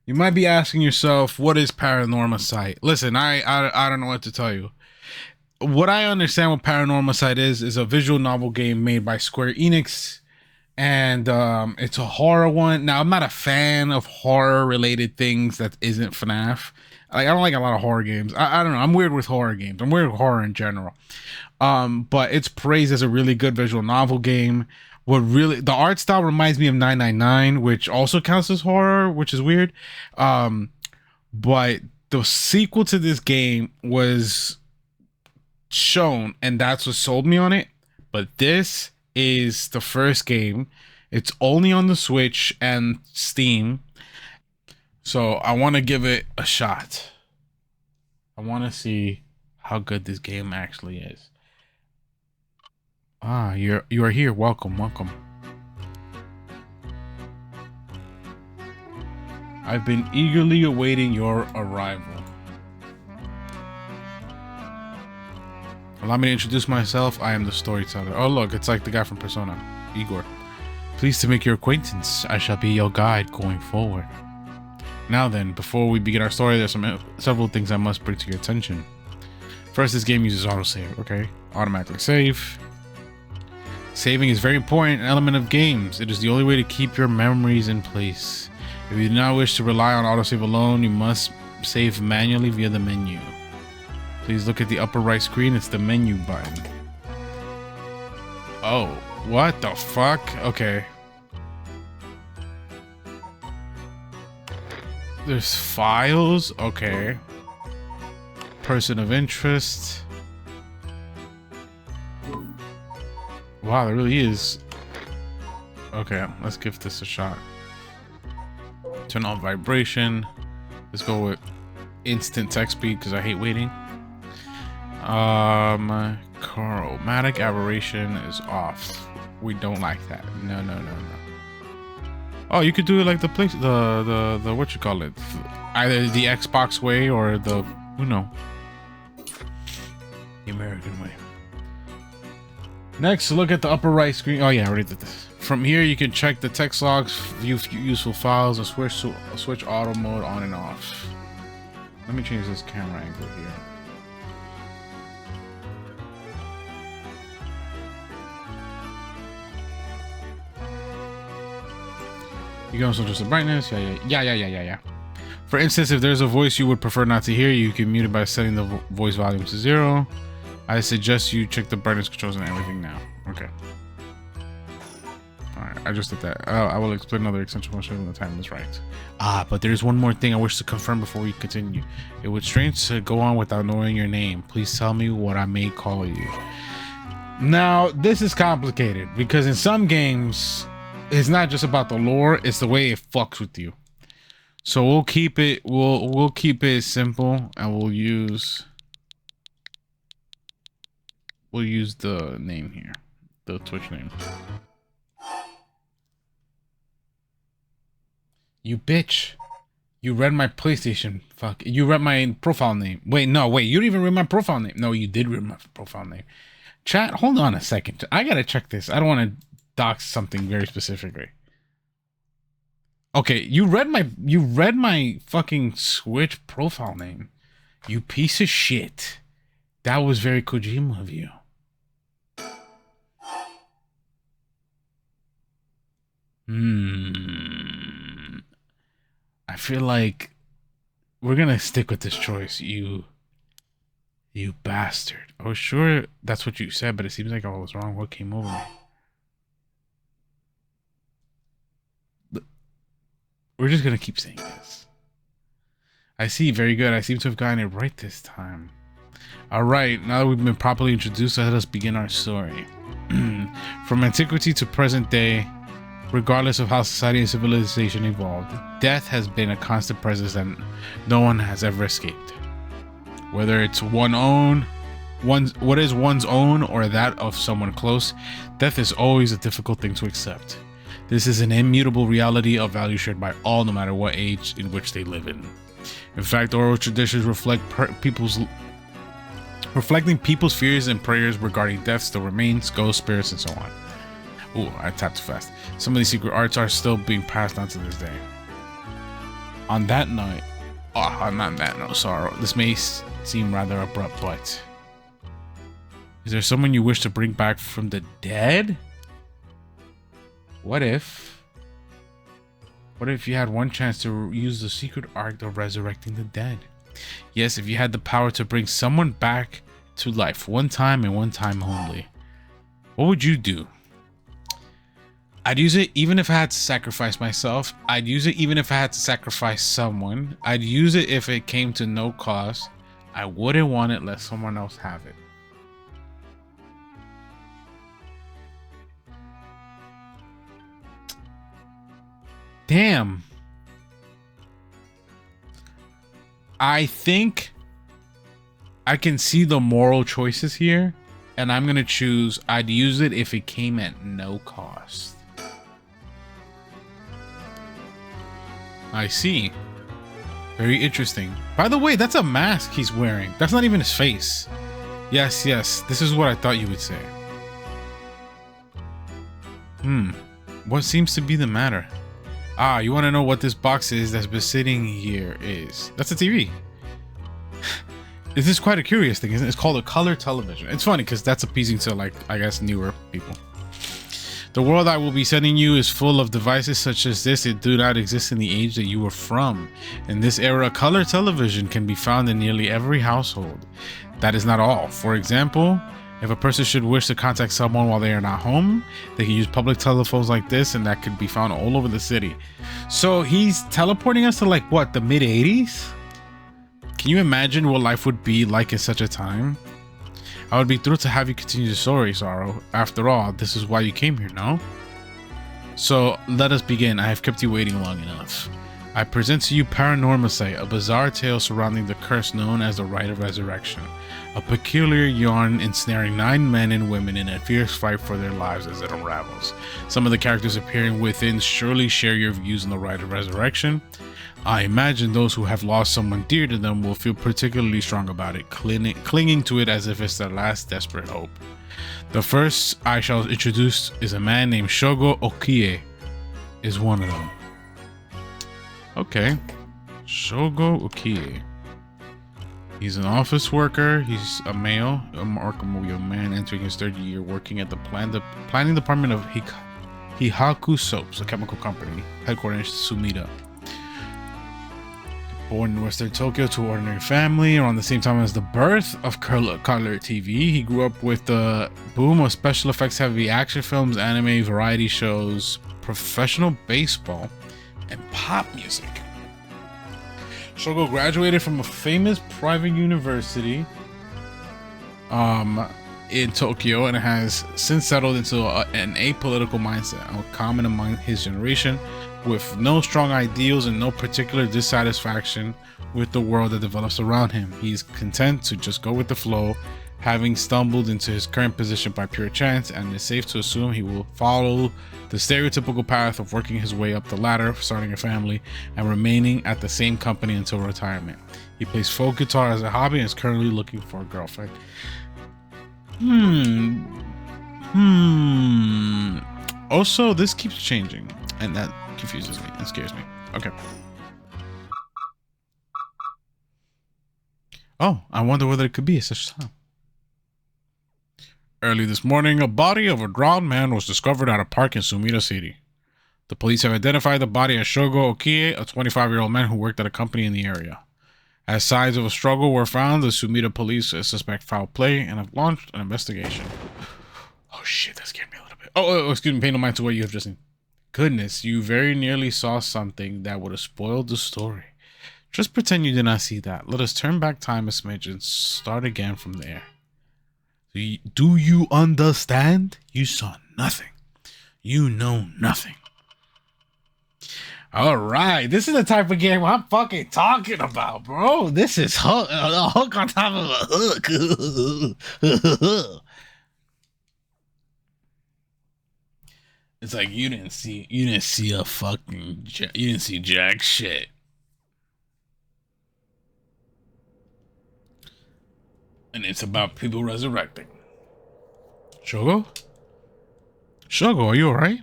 You might be asking yourself, what is Paranormasight? Listen, I don't know what to tell you. What I understand what Paranormasight is a visual novel game made by Square Enix, and it's a horror one. Now, I'm not a fan of horror related things that isn't FNAF. Like, I don't like a lot of horror games. I don't know. I'm weird with horror games. I'm weird with horror in general. But it's praised as a really good visual novel game. What really, the art style reminds me of 999, which also counts as horror, which is weird. But the sequel to this game was shown, and that's what sold me on it. But this is the first game. It's only on the Switch and Steam. So I want to give it a shot. I want to see how good this game actually is. Ah, you are here. Welcome, welcome. I've been eagerly awaiting your arrival. Allow me to introduce myself. I am the storyteller. Oh, look, it's like the guy from Persona, Igor. Pleased to make your acquaintance. I shall be your guide going forward. Now then, before we begin our story, there's several things I must bring to your attention. First, this game uses autosave. Okay, automatically save. Saving is very important, an element of games. It is the only way to keep your memories in place. If you do not wish to rely on autosave alone, you must save manually via the menu. Please look at the upper right screen. It's the menu button. Oh, what the fuck? Okay. There's files. Okay. Person of interest. Wow, there really is. Okay, let's give this a shot. Turn on vibration. Let's go with instant text speed because I hate waiting. Chromatic aberration is off. We don't like that. No, no, no, no. Oh, you could do it like the place, the what you call it, either the Xbox way or the the American way. Next, look at the upper right screen. Oh yeah, I already did this. From here, you can check the text logs, view useful files, and switch auto mode on and off. Let me change this camera angle here. You can also adjust the brightness. Yeah. For instance, if there's a voice you would prefer not to hear, you can mute it by setting the voice volume to 0. I suggest you check the brightness controls and everything now. Okay. Alright, I just did that. I will explain another essential function when the time is right. But there's one more thing I wish to confirm before we continue. It would strange to go on without knowing your name. Please tell me what I may call you. Now, this is complicated because in some games, it's not just about the lore, it's the way it fucks with you. So we'll keep it simple, and we'll use the name here, the Twitch name. You bitch. You read my PlayStation. Fuck. You read my profile name. Wait, no, wait. You didn't even read my profile name. No, you did read my profile name. Chat, hold on a second. I gotta check this. I don't want to dox something very specifically. Okay, you read my fucking Switch profile name. You piece of shit. That was very Kojima of you. I feel like we're gonna stick with this choice. You bastard. Oh, sure, that's what you said, but it seems like I was wrong. What came over me? We're just gonna keep saying this. I see. Very good. I seem to have gotten it right this time. All right, now that we've been properly introduced, let us begin our story. From antiquity to present day, regardless of how society and civilization evolved, death has been a constant presence that no one has ever escaped. Whether it's what is one's own or that of someone close, death is always a difficult thing to accept. This is an immutable reality of value shared by all, no matter what age in which they live in. In fact, oral traditions reflecting people's fears and prayers regarding death still remains, ghosts, spirits, and so on. Ooh, I tapped too fast. Some of these secret arts are still being passed on to this day. On that note, not that note, sorrow. This may seem rather abrupt, but is there someone you wish to bring back from the dead? What if you had one chance to use the secret art of resurrecting the dead? Yes, if you had the power to bring someone back to life one time and one time only, what would you do? I'd use it even if I had to sacrifice myself. I'd use it even if I had to sacrifice someone. I'd use it if it came to no cost. I wouldn't want it, let someone else have it. Damn. I think I can see the moral choices here, and I'm gonna choose I'd use it if it came at no cost. I see. Very interesting. By the way, that's a mask he's wearing. That's not even his face. Yes, this is what I thought you would say. What seems to be the matter? Ah, you want to know what this box is that's been sitting here is? That's a TV. This is quite a curious thing, isn't it? It's called a color television. It's funny because that's appeasing to, like, I guess, newer people. The world I will be sending you is full of devices such as this. It do not exist in the age that you were from. In this era, color television can be found in nearly every household. That is not all. For example, if a person should wish to contact someone while they are not home, they can use public telephones like this, and that could be found all over the city. So he's teleporting us to, like, what, the mid 80s? Can you imagine what life would be like in such a time? I would be thrilled to have you continue the story, Sorrow. After all, this is why you came here, no? So let us begin. I have kept you waiting long enough. I present to you PARANORMASIGHT, a bizarre tale surrounding the curse known as the Rite of Resurrection. A peculiar yarn ensnaring 9 men and women in a fierce fight for their lives as it unravels. Some of the characters appearing within surely share your views on the Rite of Resurrection. I imagine those who have lost someone dear to them will feel particularly strong about it, clinging to it as if it's their last desperate hope. The first I shall introduce is a man named Shogo. Okiige is one of them. Okay, Shogo Okiige. He's an office worker. He's a male, a man entering his 3rd year working at the planning department of Hihaku Soaps, a chemical company headquartered in Sumida. Born in Western Tokyo to an ordinary family around the same time as the birth of color TV, he grew up with the boom of special effects heavy action films, anime, variety shows, professional baseball, and pop music. Shogo graduated from a famous private university in Tokyo and has since settled into an apolitical mindset, common among his generation, with no strong ideals and no particular dissatisfaction with the world that develops around him. He's content to just go with the flow, having stumbled into his current position by pure chance, and it's safe to assume he will follow the stereotypical path of working his way up the ladder, starting a family, and remaining at the same company until retirement. He plays folk guitar as a hobby and is currently looking for a girlfriend. Also, this keeps changing, and that confuses me and scares me. Okay. Oh, I wonder whether it could be at such time. Early this morning, a body of a drowned man was discovered at a park in Sumida City. The police have identified the body as Shogo Okiige, a 25-year-old man who worked at a company in the area. As signs of a struggle were found, the Sumida police suspect foul play and have launched an investigation. Oh shit, that scared me a little bit. Oh, excuse me, pay no mind to what you have just seen. Goodness, you very nearly saw something that would have spoiled the story. Just pretend you did not see that. Let us turn back time a smidge and start again from there. Do you understand? You saw nothing. You know nothing. All right, this is the type of game I'm fucking talking about, bro. This is a hook on top of a hook. It's like you didn't see a fucking, you didn't see jack shit. And it's about people resurrecting. Shogo? Shogo, are you alright?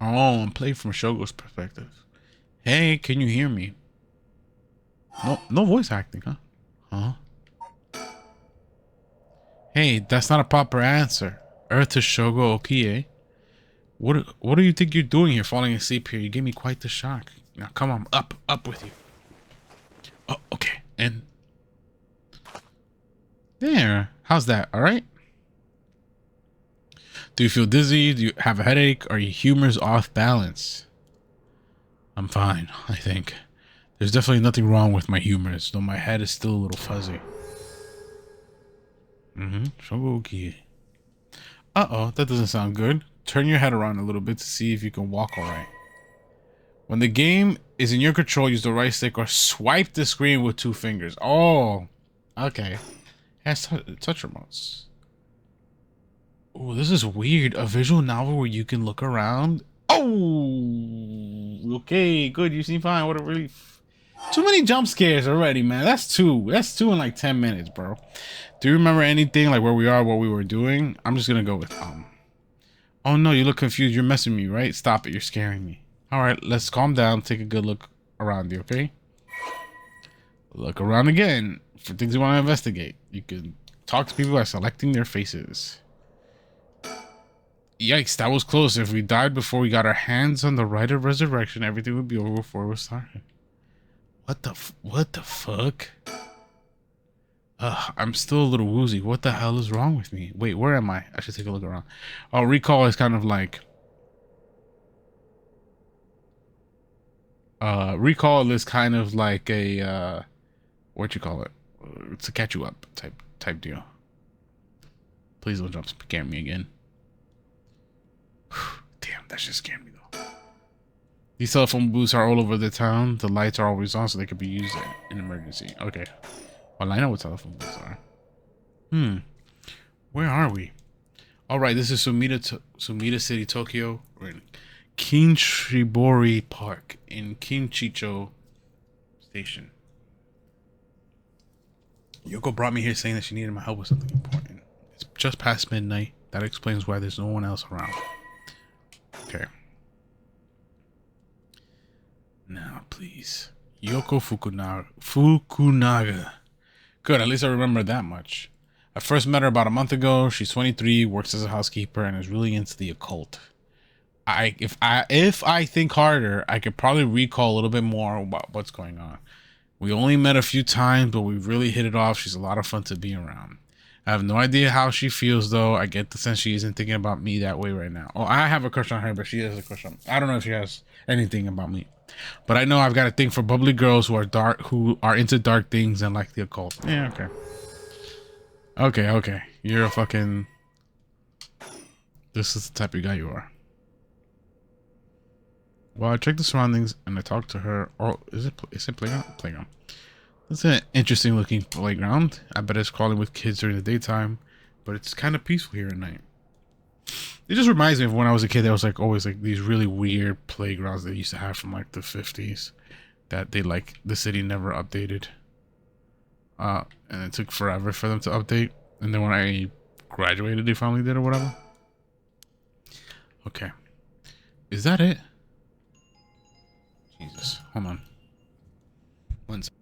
Oh, I'm playing from Shogo's perspective. Hey, can you hear me? No voice acting, huh? Huh? Hey, that's not a proper answer. Earth to Shogo Okiige. What do you think you're doing here, falling asleep here? You gave me quite the shock. Now come on, up with you. Oh, okay. And there. How's that? All right? Do you feel dizzy? Do you have a headache? Are your humors off balance? I'm fine, I think. There's definitely nothing wrong with my humors, though my head is still a little fuzzy. Shogo Okiige. Uh-oh, that doesn't sound good. Turn your head around a little bit to see if you can walk alright. When the game is in your control, use the right stick or swipe the screen with 2 fingers. Oh, okay. It has touch remotes. Oh, this is weird. A visual novel where you can look around. Oh, okay, good. You seem fine. What a relief. Too many jump scares already, man. That's two. That's 2 in like 10 minutes, bro. Do you remember anything like where we are, what we were doing? I'm just gonna go with Oh no, you look confused. You're messing me, right? Stop it. You're scaring me. All right, let's calm down. Take a good look around you, okay? Look around again for things you want to investigate. You can talk to people by selecting their faces. Yikes, that was close. If we died before we got our hands on the rite of resurrection, everything would be over before we started. What the fuck? I'm still a little woozy. What the hell is wrong with me? Wait, where am I? I should take a look around. Oh, recall is kind of like recall is kind of like a what you call it? It's a catch you up type deal. Please don't jump scare me again. Damn, that just scared me though. These telephone booths are all over the town. The lights are always on so they could be used in emergency. Okay. Well, I know what telephone booths are. Where are we? All right, this is Sumida City, Tokyo. We're in Kinshibori Park in Kinchicho Station. Yoko brought me here saying that she needed my help with something important. It's just past midnight. That explains why there's no one else around. Okay. Now, please. Yoko Fukunaga. Good, at least I remember that much. I first met her about a month ago. She's 23, works as a housekeeper, and is really into the occult. If I think harder, I could probably recall a little bit more about what's going on. We only met a few times, but we really hit it off. She's a lot of fun to be around. I have no idea how she feels, though. I get the sense she isn't thinking about me that way right now. Oh, I have a crush on her, but she has a crush on me. I don't know if she has anything about me. But I know I've got a thing for bubbly girls who are into dark things and like the occult. Yeah, okay. Okay. You're a fucking... This is the type of guy you are. Well, I checked the surroundings and I talked to her. Oh, is it playground? Playground. It's an interesting looking playground. I bet it's crawling with kids during the daytime, but it's kind of peaceful here at night. It just reminds me of when I was a kid. There was like always like these really weird playgrounds they used to have from like the 50s that the city never updated. And it took forever for them to update. And then when I graduated, they finally did or whatever. Okay. Is that it? Jesus. Hold on. One second.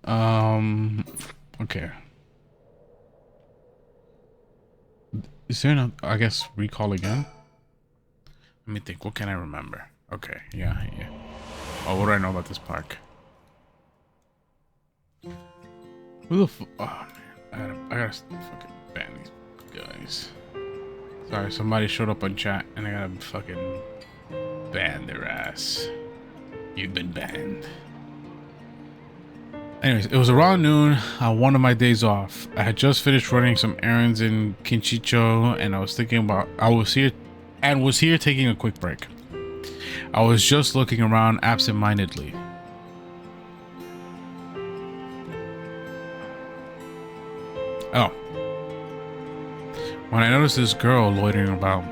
Okay. Is there no, I guess, recall again? Let me think. What can I remember? Okay. Yeah. Oh, what do I know about this park? Who the oh, man. I gotta fucking ban these guys. Sorry, somebody showed up on chat and I gotta fucking ban their ass. You've been banned. Anyways, it was around noon on one of my days off. I had just finished running some errands in Kinchicho and I was thinking about was here taking a quick break. I was just looking around absent-mindedly. Oh. When I noticed this girl loitering about,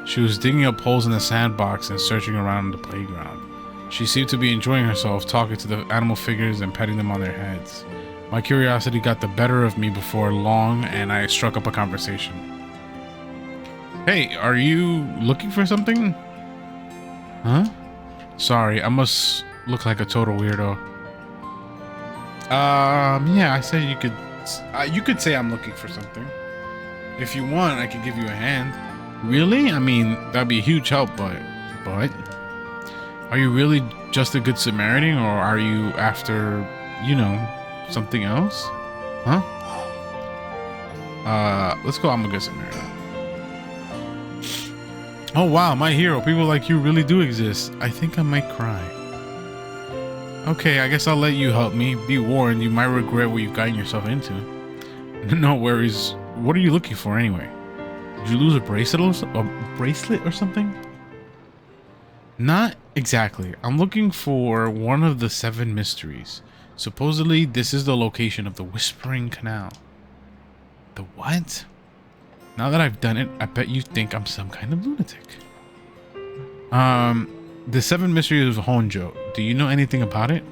she was digging up holes in the sandbox and searching around the playground. She seemed to be enjoying herself, talking to the animal figures and petting them on their heads. My curiosity got the better of me before long, and I struck up a conversation. Hey, are you looking for something? Huh? Sorry, I must look like a total weirdo. Yeah, I said you could say I'm looking for something. If you want, I could give you a hand. Really? I mean, that'd be a huge help, but... Are you really just a good Samaritan, or are you after, you know, something else? Huh? Let's go, I'm a good Samaritan. Oh wow, my hero. People like you really do exist. I think I might cry. Okay, I guess I'll let you help me. Be warned, you might regret what you've gotten yourself into. No worries. What are you looking for anyway? Did you lose a bracelet or something? Not exactly. I'm looking for one of the 7 mysteries. Supposedly, this is the location of the Whispering Canal. The what? Now that I've done it, I bet you think I'm some kind of lunatic. The 7 mysteries of Honjo. Do you know anything about it?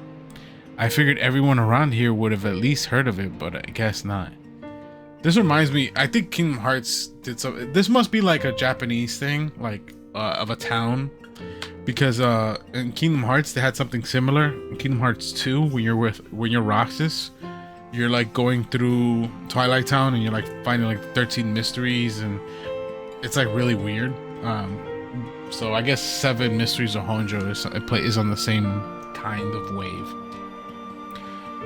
I figured everyone around here would have at least heard of it, but I guess not. This reminds me, I think Kingdom Hearts did some. This must be like a Japanese thing, like of a town. Because in Kingdom Hearts they had something similar. In Kingdom Hearts 2, when you're Roxas, you're like going through Twilight Town and you're like finding like 13 mysteries, and it's like really weird. So I guess 7 mysteries of Honjo is on the same kind of wave.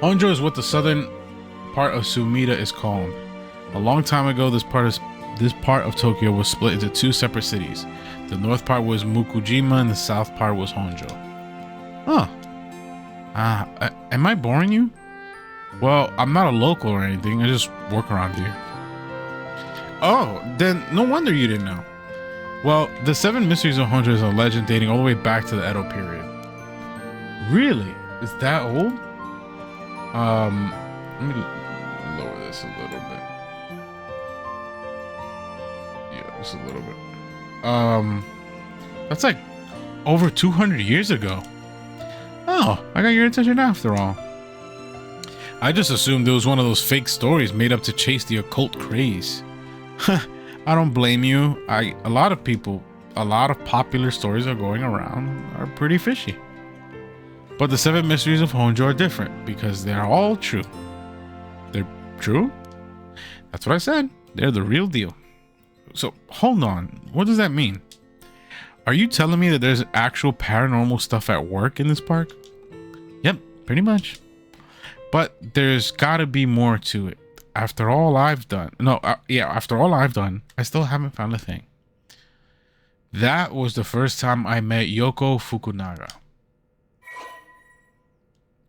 Honjo is what the southern part of Sumida is called. A long time ago, this part of Tokyo was split into 2 separate cities. The north part was Mukujima and the south part was Honjo. Huh. Am I boring you? Well, I'm not a local or anything. I just work around here. Oh, then no wonder you didn't know. Well, the 7 mysteries of Honjo is a legend dating all the way back to the Edo period. Really? Is that old? Let me lower this a little bit. Yeah, just a little bit. That's like over 200 years ago. Oh, I got your attention after all. I just assumed it was one of those fake stories made up to chase the occult craze. I don't blame you. A lot of popular stories are going around are pretty fishy. But the 7 mysteries of Honjo are different because they're all true. They're true? That's what I said. They're the real deal. So, hold on. What does that mean? Are you telling me that there's actual paranormal stuff at work in this park? Yep, pretty much. But there's gotta be more to it. After all I've done... after all I've done, I still haven't found a thing. That was the first time I met Yoko Fukunaga.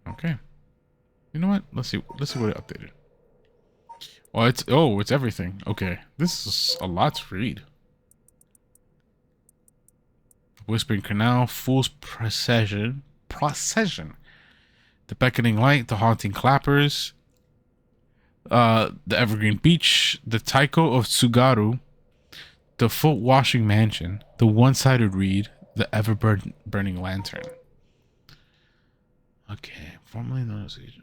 Okay. You know what? Let's see what it updated. Well, it's everything. Okay. This is a lot to read. Whispering Canal, Fool's Procession. The Beckoning Light, the Haunting Clappers, the Evergreen Beach, the Taiko of Tsugaru, the Foot Washing Mansion, the One-Sided Reed, the Ever-Burning Lantern. Okay, formerly known as Asia.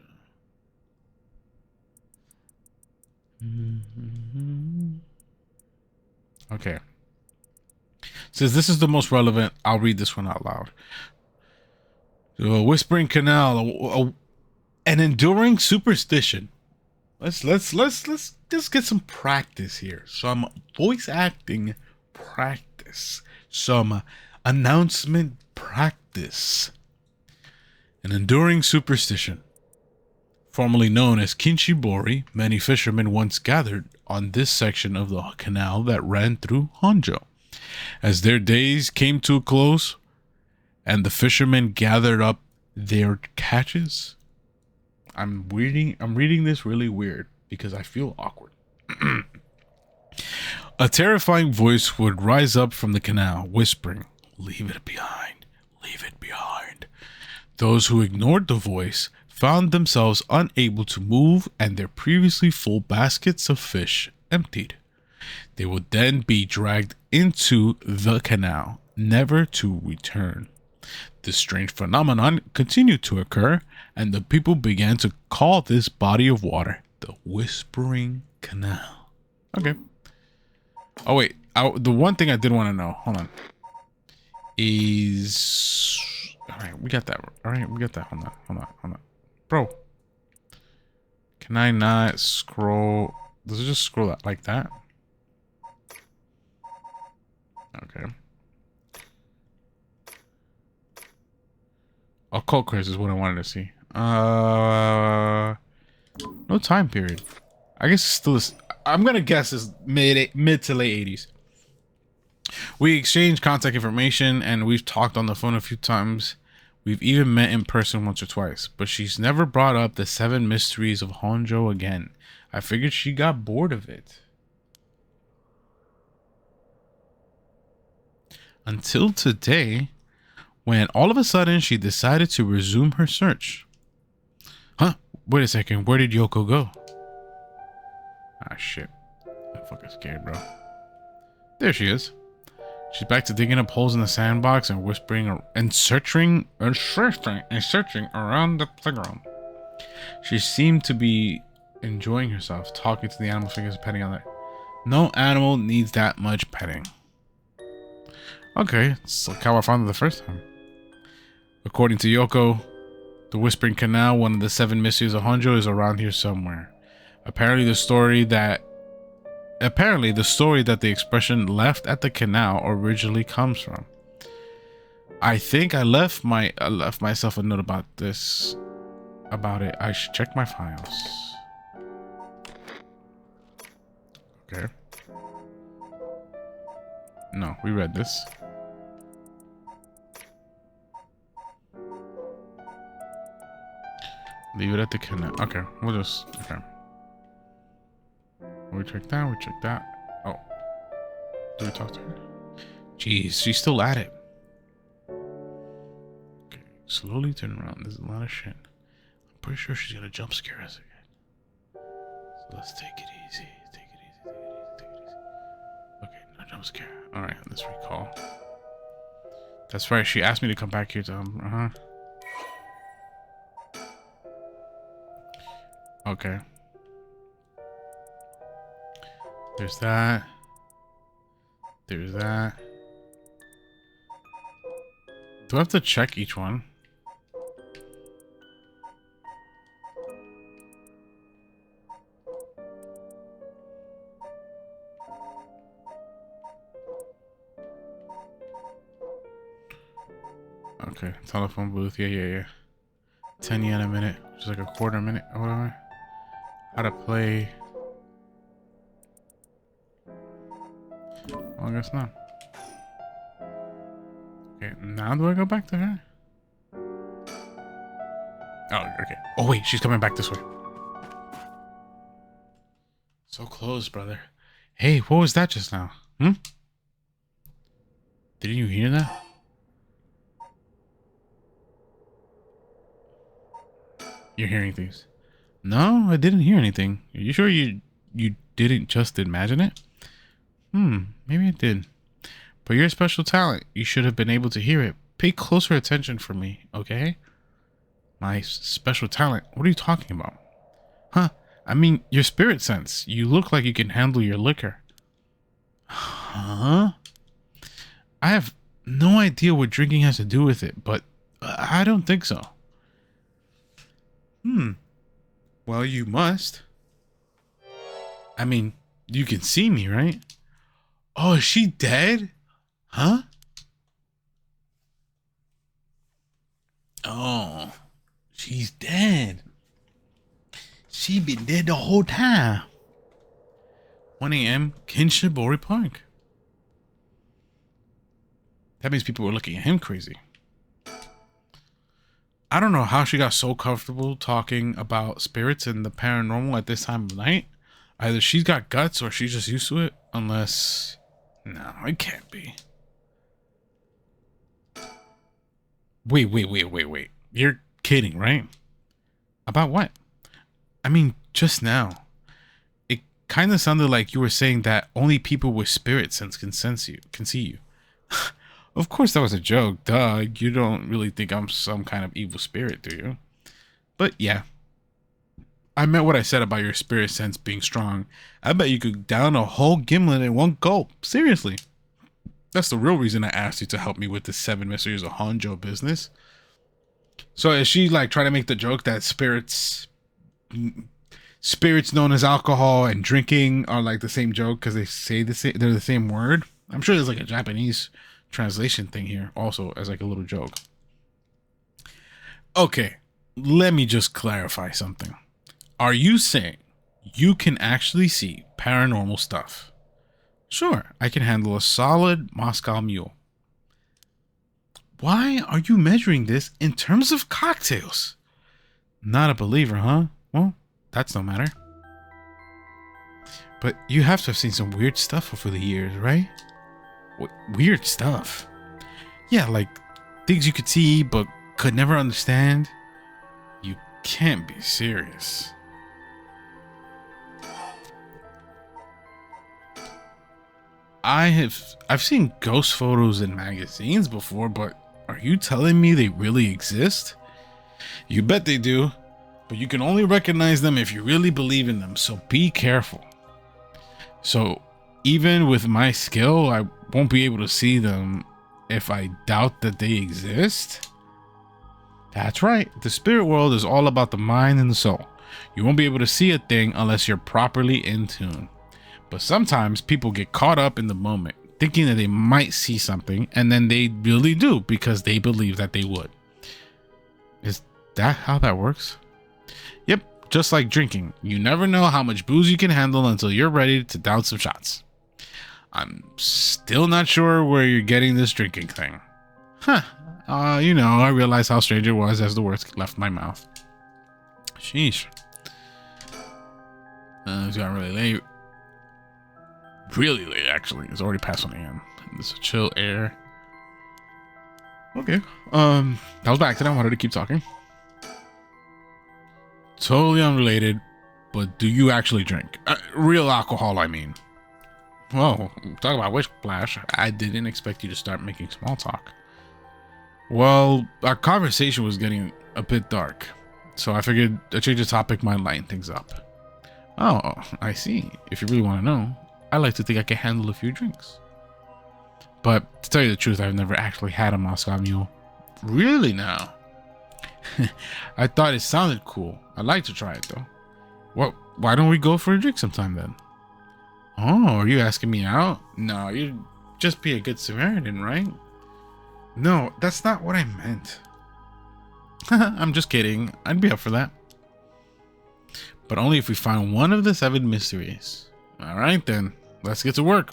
Okay. Since this is the most relevant, I'll read this one out loud. Whispering Canal, An enduring superstition. Let's just get some practice here. Some voice acting practice. Some announcement practice. An enduring superstition. Formerly known as Kinshibori, many fishermen once gathered on this section of the canal that ran through Honjo. As their days came to a close and the fishermen gathered up their catches. I'm reading this really weird because I feel awkward. A terrifying voice would rise up from the canal, whispering, "Leave it behind, leave it behind." Those who ignored the voice found themselves unable to move and their previously full baskets of fish emptied. They would then be dragged into the canal, never to return. This strange phenomenon continued to occur, and the people began to call this body of water the Whispering Canal. Okay. Oh, wait. The one thing I did want to know, hold on, is... Alright, we got that. Alright, we got that. Hold on. Bro. Can I not scroll? Does it just scroll that like that? Okay. Occult quiz is what I wanted to see. No time period. I guess it's still this. I'm gonna guess it's mid to late 80s. We exchanged contact information and we've talked on the phone a few times. We've even met in person once or twice, but she's never brought up the 7 mysteries of Honjo again. I figured she got bored of it. Until today, when all of a sudden she decided to resume her search. Huh? Wait a second, where did Yoko go? Ah, shit. I'm fucking scared, bro. There she is. She's back to digging up holes in the sandbox and whispering and searching around the playground. She seemed to be enjoying herself, talking to the animal figures, petting on it. No animal needs that much petting. Okay, it's like how I found it the first time. According to Yoko, the Whispering Canal, one of the 7 mysteries of Honjo, is around here somewhere. Apparently the story that the expression "left at the canal" originally comes from. I think I left myself a note about it. I should check my files. Okay. No, we read this. Leave it at the canal. Okay, we'll just... Okay. We check that. Oh. Do we talk to her? Jeez, she's still at it. Okay, slowly turn around. There's a lot of shit. I'm pretty sure she's gonna jump scare us again. So let's take it easy. Take it easy. Okay, no jump scare. Alright, let's recall. That's right, she asked me to come back here to Okay. There's that. There's that. Do I have to check each one? Okay, telephone booth. Yeah. 10 yen a minute, which is like a quarter minute or whatever. How to play. Well, I guess not. Okay, now do I go back to her? Oh, okay. Oh, wait, she's coming back this way. So close, brother. Hey, what was that just now? Didn't you hear that? You're hearing things. No, I didn't hear anything. Are you sure you didn't just imagine it? Maybe I did. But you're a special talent. You should have been able to hear it. Pay closer attention for me, okay? My special talent? What are you talking about? Huh? I mean, your spirit sense. You look like you can handle your liquor. Huh? I have no idea what drinking has to do with it, but I don't think so. Well, you must. I mean, you can see me, right? Oh, is she dead? Huh? Oh, she's dead. She been dead the whole time. 1 a.m. Kinshibori Park. That means people were looking at him crazy. I don't know how she got so comfortable talking about spirits and the paranormal at this time of night. Either she's got guts or she's just used to it. Unless... no, it can't be. Wait. You're kidding, right? About what? I mean, just now. It kind of sounded like you were saying that only people with spirit sense can see you. Of course that was a joke, duh. You don't really think I'm some kind of evil spirit, do you? But yeah. I meant what I said about your spirit sense being strong. I bet you could down a whole gimlet in one gulp. Seriously. That's the real reason I asked you to help me with the 7 Mysteries of Honjo business. So is she like trying to make the joke that spirits known as alcohol and drinking are like the same joke because they say they're the same word? I'm sure there's like a Japanese translation thing here also as like a little joke. Okay, let me just clarify something. Are you saying you can actually see paranormal stuff? Sure, I can handle a solid Moscow Mule. Why are you measuring this in terms of cocktails? Not a believer, huh? Well, that's no matter. But you have to have seen some weird stuff over the years, right? What weird stuff? Yeah, like things you could see but could never understand. You can't be serious. I've seen ghost photos in magazines before, but are you telling me they really exist? You bet they do, but you can only recognize them if you really believe in them, so be careful. So even with my skill, I won't be able to see them if I doubt that they exist? That's right, the spirit world is all about the mind and the soul. You won't be able to see a thing unless you're properly in tune. But sometimes people get caught up in the moment, thinking that they might see something, and then they really do because they believe that they would. Is that how that works? Yep, just like drinking. You never know how much booze you can handle until you're ready to down some shots. I'm still not sure where you're getting this drinking thing. Huh. You know, I realized how strange it was as the words left my mouth. Sheesh. It's gotten really late. Really late, actually. It's already past 1 a.m. This is chill air. Okay. That was by accident. I wanted to keep talking. Totally unrelated, but do you actually drink? Real alcohol, I mean. Whoa, talk about whiplash. I didn't expect you to start making small talk. Well, our conversation was getting a bit dark, so I figured a change of topic might lighten things up. Oh, I see. If you really want to know, I like to think I can handle a few drinks. But to tell you the truth, I've never actually had a Moscow Mule. Really now? I thought it sounded cool. I'd like to try it though. Well, why don't we go for a drink sometime then? Oh, are you asking me out? No, you'd just be a good Samaritan, right? No, that's not what I meant. I'm just kidding. I'd be up for that. But only if we find one of the 7 mysteries. All right, then. Let's get to work.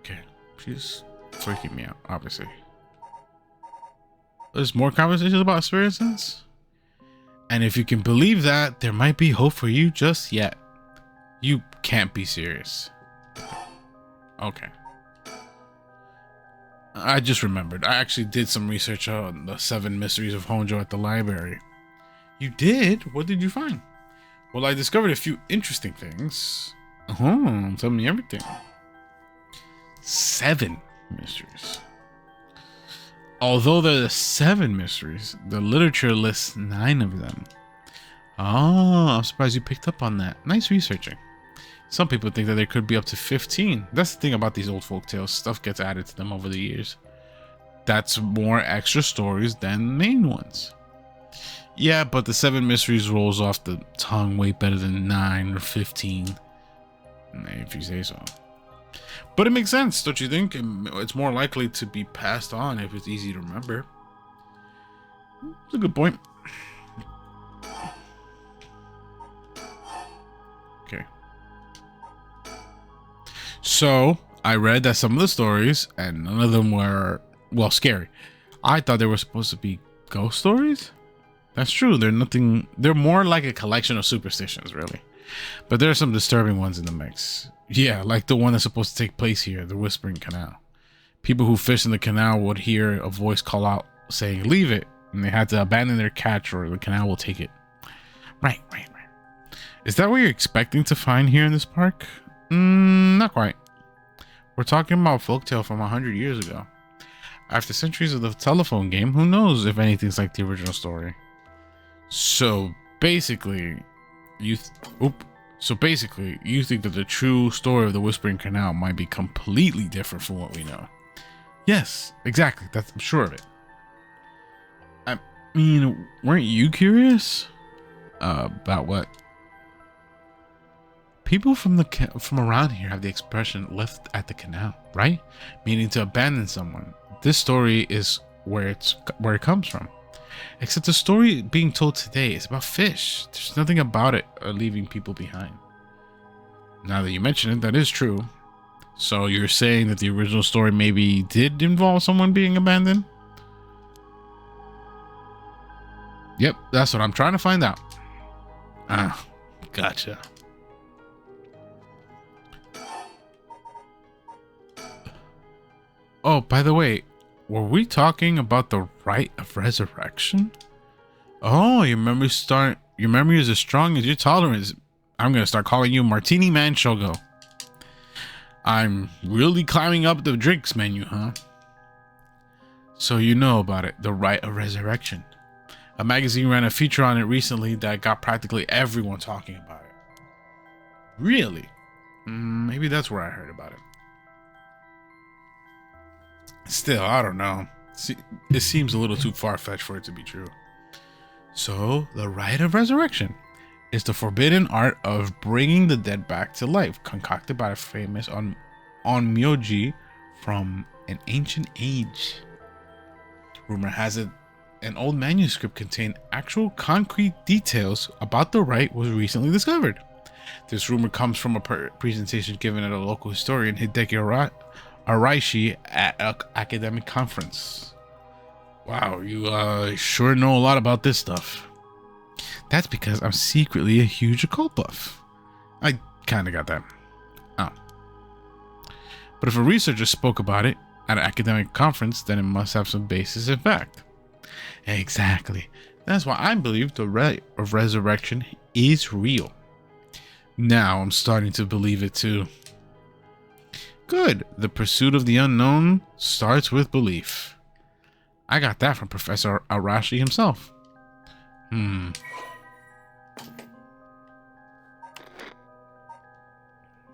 Okay. She's freaking me out, obviously. There's more conversations about spirit sense? And if you can believe that, there might be hope for you just yet. You can't be serious. Okay. I just remembered. I actually did some research on the 7 mysteries of Honjo at the library. You did? What did you find? Well, I discovered a few interesting things. Oh, tell me everything. 7 mysteries. Although there are 7 mysteries, the literature lists 9 of them. Oh, I'm surprised you picked up on that. Nice researching. Some people think that there could be up to 15. That's the thing about these old folk tales. Stuff gets added to them over the years. That's more extra stories than main ones. Yeah, but the 7 mysteries rolls off the tongue way better than 9 or 15. If you say so. But it makes sense, don't you think? It's more likely to be passed on if it's easy to remember. It's a good point. Okay. So, I read that some of the stories, and none of them were, well, scary. I thought they were supposed to be ghost stories. That's true. They're more like a collection of superstitions, really. But there are some disturbing ones in the mix. Yeah, like the one that's supposed to take place here, the Whispering Canal. People who fish in the canal would hear a voice call out saying, "Leave it," and they had to abandon their catch or the canal will take it. Right. Is that what you're expecting to find here in this park? Not quite. We're talking about folktale from 100 years ago. After centuries of the telephone game, who knows if anything's like the original story? So basically, you think that the true story of the Whispering Canal might be completely different from what we know. Yes, exactly. I'm sure of it. I mean, weren't you curious? About what? People from around here have the expression "left at the canal," right? Meaning to abandon someone. This story is where it comes from. Except the story being told today is about fish. There's nothing about it leaving people behind. Now that you mention it, that is true. So you're saying that the original story maybe did involve someone being abandoned? Yep, that's what I'm trying to find out. Ah, gotcha. Oh, by the way, were we talking about the rite of resurrection? Oh, your memory is as strong as your tolerance. I'm gonna start calling you Martini Man Shogo. I'm really climbing up the drinks menu, huh? So you know about it, the rite of resurrection. A magazine ran a feature on it recently that got practically everyone talking about it. Really? Maybe that's where I heard about it. Still, I don't know. It seems a little too far-fetched for it to be true. So, the rite of resurrection is the forbidden art of bringing the dead back to life, concocted by a famous onmyoji from an ancient age. Rumor has it an old manuscript containing actual concrete details about the rite was recently discovered. This rumor comes from a presentation given at a local historian, Hideki Araishi, at an academic conference. Wow, you sure know a lot about this stuff. That's because I'm secretly a huge occult buff. I kind of got that. Oh. But if a researcher spoke about it at an academic conference, then it must have some basis in fact. Exactly. That's why I believe the rite of resurrection is real. Now I'm starting to believe it too. Good. The pursuit of the unknown starts with belief. I got that from Professor Arashi himself.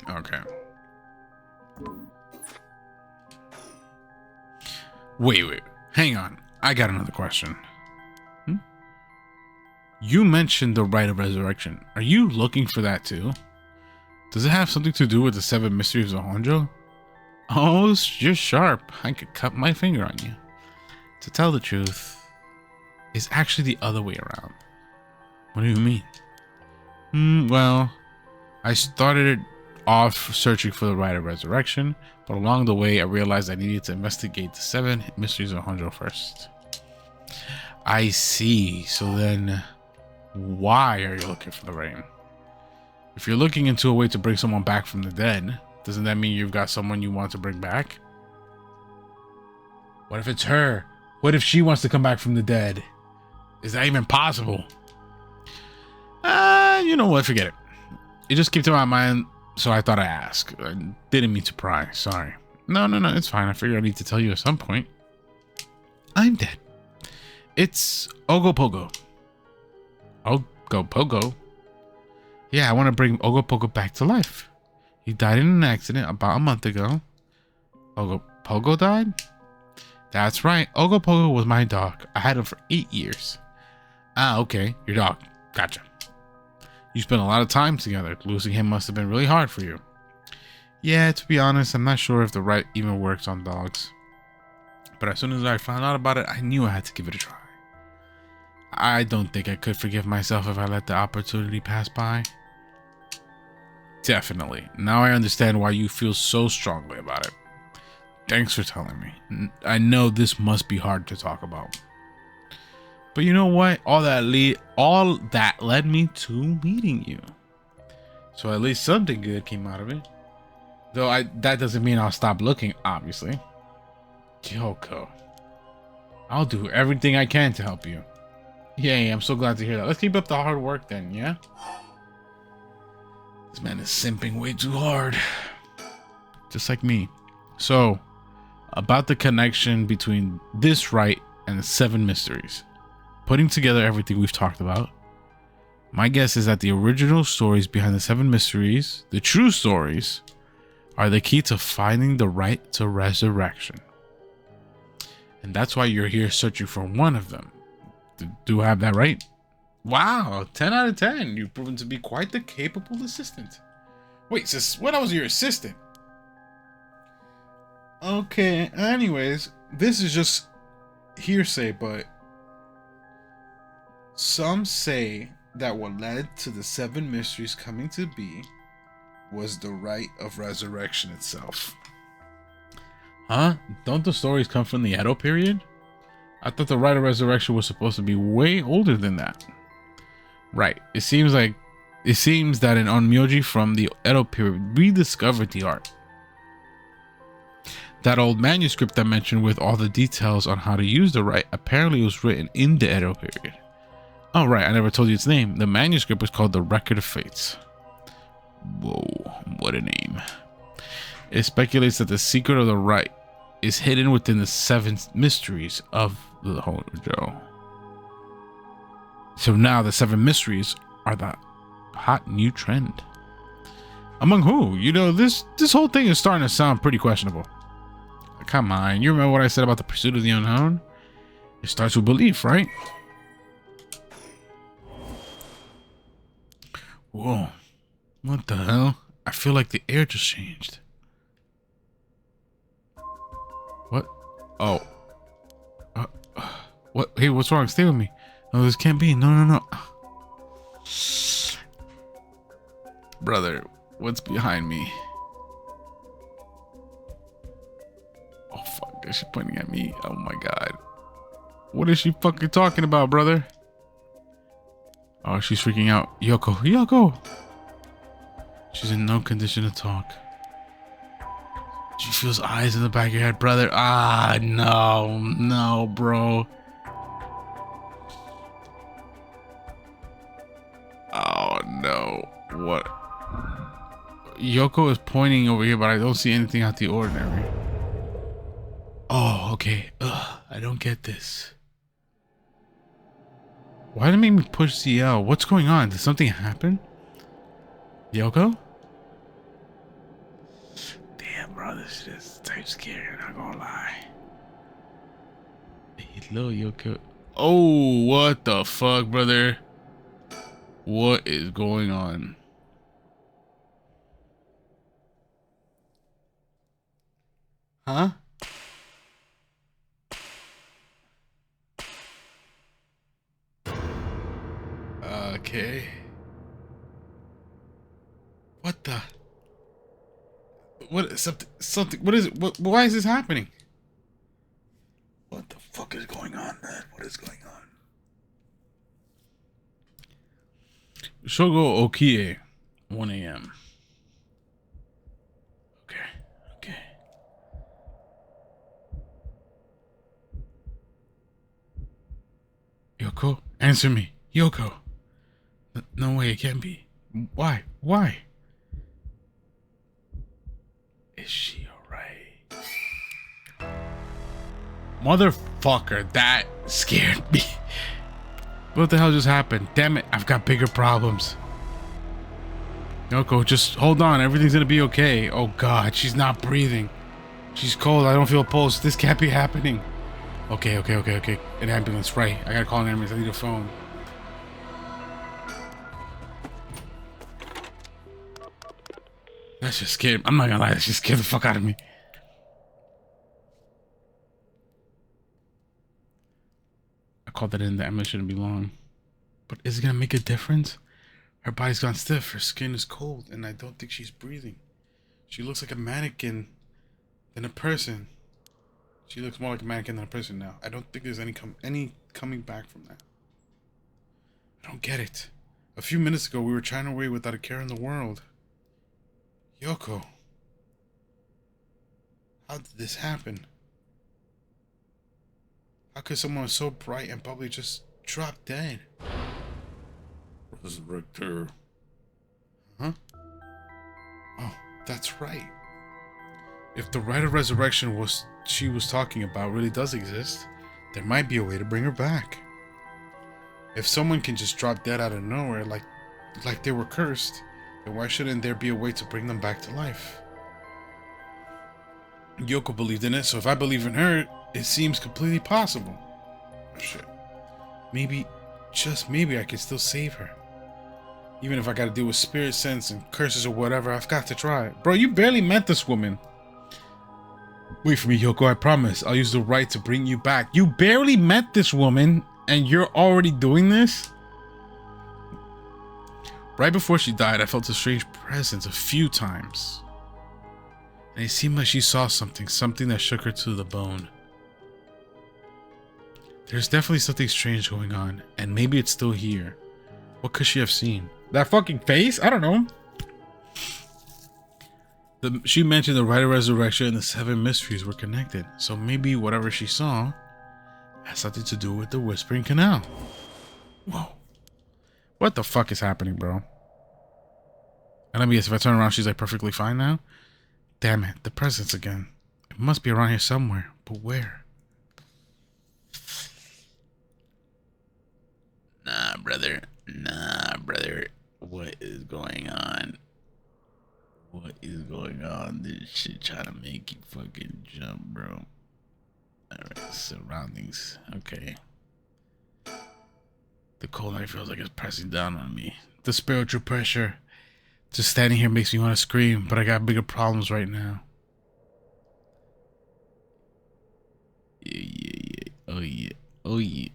Okay. Wait. Hang on. I got another question. You mentioned the rite of resurrection. Are you looking for that too? Does it have something to do with the 7 mysteries of Honjo? Oh, you're sharp. I could cut my finger on you. To tell the truth, it's actually the other way around. What do you mean? Well, I started off searching for the rite of resurrection, but along the way I realized I needed to investigate the 7 mysteries of Honjo first. I see. So then, why are you looking for the rain? If you're looking into a way to bring someone back from the dead, doesn't that mean you've got someone you want to bring back? What if it's her? What if she wants to come back from the dead? Is that even possible? You know what? Forget it. It just came to my mind, so I thought I'd ask. I didn't mean to pry. Sorry. No. It's fine. I figured I need to tell you at some point. I'm dead. It's Ogopogo. Ogopogo? Yeah, I want to bring Ogopogo back to life. He died in an accident about a month ago. Ogopogo died? That's right. Ogopogo was my dog. I had him for 8 years. Ah, okay. Your dog. Gotcha. You spent a lot of time together. Losing him must have been really hard for you. Yeah, to be honest, I'm not sure if the right even works on dogs. But as soon as I found out about it, I knew I had to give it a try. I don't think I could forgive myself if I let the opportunity pass by. Definitely. Now I understand why you feel so strongly about it. Thanks for telling me. I know this must be hard to talk about. But you know what? All that led me to meeting you. So at least something good came out of it. Though that doesn't mean I'll stop looking, obviously. Kyoko. I'll do everything I can to help you. Yay, I'm so glad to hear that. Let's keep up the hard work then, yeah? This man is simping way too hard. Just like me. So, about the connection between this rite and the 7 mysteries. Putting together everything we've talked about, my guess is that the original stories behind the 7 mysteries, the true stories, are the key to finding the right to resurrection. And that's why you're here searching for one of them. Do I have that right? Wow, 10 out of 10. You've proven to be quite the capable assistant. Wait, sis, when I was your assistant? Okay, anyways, this is just hearsay, but some say that what led to the 7 mysteries coming to be was the rite of resurrection itself. Huh? Don't the stories come from the Edo period? I thought the rite of resurrection was supposed to be way older than that. Right. It seems that in Onmyoji from the Edo period rediscovered the art. That old manuscript I mentioned with all the details on how to use the rite apparently was written in the Edo period. Oh right, I never told you its name. The manuscript was called the Record of Fates. Whoa, what a name. It speculates that the secret of the rite is hidden within the 7 mysteries of the Hojo. So now the 7 mysteries are the hot new trend. Among who? You know, this whole thing is starting to sound pretty questionable. Come on, you remember what I said about the pursuit of the unknown? It starts with belief, right? Whoa, what the hell? I feel like the air just changed. What? Oh. What? Hey, what's wrong? Stay with me. No, this can't be. No. Brother, what's behind me? Oh, fuck. Is she pointing at me? Oh, my God. What is she fucking talking about, brother? Oh, she's freaking out. Yoko. She's in no condition to talk. She feels eyes in the back of your head, brother. Ah, no, bro. Oh, no. What? Yoko is pointing over here, but I don't see anything out the ordinary. Oh, okay. Ugh, I don't get this. Why did it make me push CL? What's going on? Did something happen? Yoko? Damn, bro, this is type scary, I'm not gonna lie. Hello, Yoko. Oh, what the fuck, brother? What is going on? Huh? Okay. What the? What? Something. What is it? Why is this happening? What the fuck is going on, man? What is going on? Shogo Okiige, 1 a.m. Okay. Yoko, answer me. Yoko. No way, it can't be. Why? Is she alright? Motherfucker, that scared me. What the hell just happened? Damn it, I've got bigger problems. Yoko, just hold on. Everything's gonna be okay. Oh God, she's not breathing. She's cold. I don't feel a pulse. This can't be happening. Okay. An ambulance, right? I gotta call an ambulance. I need a phone. That just scared. I'm not gonna lie. That just scared the fuck out of me. I called that in. The ambulance shouldn't be long. But is it gonna make a difference? Her body's gone stiff. Her skin is cold, and I don't think she's breathing. She looks like a mannequin than a person. She looks more like a mannequin than a person now. I don't think there's any coming back from that. I don't get it. A few minutes ago, we were chatting away without a care in the world. Yoko. How did this happen? How could someone so bright and bubbly just drop dead? Resurrect her. Huh? Oh, that's right. If the rite of resurrection she was talking about really does exist, there might be a way to bring her back. If someone can just drop dead out of nowhere like they were cursed, then why shouldn't there be a way to bring them back to life? Yoko believed in it, so if I believe in her, it seems completely possible. Oh, shit. Maybe, just maybe, I can still save her. Even if I gotta deal with spirit sense and curses or whatever, I've got to try. Bro, you barely met this woman. Wait for me, Yoko, I promise. I'll use the right to bring you back. You barely met this woman, and you're already doing this? Right before she died, I felt a strange presence a few times. And it seemed like she saw something that shook her to the bone. There's definitely something strange going on, and maybe it's still here. What could she have seen? That fucking face? I don't know. She mentioned the rite of resurrection and the 7 mysteries were connected. So maybe whatever she saw has something to do with the Whispering Canal. Whoa. What the fuck is happening, bro? And let me guess, if I turn around, she's like perfectly fine now? Damn it, the presence again. It must be around here somewhere, but where? Nah, brother. What is going on? What is going on? This shit trying to make you fucking jump, bro. Alright, surroundings. Okay. The cold night feels like it's pressing down on me. The spiritual pressure. Just standing here makes me want to scream, but I got bigger problems right now. Yeah. Oh yeah.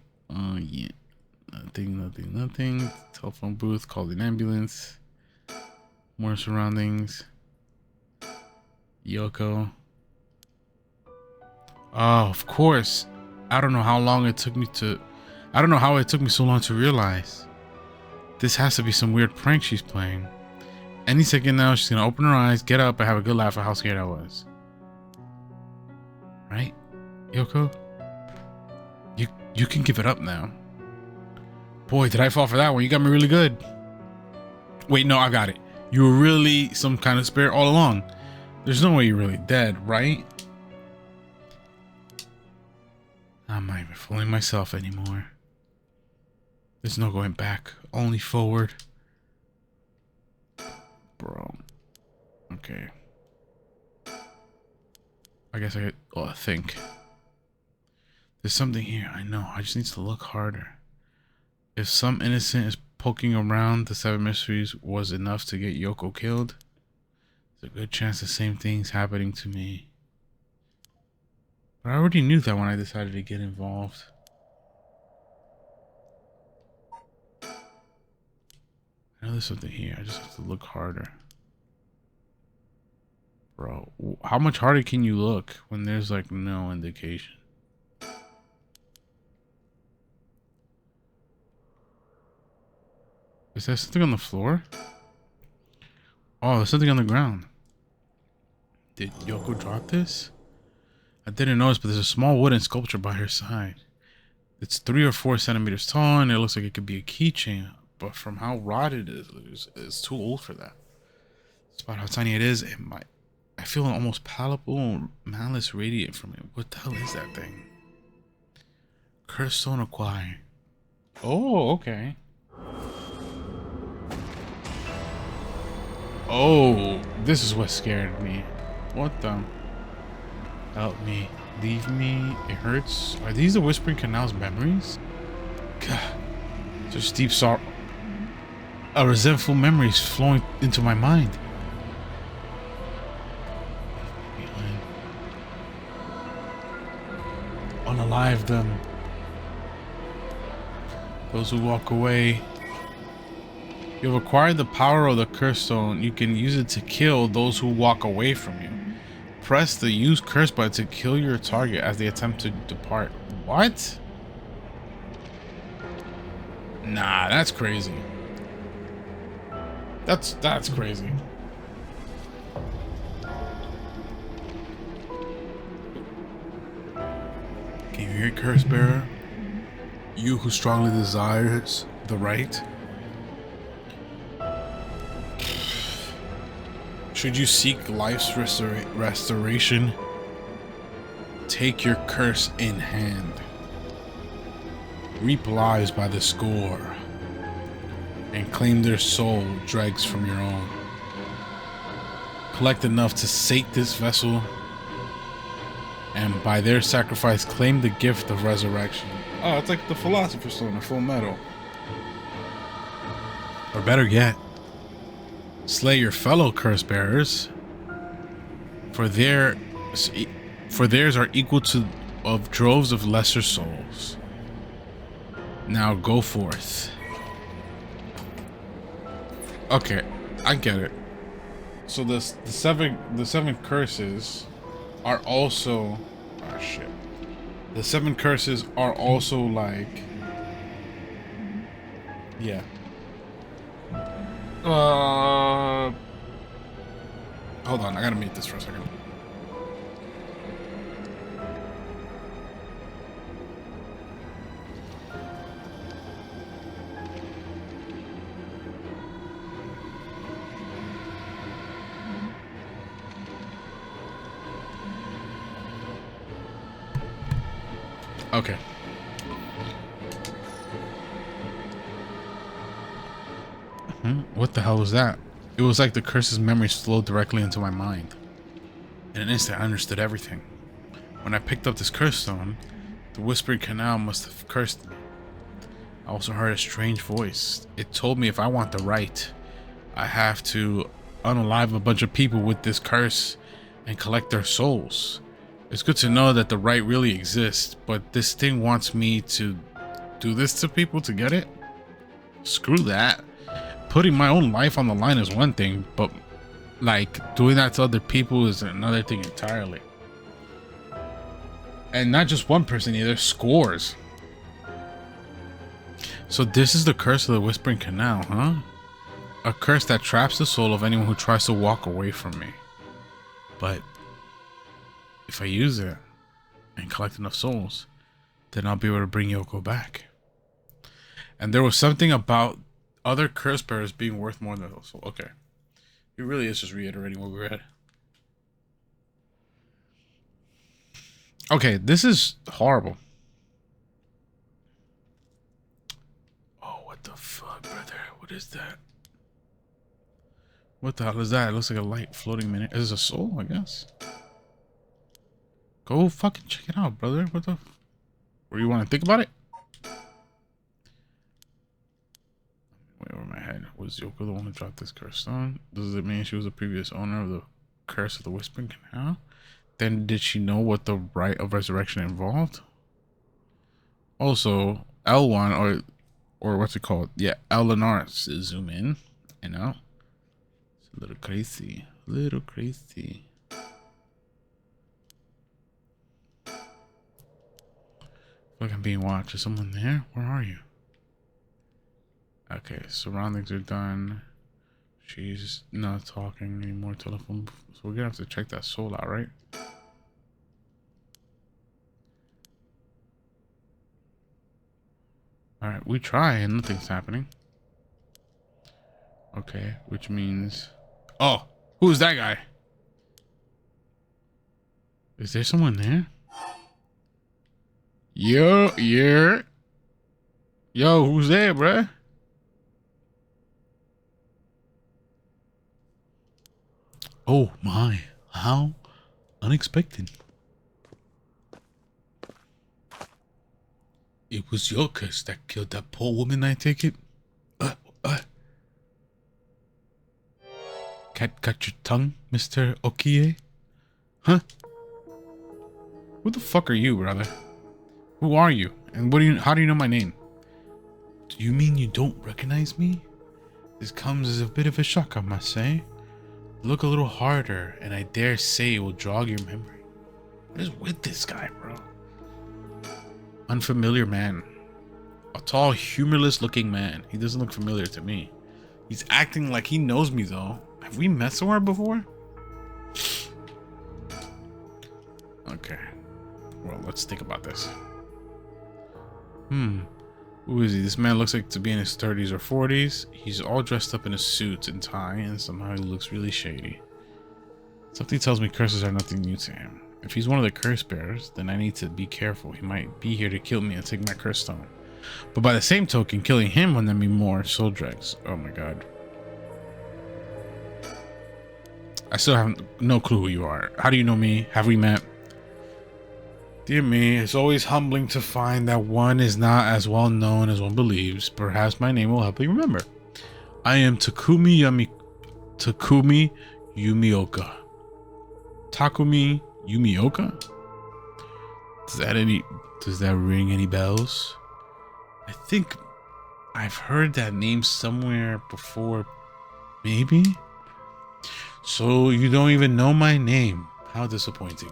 Nothing. Telephone booth, called an ambulance. More surroundings. Yoko. Oh, of course. I don't know how it took me so long to realize. This has to be some weird prank she's playing. Any second now, she's gonna open her eyes, get up, and have a good laugh at how scared I was. Right, Yoko? You can give it up now. Boy, did I fall for that one. You got me really good. Wait, no, I got it. You were really some kind of spirit all along. There's no way you're really dead, right? I'm not even fooling myself anymore. There's no going back, only forward. Bro. Okay. I guess I could think. There's something here, I know. I just need to look harder. If some innocent is poking around, the 7 mysteries was enough to get Yoko killed. There's a good chance the same thing's happening to me. But I already knew that when I decided to get involved. I know there's something here. I just have to look harder. Bro, how much harder can you look when there's like no indication? Is there something on the floor? Oh, there's something on the ground. Did Yoko drop this? I didn't notice, but there's a small wooden sculpture by her side. It's 3 or 4 centimeters tall, and it looks like it could be a keychain. But from how rotted it is, it's too old for that. Despite how tiny it is, I feel an almost palpable malice radiate from it. What the hell is that thing? Cursed stone acquired. Oh, okay. Oh, this is what scared me. What the? Help me. Leave me. It hurts. Are these the Whispering Canal's memories? God. Such deep sorrow. A resentful memories flowing into my mind. unalive them. Those who walk away. You have acquired the power of the curse stone. You can use it to kill those who walk away from you. Press the use curse button to kill your target as they attempt to depart. What? Nah, that's crazy. That's crazy. Can you hear it, curse bearer? You who strongly desires the right. Should you seek life's restoration, take your curse in hand. Reap lives by the score, and claim their soul dregs from your own. Collect enough to sate this vessel, and by their sacrifice claim the gift of resurrection. Oh, it's like the Philosopher's Stone, a full metal. Or better yet, slay your fellow curse bearers, for theirs are equal to of droves of lesser souls. Now go forth. Okay, I get it. So the seven curses are also, oh shit. The seven curses are also like, yeah. Hold on, I gotta mute this for a second. Okay. What the hell was that? It was like the curse's memories flowed directly into my mind. In an instant, I understood everything. When I picked up this curse stone, the Whispering Canal must have cursed me. I also heard a strange voice. It told me if I want the right, I have to unalive a bunch of people with this curse and collect their souls. It's good to know that the right really exists, but this thing wants me to do this to people to get it? Screw that. Putting my own life on the line is one thing, but like doing that to other people is another thing entirely. And not just one person either, scores. So this is the curse of the Whispering Canal, huh? A curse that traps the soul of anyone who tries to walk away from me. But if I use it and collect enough souls, then I'll be able to bring Yoko back. And there was something about other curse bearers being worth more than those. Okay. It really is just reiterating what we read. Okay, this is horrible. Oh, what the fuck, brother? What is that? What the hell is that? It looks like a light floating minute. Is this a soul, I guess? Go fucking check it out, brother. What the... Or you want to think about it? Wait, over my head. Was Yoko the one who dropped this curse stone? Does it mean she was the previous owner of the curse of the Whispering Canal? Then did she know what the rite of resurrection involved? Also, L1 or what's it called? Yeah, Eleanor. Zoom in and out. It's a little crazy. A little crazy. Look, I'm being watched. Is someone there? Where are you? Okay, surroundings are done. She's not talking anymore. Telephone. So we're gonna have to check that soul out, right? Alright, we try and nothing's happening. Okay, which means... Oh! Who's that guy? Is there someone there? Yo, yeah. Yo, who's there, bruh? Oh my, how unexpected. It was your curse that killed that poor woman, I take it? Cat cut your tongue, Mr. Okiige? Huh? Who the fuck are you, brother? Who are you? And how do you know my name? Do you mean you don't recognize me? This comes as a bit of a shock, I must say. Look a little harder, and I dare say it will jog your memory. What is with this guy, bro? Unfamiliar man. A tall, humorless looking man. He doesn't look familiar to me. He's acting like he knows me, though. Have we met somewhere before? Okay. Well, let's think about this. Who is he? This man looks like to be in his 30s or 40s. He's all dressed up in a suit and tie, and somehow he looks really shady. Something tells me curses are nothing new to him. If he's one of the curse bearers, then I need to be careful. He might be here to kill me and take my curse stone. But by the same token, killing him would then be more soul dregs. Oh my god. I still have no clue who you are. How do you know me? Have we met? Dear me, it's always humbling to find that one is not as well known as one believes. Perhaps my name will help you remember. I am Takumi Yumioka. Takumi Yumioka? Does that ring any bells? I think I've heard that name somewhere before. Maybe? So you don't even know my name. How disappointing.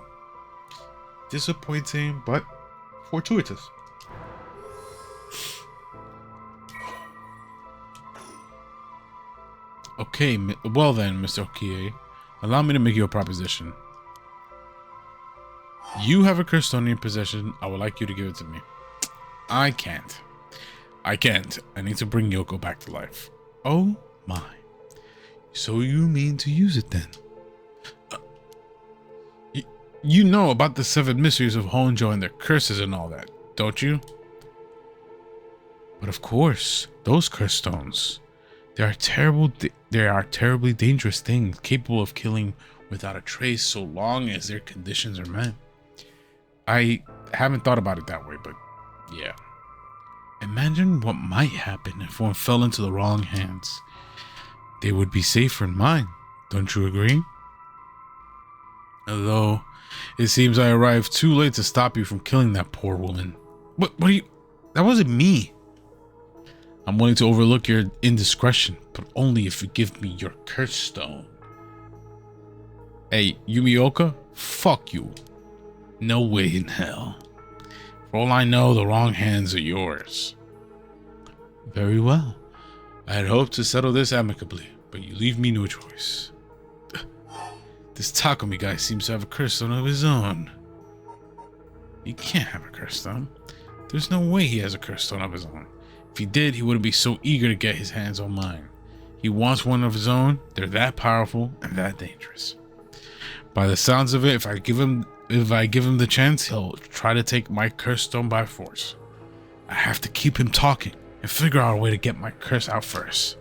Disappointing, but fortuitous. Okay, well then, Mr. Okiige, allow me to make you a proposition. You have a curse stone in your possession. I would like you to give it to me. I can't. I need to bring Yoko back to life. Oh my. So you mean to use it then? You know about the 7 mysteries of Honjo and their curses and all that, don't you? But of course, those curse stones. They are terribly dangerous things, capable of killing without a trace so long as their conditions are met. I haven't thought about it that way, but yeah. Imagine what might happen if one fell into the wrong hands. They would be safer in mine, don't you agree? Although, it seems I arrived too late to stop you from killing that poor woman. What are you... That wasn't me. I'm willing to overlook your indiscretion, but only if you give me your curse stone. Hey, Yumioka, fuck you. No way in hell. For all I know, the wrong hands are yours. Very well. I had hoped to settle this amicably, but you leave me no choice. This Takumi guy seems to have a curse stone of his own. He can't have a curse stone. There's no way he has a curse stone of his own. If he did, he wouldn't be so eager to get his hands on mine. He wants one of his own. They're that powerful and that dangerous. By the sounds of it, if I give him the chance, he'll try to take my curse stone by force. I have to keep him talking and figure out a way to get my curse out first.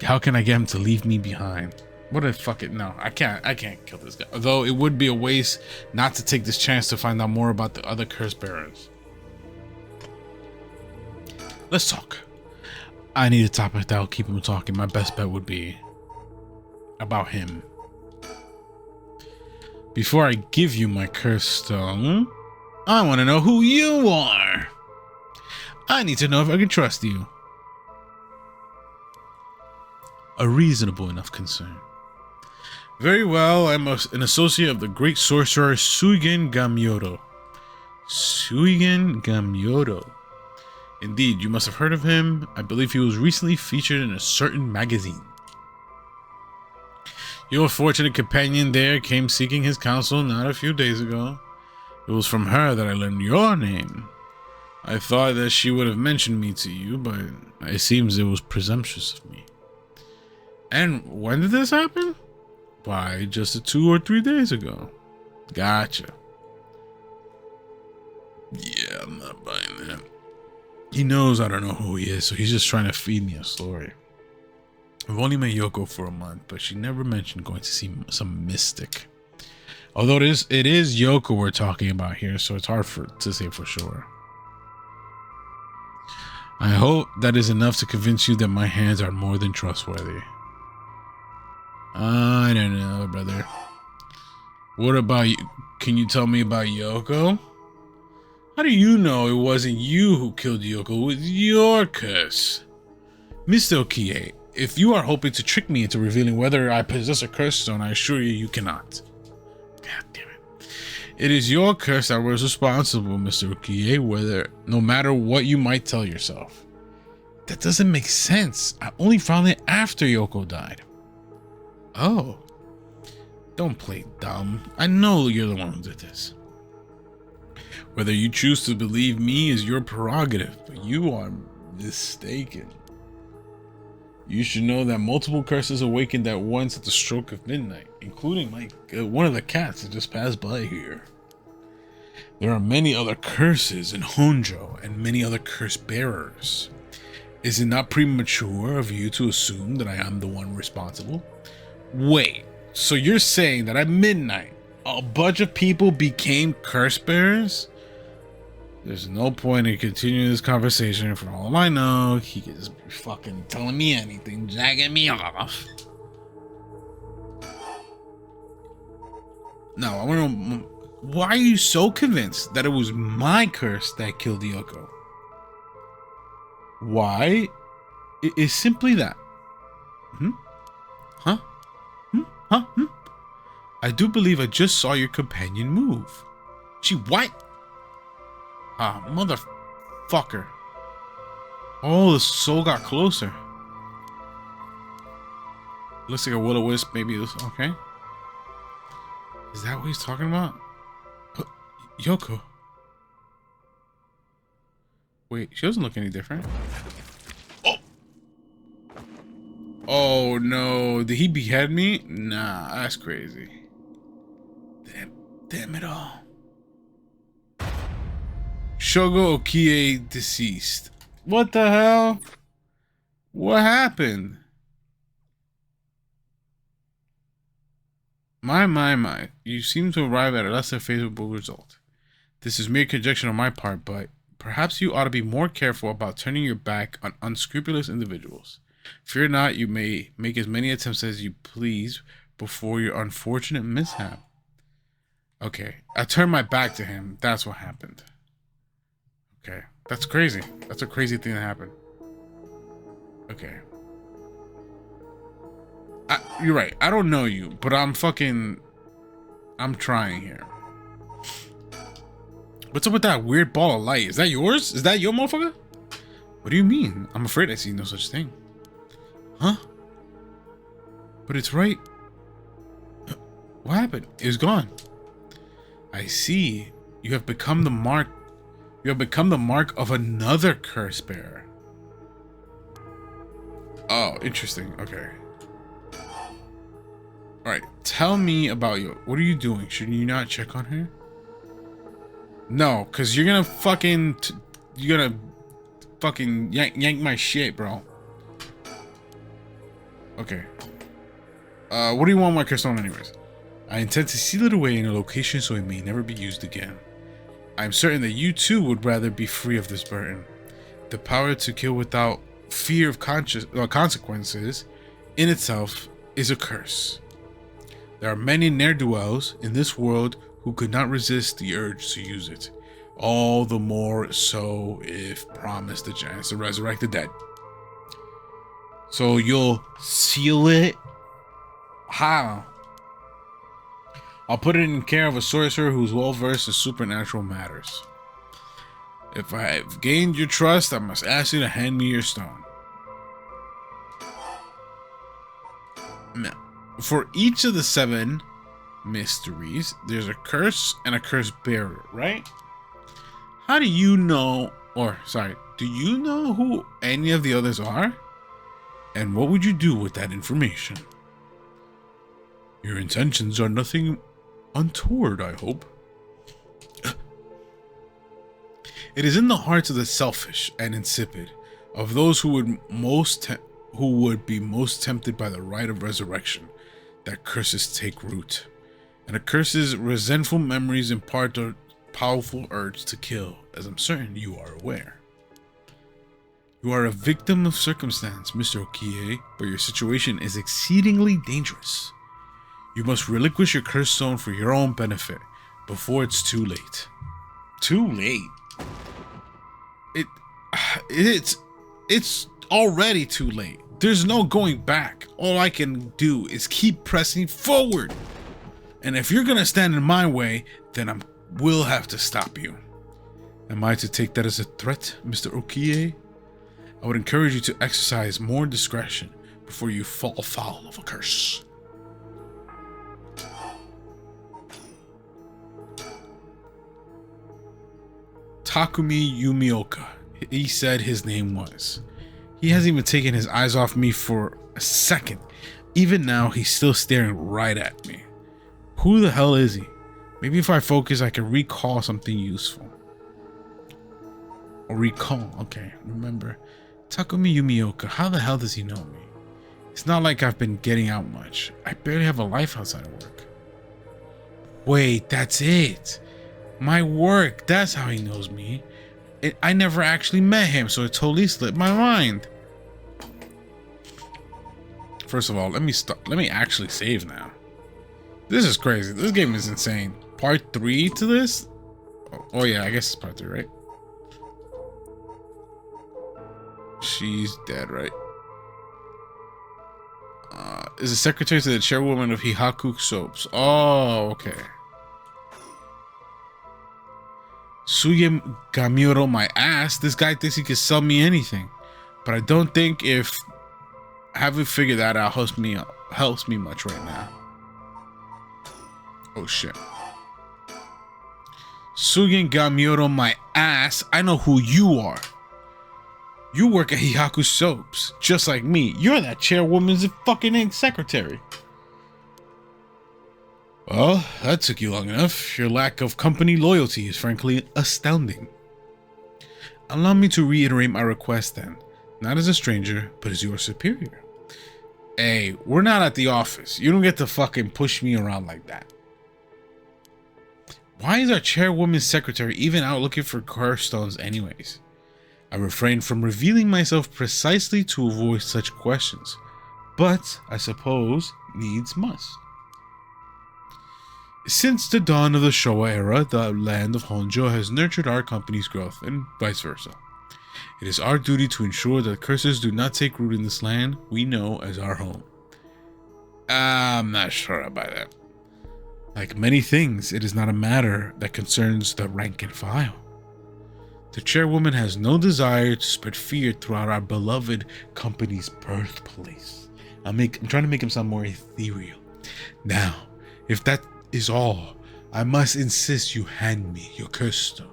How can I get him to leave me behind? What a fucking no! I can't kill this guy. Although it would be a waste not to take this chance to find out more about the other curse bearers. Let's talk. I need a topic that'll keep him talking. My best bet would be about him. Before I give you my curse stone, I want to know who you are. I need to know if I can trust you. A reasonable enough concern. Very well, I'm an associate of the great sorcerer Suigen Gamyodo. Suigen Gamyodo. Indeed, you must have heard of him. I believe he was recently featured in a certain magazine. Your fortunate companion there came seeking his counsel not a few days ago. It was from her that I learned your name. I thought that she would have mentioned me to you, but it seems it was presumptuous of me. And when did this happen? Why, just 2 or 3 days ago. Gotcha. Yeah, I'm not buying that. He knows I don't know who he is, so he's just trying to feed me a story. I've only met Yoko for a month, but she never mentioned going to see some mystic. Although it is Yoko we're talking about here, so it's hard to say for sure. I hope that is enough to convince you that my hands are more than trustworthy. I don't know, brother. What about you? Can you tell me about Yoko? How do you know it wasn't you who killed Yoko with your curse? Mr. Okiige, if you are hoping to trick me into revealing whether I possess a curse stone, I assure you, you cannot. God damn it. It is your curse that was responsible, Mr. Okiige, no matter what you might tell yourself. That doesn't make sense. I only found it after Yoko died. Oh. Don't play dumb. I know you're the one who did this. Whether you choose to believe me is your prerogative, but you are mistaken. You should know that multiple curses awakened at once at the stroke of midnight, including one of the cats that just passed by here. There are many other curses in Honjo and many other curse bearers. Is it not premature of you to assume that I am the one responsible? Wait, so you're saying that at midnight, a bunch of people became curse bearers? There's no point in continuing this conversation. For all I know, he could just be fucking telling me anything, jagging me off. No, I want to know, why are you so convinced that it was my curse that killed Yoko? Why? It is simply that. Huh? Huh? I do believe I just saw your companion move. She what? Ah, motherfucker. Oh, the soul got closer. Looks like a will-o-wisp, maybe this. Okay. Is that what he's talking about? Yoko. Wait, she doesn't look any different. Oh! Oh no, did he behead me? Nah, that's crazy. Damn it all. Shogo Okiige deceased. What the hell? What happened? My. You seem to arrive at a less than favorable result. This is mere conjecture on my part, but perhaps you ought to be more careful about turning your back on unscrupulous individuals. Fear not, you may make as many attempts as you please before your unfortunate mishap. Okay, I turned my back to him. That's what happened. Okay, that's crazy. That's a crazy thing that happened. Okay. You're right. I don't know you, but I'm trying here. What's up with that weird ball of light? Is that yours? Is that your motherfucker? What do you mean? I'm afraid I see no such thing. Huh? But it's right. What happened? It was gone. I see. You have become the mark. You have become the mark of another curse bearer. Oh, interesting. Okay. Alright, tell me about you. What are you doing? Should you not check on her? No, because you're gonna fucking... yank my shit, bro. Okay. What do you want my curse stone anyways? I intend to seal it away in a location so it may never be used again. I am certain that you too would rather be free of this burden. The power to kill without fear of consequences in itself is a curse. There are many ne'er-do-wells in this world who could not resist the urge to use it. All the more so if promised the chance to resurrect the dead. So you'll seal it? How? I'll put it in care of a sorcerer who's well versed in supernatural matters. If I have gained your trust, I must ask you to hand me your stone. Now, for each of the 7 mysteries, there's a curse and a curse bearer, right? How do you know, do you know who any of the others are? And what would you do with that information? Your intentions are nothing untoward, I hope. It is in the hearts of the selfish and insipid, of those who would be most tempted by the rite of resurrection, that curses take root. And a curse's resentful memories impart a powerful urge to kill, as I'm certain you are aware. You are a victim of circumstance, Mr. Okiige, but your situation is exceedingly dangerous. You must relinquish your curse stone for your own benefit, before it's too late. Too late? It, it's already too late. There's no going back. All I can do is keep pressing forward. And if you're gonna stand in my way, then I will have to stop you. Am I to take that as a threat, Mr. Okiige? I would encourage you to exercise more discretion before you fall foul of a curse. Takumi Yumioka, he said his name was. He hasn't even taken his eyes off me for a second. Even now, he's still staring right at me. Who the hell is he? Maybe if I focus, I can recall something useful. Or recall, okay, remember. Takumi Yumioka, how the hell does he know me? It's not like I've been getting out much. I barely have a life outside of work. Wait, that's it. My work, that's how he knows me. I never actually met him, so it totally slipped my mind. First of all, let me actually save now. This is crazy. This game is insane. Part 3 to this? Oh yeah, I guess it's part 3, right? She's dead, right? Is the secretary to the chairwoman of Hihaku Soaps. Oh, okay. Suye Gamiro, my ass. This guy thinks he can sell me anything. But I don't think if having figured that out helps me much right now. Oh shit. Sugen Gamiro, my ass. I know who you are. You work at Hihaku Soaps, just like me. You're that chairwoman's fucking secretary. Well, that took you long enough. Your lack of company loyalty is frankly astounding. Allow me to reiterate my request then. Not as a stranger, but as your superior. Hey, we're not at the office. You don't get to fucking push me around like that. Why is our chairwoman's secretary even out looking for car stones anyways? I refrained from revealing myself precisely to avoid such questions, but I suppose needs must. Since the dawn of the Showa era, the land of Honjo has nurtured our company's growth, and vice versa. It is our duty to ensure that curses do not take root in this land we know as our home. I'm not sure about that. Like many things, it is not a matter that concerns the rank and file. The chairwoman has no desire to spread fear throughout our beloved company's birthplace. I'm trying to make him sound more ethereal. Now, if that is all, I must insist you hand me your curse stone.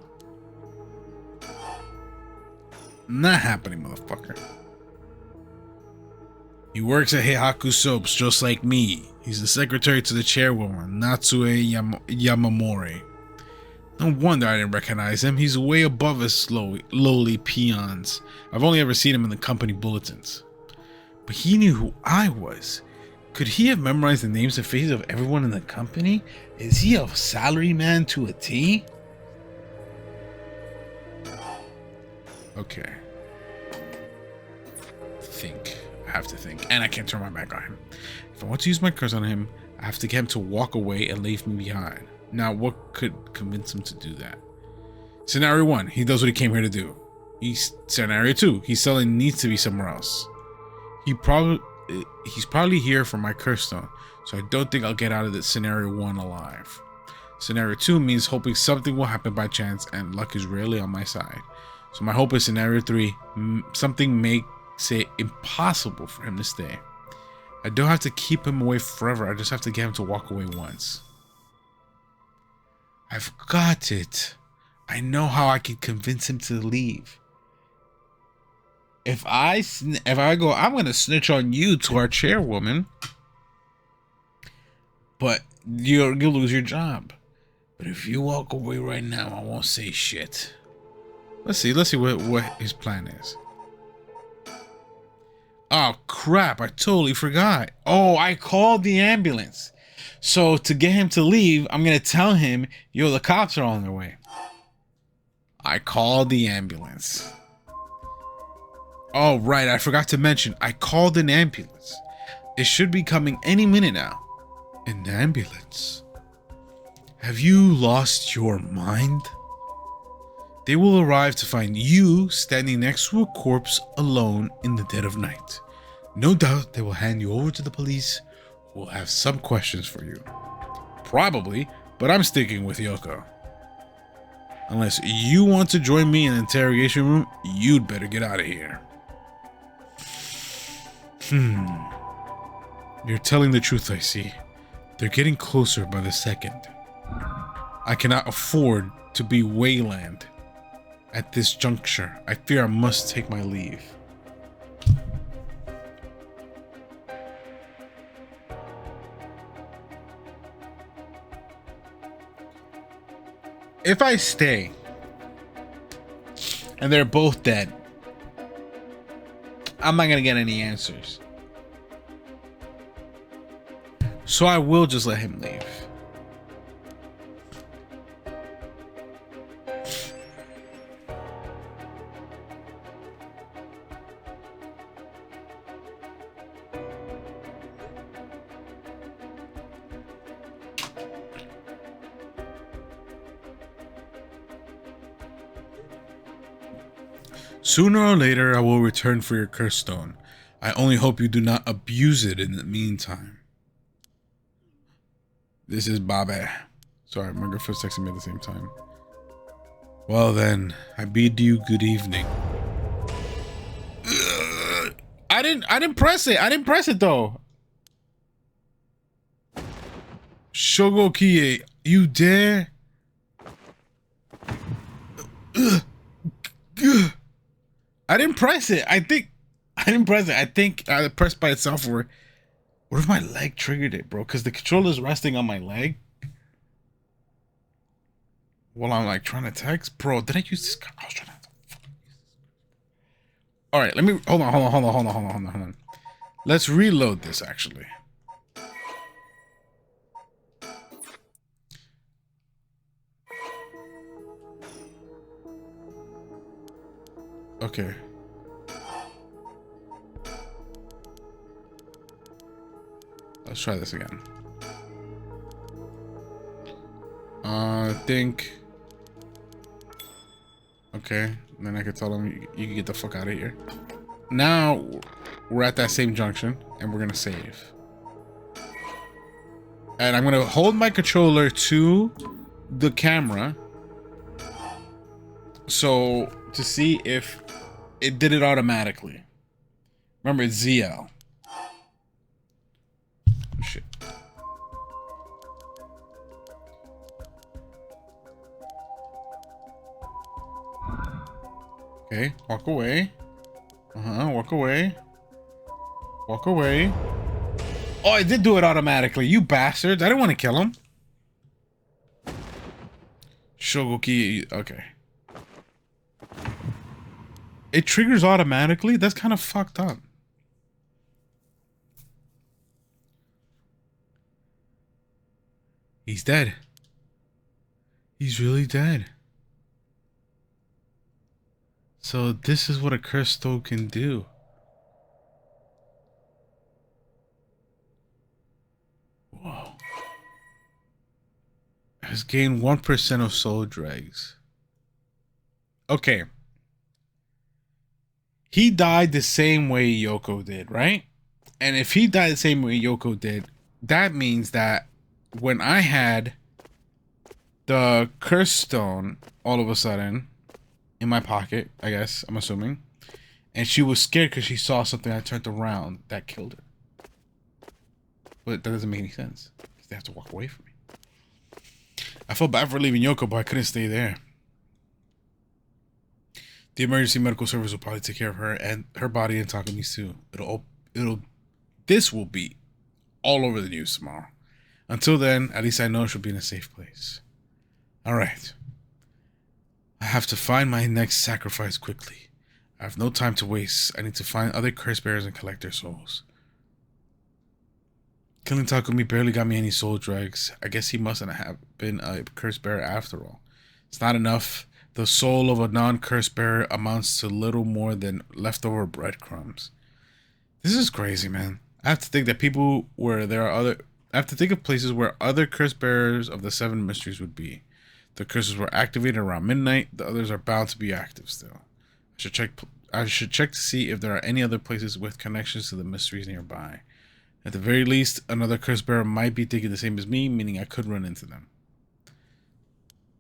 Not happening, motherfucker. He works at Heihaku Soaps just like me. He's the secretary to the chairwoman, Natsue Yamamori. No wonder I didn't recognize him. He's way above us lowly peons. I've only ever seen him in the company bulletins. But he knew who I was. Could he have memorized the names and faces of everyone in the company? Is he a salary man to a T? Okay. I have to think. And I can't turn my back on him. If I want to use my curse on him, I have to get him to walk away and leave me behind. Now, what could convince him to do that? Scenario 1, he does what he came here to do. Scenario 2, he's selling needs to be somewhere else. He's probably here for my curse stone, so I don't think I'll get out of this scenario 1 alive. Scenario 2 means hoping something will happen by chance, and luck is rarely on my side. So my hope is scenario 3, something makes it impossible for him to stay. I don't have to keep him away forever, I just have to get him to walk away once. I've got it. I know how I can convince him to leave. If I go, I'm gonna snitch on you to our chairwoman, but you'll lose your job. But if you walk away right now, I won't say shit. Let's see what his plan is. Oh crap! I totally forgot. Oh, I called the ambulance. So to get him to leave, I'm gonna tell him, yo, the cops are on their way. I called the ambulance. Oh, right, I forgot to mention, I called an ambulance. It should be coming any minute now. An ambulance? Have you lost your mind? They will arrive to find you standing next to a corpse alone in the dead of night. No doubt they will hand you over to the police, who will have some questions for you. Probably, but I'm sticking with Yoko. Unless you want to join me in the interrogation room, you'd better get out of here. You're telling the truth, I see. They're getting closer by the second. I cannot afford to be waylaid at this juncture. I fear I must take my leave. If I stay and they're both dead, I'm not gonna get any answers. So I will just let him leave. Sooner or later, I will return for your curse stone. I only hope you do not abuse it in the meantime. This is Bobby. Sorry, my girlfriend's texting me at the same time. Well then, I bid you good evening. I didn't press it. I didn't press it though. Shogo Okiige, you dare? I didn't press it. I didn't press it. I think I pressed by itself. Or what if my leg triggered it, bro? Because the controller's resting on my leg. While I'm like trying to text, bro. Did I use this? I was trying to. All right, let me hold on. Let's reload this actually. Okay. Let's try this again. I think. Okay, then I could tell him you can get the fuck out of here. Now we're at that same junction and we're gonna save. And I'm gonna hold my controller to the camera. So to see if it did it automatically. Remember, it's ZL. Shit. Okay, walk away. Walk away. Walk away. Oh, I did do it automatically. You bastards. I didn't want to kill him. Shogo key. Okay. It triggers automatically? That's kind of fucked up. He's dead. He's really dead. So this is what a cursed stone can do. Whoa. Has gained 1% of soul dregs. Okay. He died the same way Yoko did, right? And if he died the same way Yoko did, that means that when I had the curse stone all of a sudden in my pocket, I guess, I'm assuming, and she was scared because she saw something, I turned around, that killed her. But that doesn't make any sense. They have to walk away from me. I felt bad for leaving Yoko, but I couldn't stay there. The emergency medical service will probably take care of her and her body and Takami's too. This will be all over the news tomorrow. Until then, at least I know she'll be in a safe place. Alright. I have to find my next sacrifice quickly. I have no time to waste. I need to find other curse bearers and collect their souls. Killing Takumi barely got me any soul dregs. I guess he mustn't have been a curse bearer after all. It's not enough. The soul of a non-curse bearer amounts to little more than leftover breadcrumbs. This is crazy, man. I have to think that people where there are other... I have to think of places where other curse bearers of the 7 mysteries would be. The cursors were activated around midnight. The others are bound to be active still. I should check to see if there are any other places with connections to the mysteries nearby. At the very least, another curse bearer might be thinking the same as me, meaning I could run into them.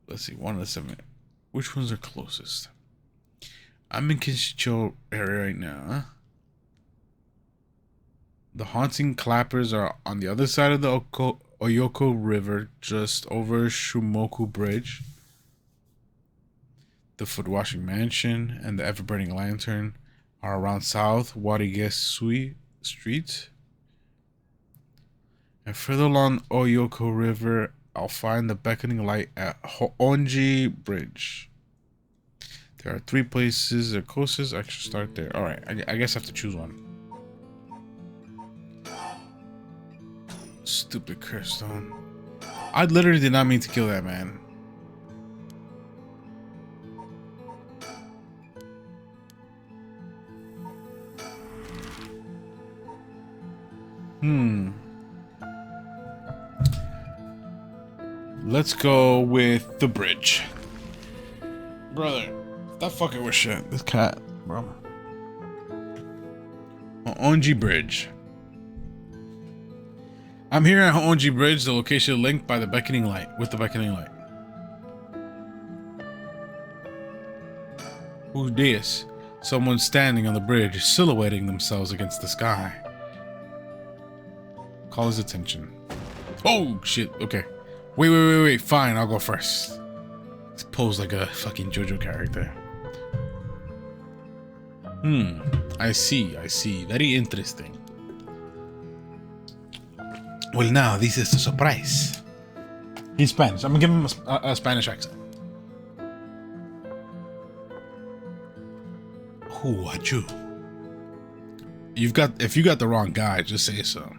Let's see, 1 of the 7. Which ones are closest? I'm in Kinshicho area right now. Huh? The haunting clappers are on the other side of the Oyoko River, just over Shumoku Bridge. The Foot Washing Mansion and the Ever-Burning Lantern are around South Warigesui Street. And further along Oyoko River, I'll find the Beckoning Light at Hoonji Bridge. There are 3 places that are closest. I should start there. Alright, I guess I have to choose one. Stupid curse stone. I literally did not mean to kill that man. Let's go with the bridge. Brother, stop fucking with shit. This cat, bro. Hoonji Bridge. I'm here at Hoonji Bridge, the location linked by the Beckoning Light, with the Beckoning Light. Who's this? Someone standing on the bridge, silhouetting themselves against the sky. Call his attention. Oh, shit. Okay. Wait. Fine, I'll go first. Let's pose like a fucking JoJo character. I see. Very interesting. Well, now, this is a surprise. He's Spanish. I'm gonna give him a Spanish accent. Who are you? If you got the wrong guy, just say so.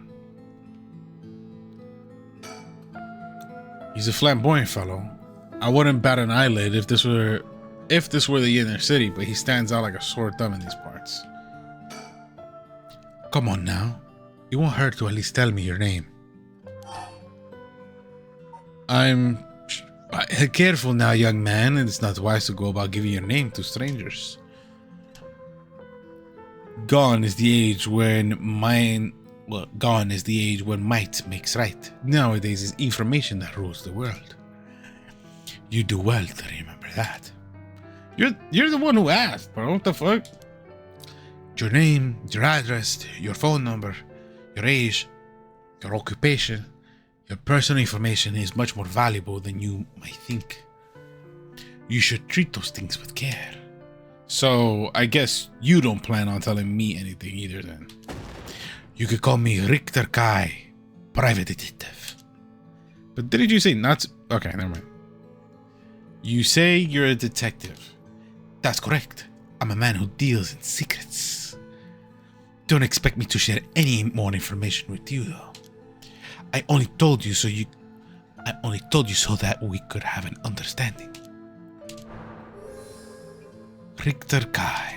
He's a flamboyant fellow. I wouldn't bat an eyelid if this were the inner city, but he stands out like a sore thumb in these parts. Come on now. It won't hurt to at least tell me your name. Careful now, young man. It's not wise to go about giving your name to strangers. Gone is the age when might makes right. Nowadays it's information that rules the world. You do well to remember that. You're the one who asked, bro. What the fuck? Your name, your address, your phone number, your age, your occupation, your personal information is much more valuable than you might think. You should treat those things with care. So, I guess you don't plan on telling me anything either then. You could call me Richter Kai, private detective. But didn't you say not to... Okay, never mind. You say you're a detective. That's correct. I'm a man who deals in secrets. Don't expect me to share any more information with you, though. I only told you so that we could have an understanding. Richter Kai.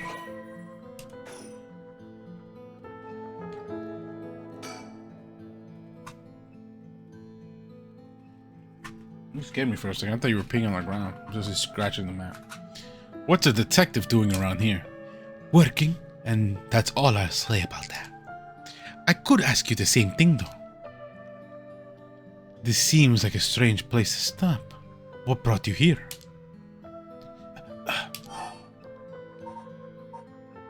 You scared me for a second. I thought you were peeing on the ground. Just scratching the map. What's a detective doing around here? Working, and that's all I'll say about that. I could ask you the same thing, though. This seems like a strange place to stop. What brought you here?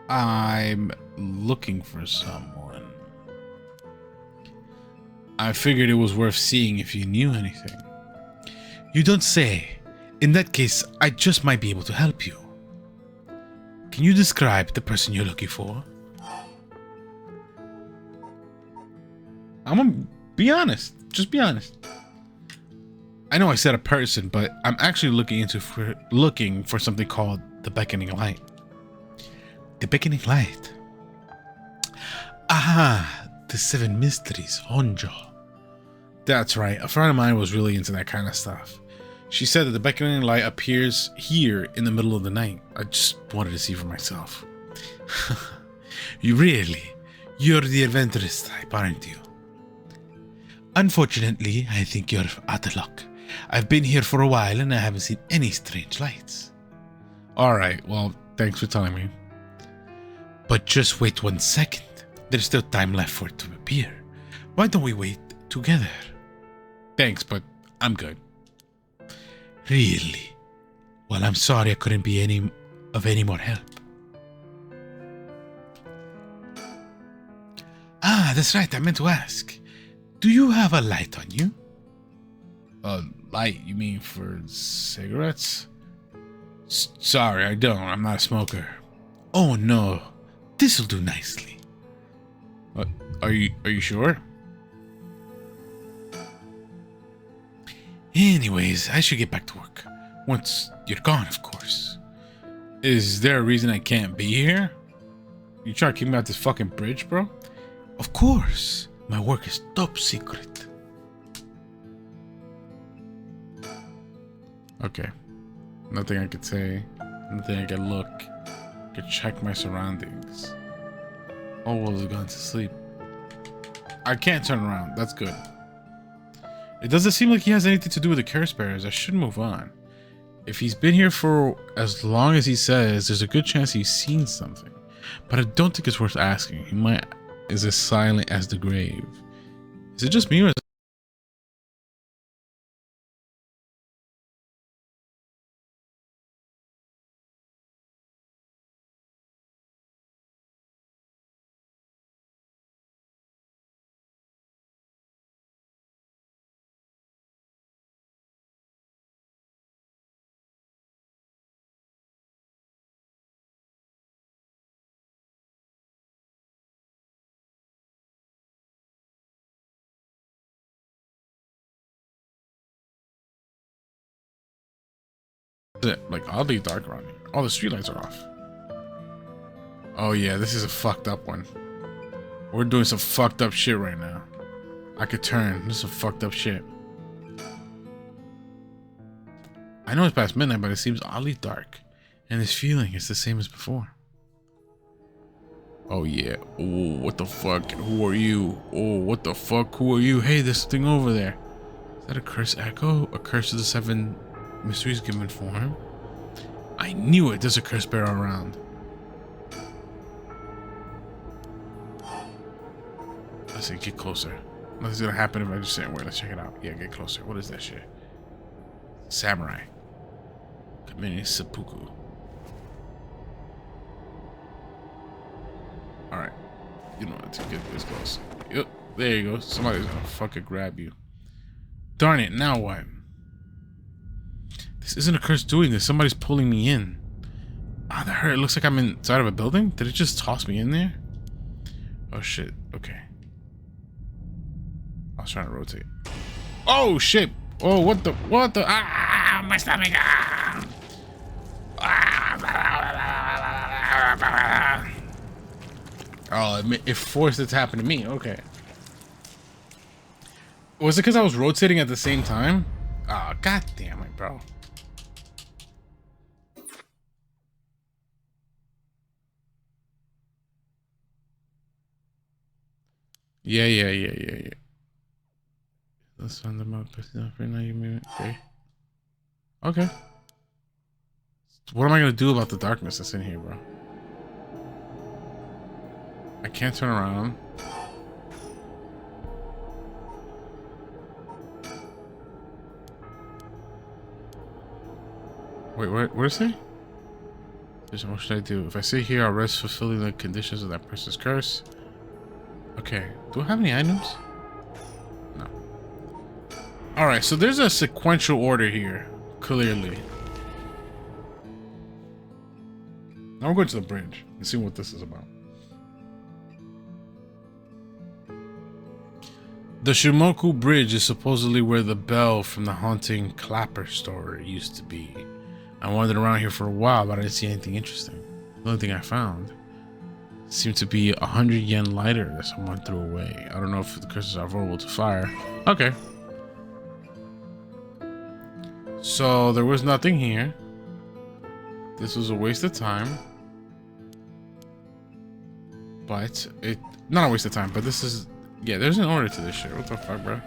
I'm looking for someone. I figured it was worth seeing if you knew anything. You don't say. In that case, I just might be able to help you. Can you describe the person you're looking for? I'm gonna be honest. Just be honest. I know I said a person, but I'm actually looking for something called the Beckoning Light. The Beckoning Light. Aha, the 7 mysteries, Honjo. That's right. A friend of mine was really into that kind of stuff. She said that the Beckoning Light appears here in the middle of the night. I just wanted to see for myself. You're the adventurous type, aren't you? Unfortunately, I think you're out of luck. I've been here for a while and I haven't seen any strange lights. Alright, well, thanks for telling me. But just wait 1 second. There's still time left for it to appear. Why don't we wait together? Thanks, but I'm good. Really? Well, I'm sorry I couldn't be any more help. Ah, that's right, I meant to ask. Do you have a light on you? A light? You mean for cigarettes? Sorry, I don't. I'm not a smoker. Oh no, this'll do nicely. Are you sure? Anyways, I should get back to work. Once you're gone, of course. Is there a reason I can't be here? You trying to keep me out this fucking bridge, bro? Of course. My work is top secret. Okay. Nothing I could say. Nothing I could look. I could check my surroundings. Oh, well, has gone to sleep. I can't turn around. That's good. It doesn't seem like he has anything to do with the curse bearers. I should move on. If he's been here for as long as he says, there's a good chance he's seen something. But I don't think it's worth asking. He might is as silent as the grave. Is it just me or is it like oddly dark around here? All the streetlights are off. Oh yeah, this is a fucked up one. We're doing some fucked up shit right now. I could turn. This is some fucked up shit. I know it's past midnight, but it seems oddly dark. And this feeling is the same as before. Oh yeah. Oh, what the fuck? Who are you? Oh, what the fuck? Who are you? Hey, there's something over there. Is that a curse echo? A curse of the 7 mysteries given for him? I knew it. There's a curse bearer around. Let's see, get closer. Nothing's gonna happen if I just sit and wait. Let's check it out. Yeah, get closer. What is that shit? Samurai. Committing seppuku. Alright. You know what to get this close. Yep. There you go. Somebody's gonna fucking grab you. Darn it, now what? This isn't a curse doing this. Somebody's pulling me in. Ah, that hurt. It looks like I'm inside of a building. Did it just toss me in there? Oh shit. Okay. I was trying to rotate. Oh shit! Oh, what the? Ah, my stomach! Oh, it forced it to happen to me. Okay. Was it because I was rotating at the same time? Oh, god damn it, bro. Yeah. That's on the map. Right now, you mean okay. Okay. What am I gonna do about the darkness that's in here, bro? I can't turn around. Wait, what is it? What should I do? If I stay here, I'll risk fulfilling the conditions of that person's curse. Okay. Do I have any items? No. Alright, so there's a sequential order here. Clearly. Now we're going to the bridge and see what this is about. The Shimoku Bridge is supposedly where the bell from the haunting Clapper store used to be. I wandered around here for a while, but I didn't see anything interesting. The only thing I found seemed to be 100 yen lighter that someone threw away. I don't know if the curses are vulnerable to fire. Okay. So there was nothing here. This was a waste of time. But it, not a waste of time, but this is, yeah, there's an order to this shit. What the fuck, bro?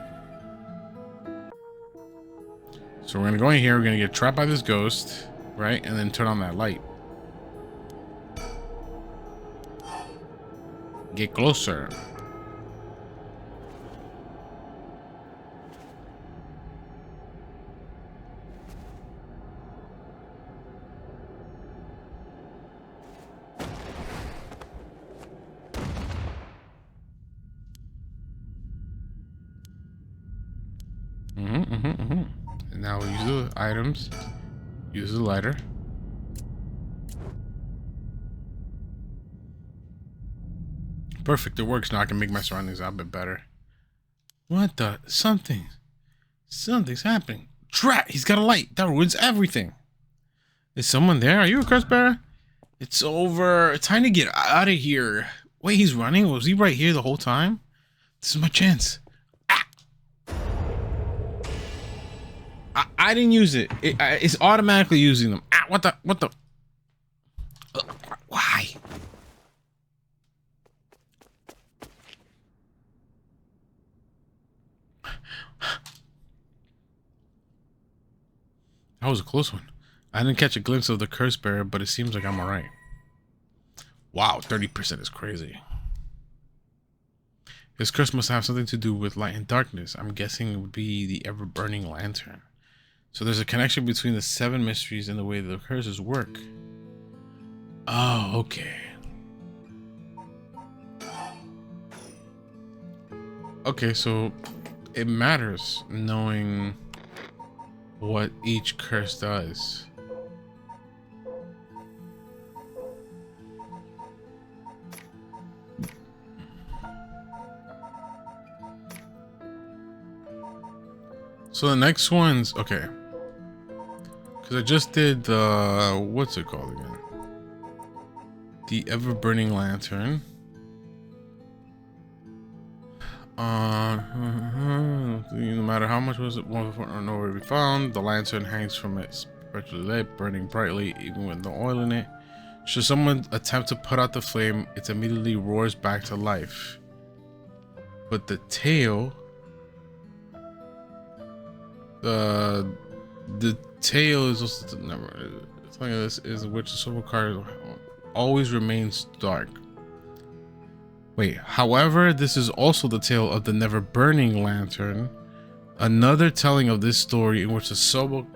So we're gonna go in here. We're gonna get trapped by this ghost, right? And then turn on that light. Get closer. And now we use the items. Use the lighter. Perfect, it works. Now I can make my surroundings out a bit better. What the? Something's happening. Drat! He's got a light. That ruins everything. Is someone there? Are you a curse bearer? It's over. It's time to get out of here. Wait, he's running? Was he right here the whole time? This is my chance. I didn't use it. It's automatically using them. What the? Why? That was a close one. I didn't catch a glimpse of the curse bearer, but it seems like I'm alright. Wow, 30% is crazy. His curse must have something to do with light and darkness. I'm guessing it would be the ever-burning lantern. So there's a connection between the 7 mysteries and the way the curses work. Oh, okay. Okay, so it matters knowing what each curse does. So the next one's okay. Because I just did the what's it called again? The ever-burning lantern. No matter how much was it, or nowhere to be found. The lantern hangs from its perpetual light, burning brightly, even with no oil in it. Should someone attempt to put out the flame, it immediately roars back to life. But the tail, the tail is also never. Something like this is which the silver card always remains dark. Wait, however, this is also the tale of the never burning lantern, another telling of this story in which the Shogo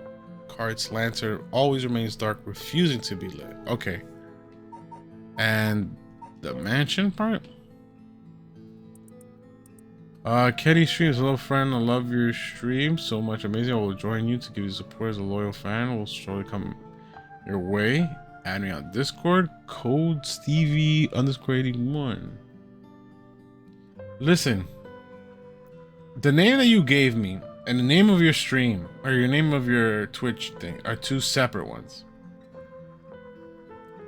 card's lantern always remains dark, refusing to be lit. Okay. And the mansion part? Kenny streams, hello friend, I love your stream so much, amazing. I will join you to give you support as a loyal fan. Will surely come your way. Add me on Discord, code Stevie_81. Listen, the name that you gave me and the name of your stream, or your name of your Twitch thing, are 2 separate ones.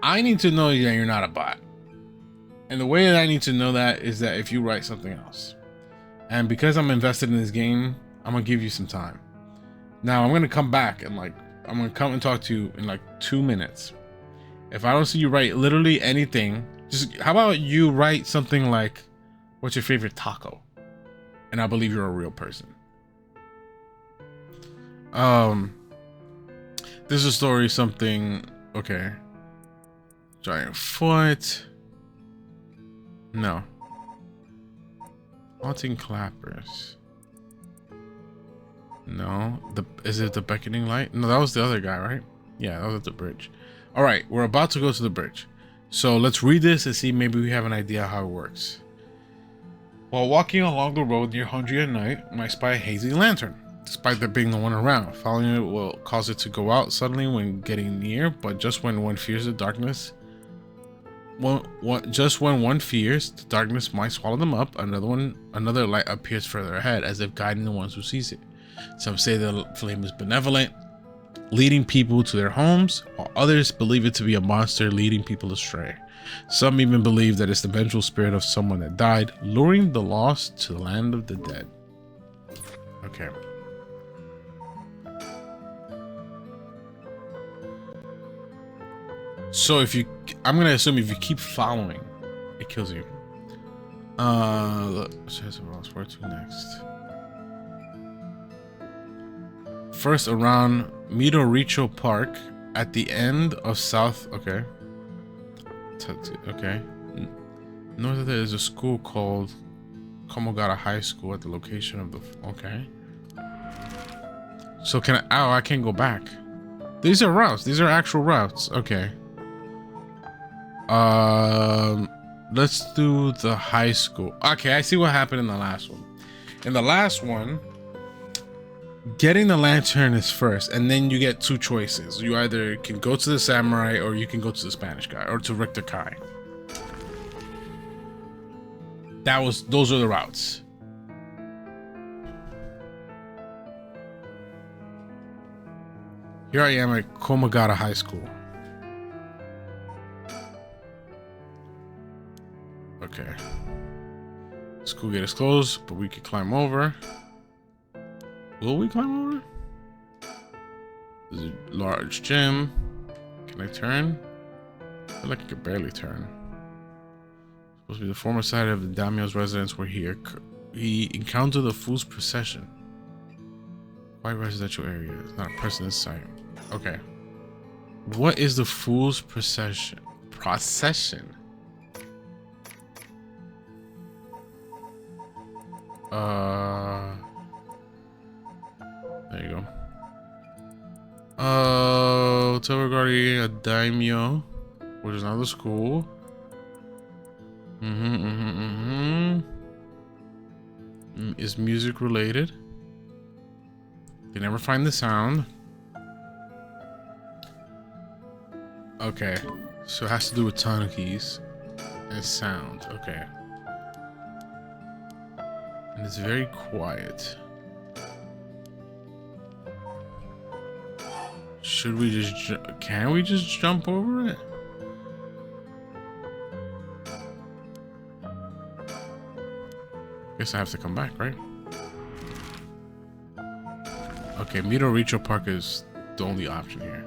I need to know that you're not a bot. And the way that I need to know that is that if you write something else. And because I'm invested in this game, I'm gonna give you some time. Now I'm gonna come back and I'm gonna come and talk to you in 2 minutes. If I don't see you write literally anything, just how about you write something like, what's your favorite taco? And I believe you're a real person. This is a story, something, okay. Giant foot. No. Haunting clappers. No. Is it the beckoning light? No, that was the other guy, right? Yeah, that was at the bridge. All right, we're about to go to the bridge. So let's read this and see maybe we have an idea how it works. While walking along the road near Hundred at night, I spy a hazy lantern. Despite there being no one around, following it will cause it to go out suddenly when getting near, but just when one fears the darkness, just when one fears the darkness might swallow them up, another light appears further ahead, as if guiding the ones who sees it. Some say the flame is benevolent, leading people to their homes, while others believe it to be a monster leading people astray. Some even believe that it's the vengeful spirit of someone that died, luring the lost to the land of the dead. Okay. So I'm gonna assume if you keep following, it kills you. Where to next? first around Midoricho Park at the end of South. Okay. Okay. North of there is a school called Komogata High School at the location of the. Okay. So can I? Oh, I can't go back. These are routes. These are actual routes. Okay. Let's do the high school. Okay, I see what happened in the last one. In the last one, getting the lantern is first, and then you get two choices. You either can go to the samurai, or you can go to the Spanish guy, or to Richter Kai. Those are the routes. Here I am at Komogata High School. Okay. School gate is closed, but we can climb over. Will we climb over? There's a large gym. Can I turn? I feel like I could barely turn. Supposed to be the former site of the daimyo's residence where he encountered the fool's procession. White residential area. It's not a person in sight. Okay. What is the fool's procession? Procession. There you go. Tell regarding a daimyo, which is another school. Is music related? They never find the sound. Okay, so it has to do with tanukis and sound. Okay. And it's very quiet. Should we just can we just jump over it? Guess I have to come back, right? Okay, Midoricho Park is the only option here.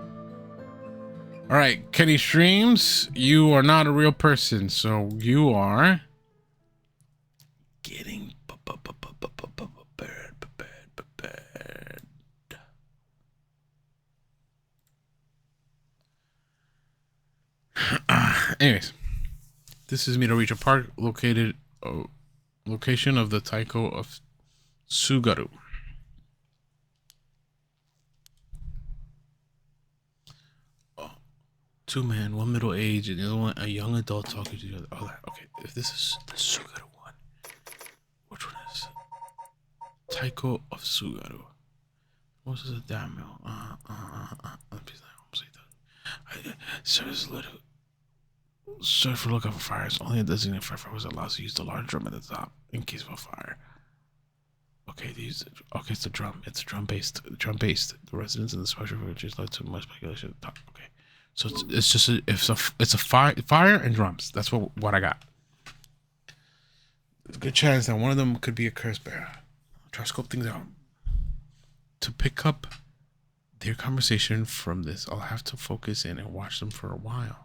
All right, Kenny Streams, you are not a real person, so you are getting prepared. Anyways, this is Midoricho Park, location of the Taiko of Sugaru. Two men, one middle age, and the other one a young adult talking to the other. Oh, okay. If this is the Sugaru one, which one is Taiko of Sugaru? What is a daimyo? Search for lookout for fires. Only a designated firefighter was allowed to use the large drum at the top in case of a fire. Okay, okay, it's the drum. It's drum based. The residents in the special villages led to much speculation at the top. Okay. So it's just it's a fire and drums. That's what I got. There's a good chance that one of them could be a curse bearer. I'll try to scope things out. To pick up their conversation from this, I'll have to focus in and watch them for a while.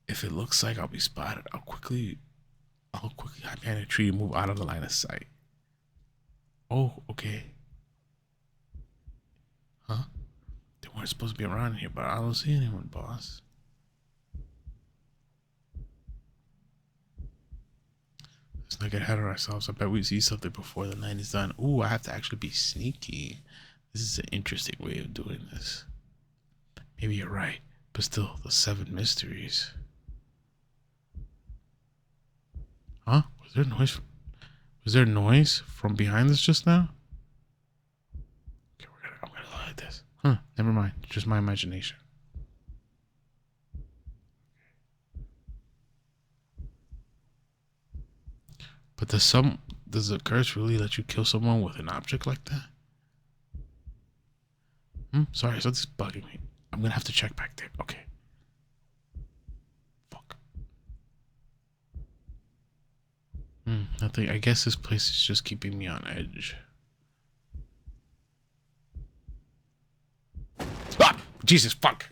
If it looks like I'll be spotted, I'll quickly hide behind a tree and move out of the line of sight. Oh, okay. Huh? They weren't supposed to be around here, but I don't see anyone, boss. Let's not get ahead of ourselves. I bet we see something before the night is done. Ooh, I have to actually be sneaky. This is an interesting way of doing this. Maybe you're right, but still, the 7 mysteries. Huh? Was there noise? Was there noise from behind us just now? Okay, I'm gonna look at this. Huh, never mind. Just my imagination. But does the curse really let you kill someone with an object like that? Sorry, something's bugging me. I'm gonna have to check back there. Okay. Fuck. Nothing. I guess this place is just keeping me on edge. Ah! Jesus, fuck.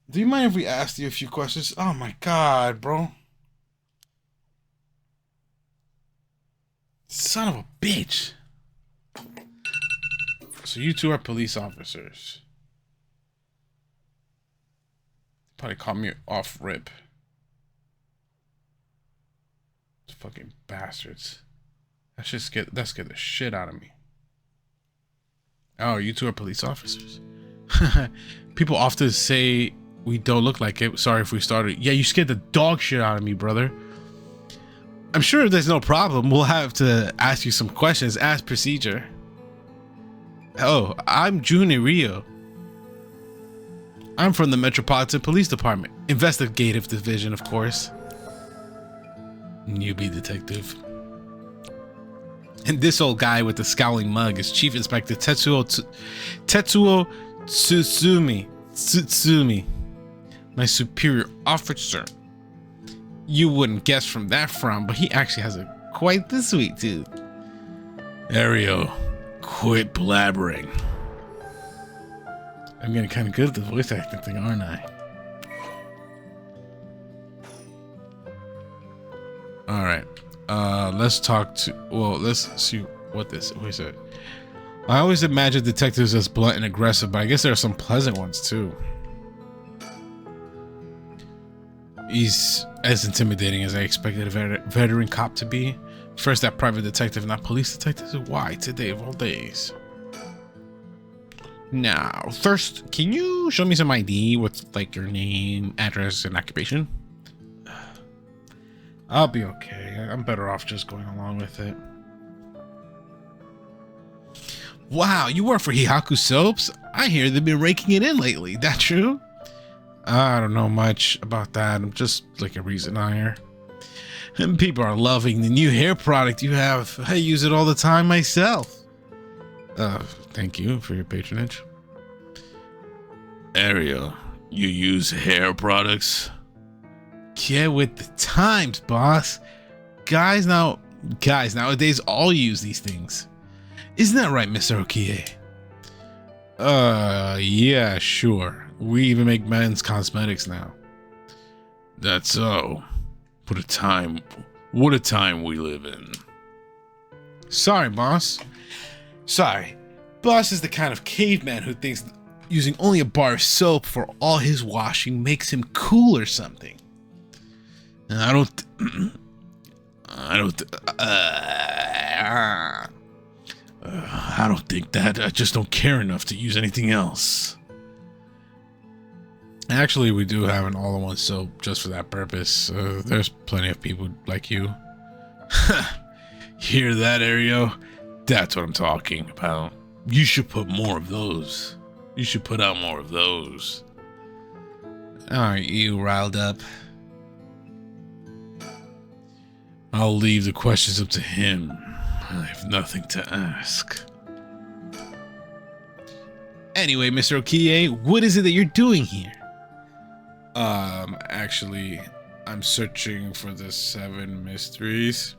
Do you mind if we asked you a few questions? Oh my god, bro. Son of a bitch. So you two are police officers. Probably caught me off rip. Fucking bastards. That scared the shit out of me. Oh, you two are police officers. People often say we don't look like it. Sorry if we started. Yeah, you scared the dog shit out of me, brother. I'm sure there's no problem. We'll have to ask you some questions as procedure. Oh, I'm Junior Rio. I'm from the Metropolitan Police Department. Investigative Division, of course. Newbie detective. And this old guy with the scowling mug is Chief Inspector Tetsuo Tsutsumi. My superior officer. You wouldn't guess from that frown, but he actually has quite the sweet tooth. Ario, quit blabbering. I'm getting kind of good at the voice acting thing, aren't I? All right. Let's talk to. Well, let's see what this. Wait a second. I always imagine detectives as blunt and aggressive, but I guess there are some pleasant ones too. He's as intimidating as I expected a veteran cop to be. First, that private detective, not police detective. Why today of all days? Now, first, can you show me some ID? What's like your name, address, and occupation? I'll be okay. I'm better off just going along with it. Wow, you work for Hihaku Soaps? I hear they've been raking it in lately. That true? I don't know much about that. I'm just like a recent hire. And people are loving the new hair product you have. I use it all the time myself. Thank you for your patronage. Ariel, you use hair products? Get with the times, boss. Guys nowadays all use these things. Isn't that right, Mr. Okiige? Yeah, sure. We even make men's cosmetics now. That's so. What a time we live in. Sorry, boss. Sorry. Boss is the kind of caveman who thinks using only a bar of soap for all his washing makes him cool or something. And I don't think that. I just don't care enough to use anything else. Actually, we do have an all-in-one soap just for that purpose. There's plenty of people like you. Hear that, Ario? That's what I'm talking about. You should put more of those. You should put out more of those. Aren't you riled up? I'll leave the questions up to him. I have nothing to ask. Anyway, Mr. Okiige, what is it that you're doing here? Actually, I'm searching for the 7 mysteries.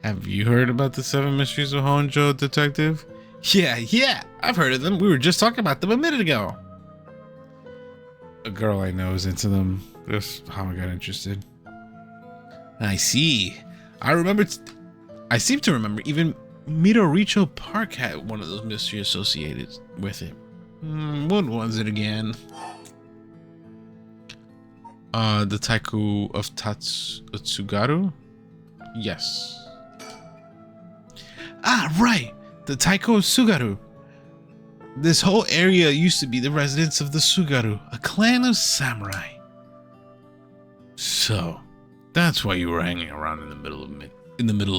Have you heard about the 7 mysteries of Honjo, detective? Yeah, I've heard of them. We were just talking about them a minute ago. A girl I know is into them. That's how I got interested. I see. I seem to remember even Midoricho Park had one of those mysteries associated with it. What was it again? The Taiku of Tsugaru? Yes. Ah, right! The Taiku of Tsugaru. This whole area used to be the residence of the Tsugaru, a clan of samurai. So, that's why you were hanging around in the middle of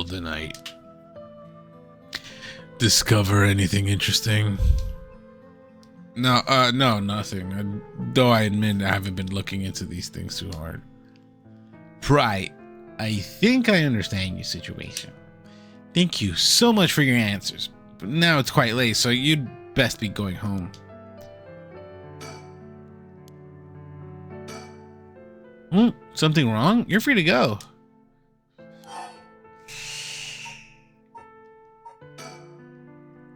the night. Discover anything interesting? No, nothing. Though I admit I haven't been looking into these things too hard. Right. I think I understand your situation. Thank you so much for your answers. But now it's quite late, so you'd best be going home. Something wrong? You're free to go.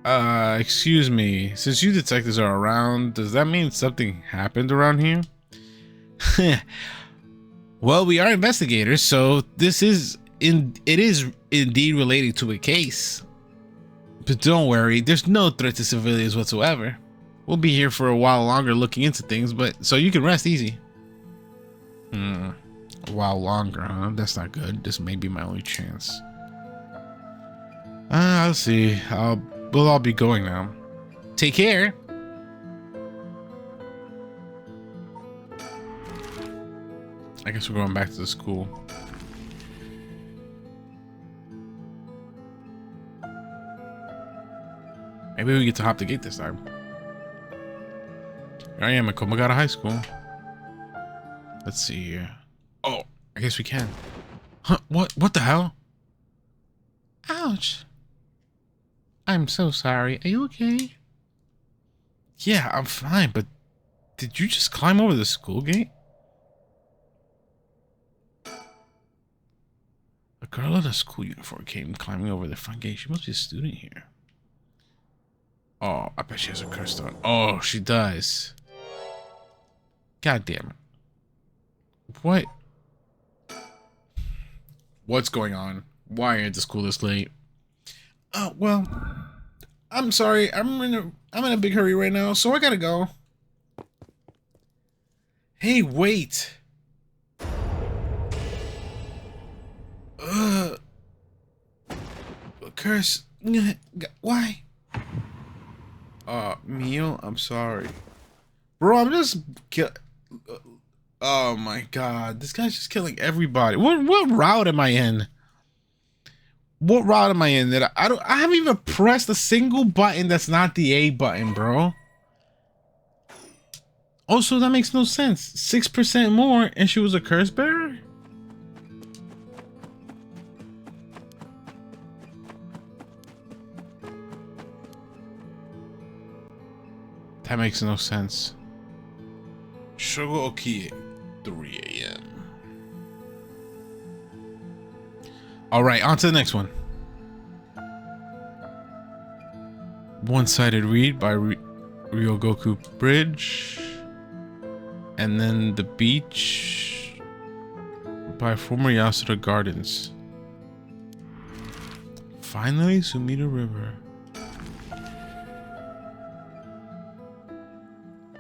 Excuse me. Since you detectives are around, does that mean something happened around here? Well, we are investigators, so it is indeed related to a case. But don't worry, there's no threat to civilians whatsoever. We'll be here for a while longer looking into things, but so you can rest easy. A while longer, huh? That's not good. This may be my only chance. I'll see. We'll all be going now. Take care. I guess we're going back to the school. Maybe we get to hop the gate this time. Here I am at Komagata High School. Let's see here. Oh, I guess we can. Huh? What the hell? Ouch. I'm so sorry. Are you okay? Yeah, I'm fine, but did you just climb over the school gate? A girl in a school uniform came climbing over the front gate. She must be a student here. Oh, I bet she has a curse stone. Oh, she does. God damn it. What? What's going on? Why are you at the school this late? Oh, well, I'm sorry. I'm in a big hurry right now, so I gotta go. Hey, wait. Curse. Why? Mio, I'm sorry. Bro, I'm just oh my god, this guy's just killing everybody. What route am I in? What route am I in that I haven't even pressed a single button that's not the A button, bro. Also, that makes no sense. 6% more and she was a curse bearer? That makes no sense. Shogo Okiige, 3 a.m. Alright, on to the next one. One-sided read by Ryogoku Bridge. And then The Beach by former Yasuda Gardens. Finally, Sumida River.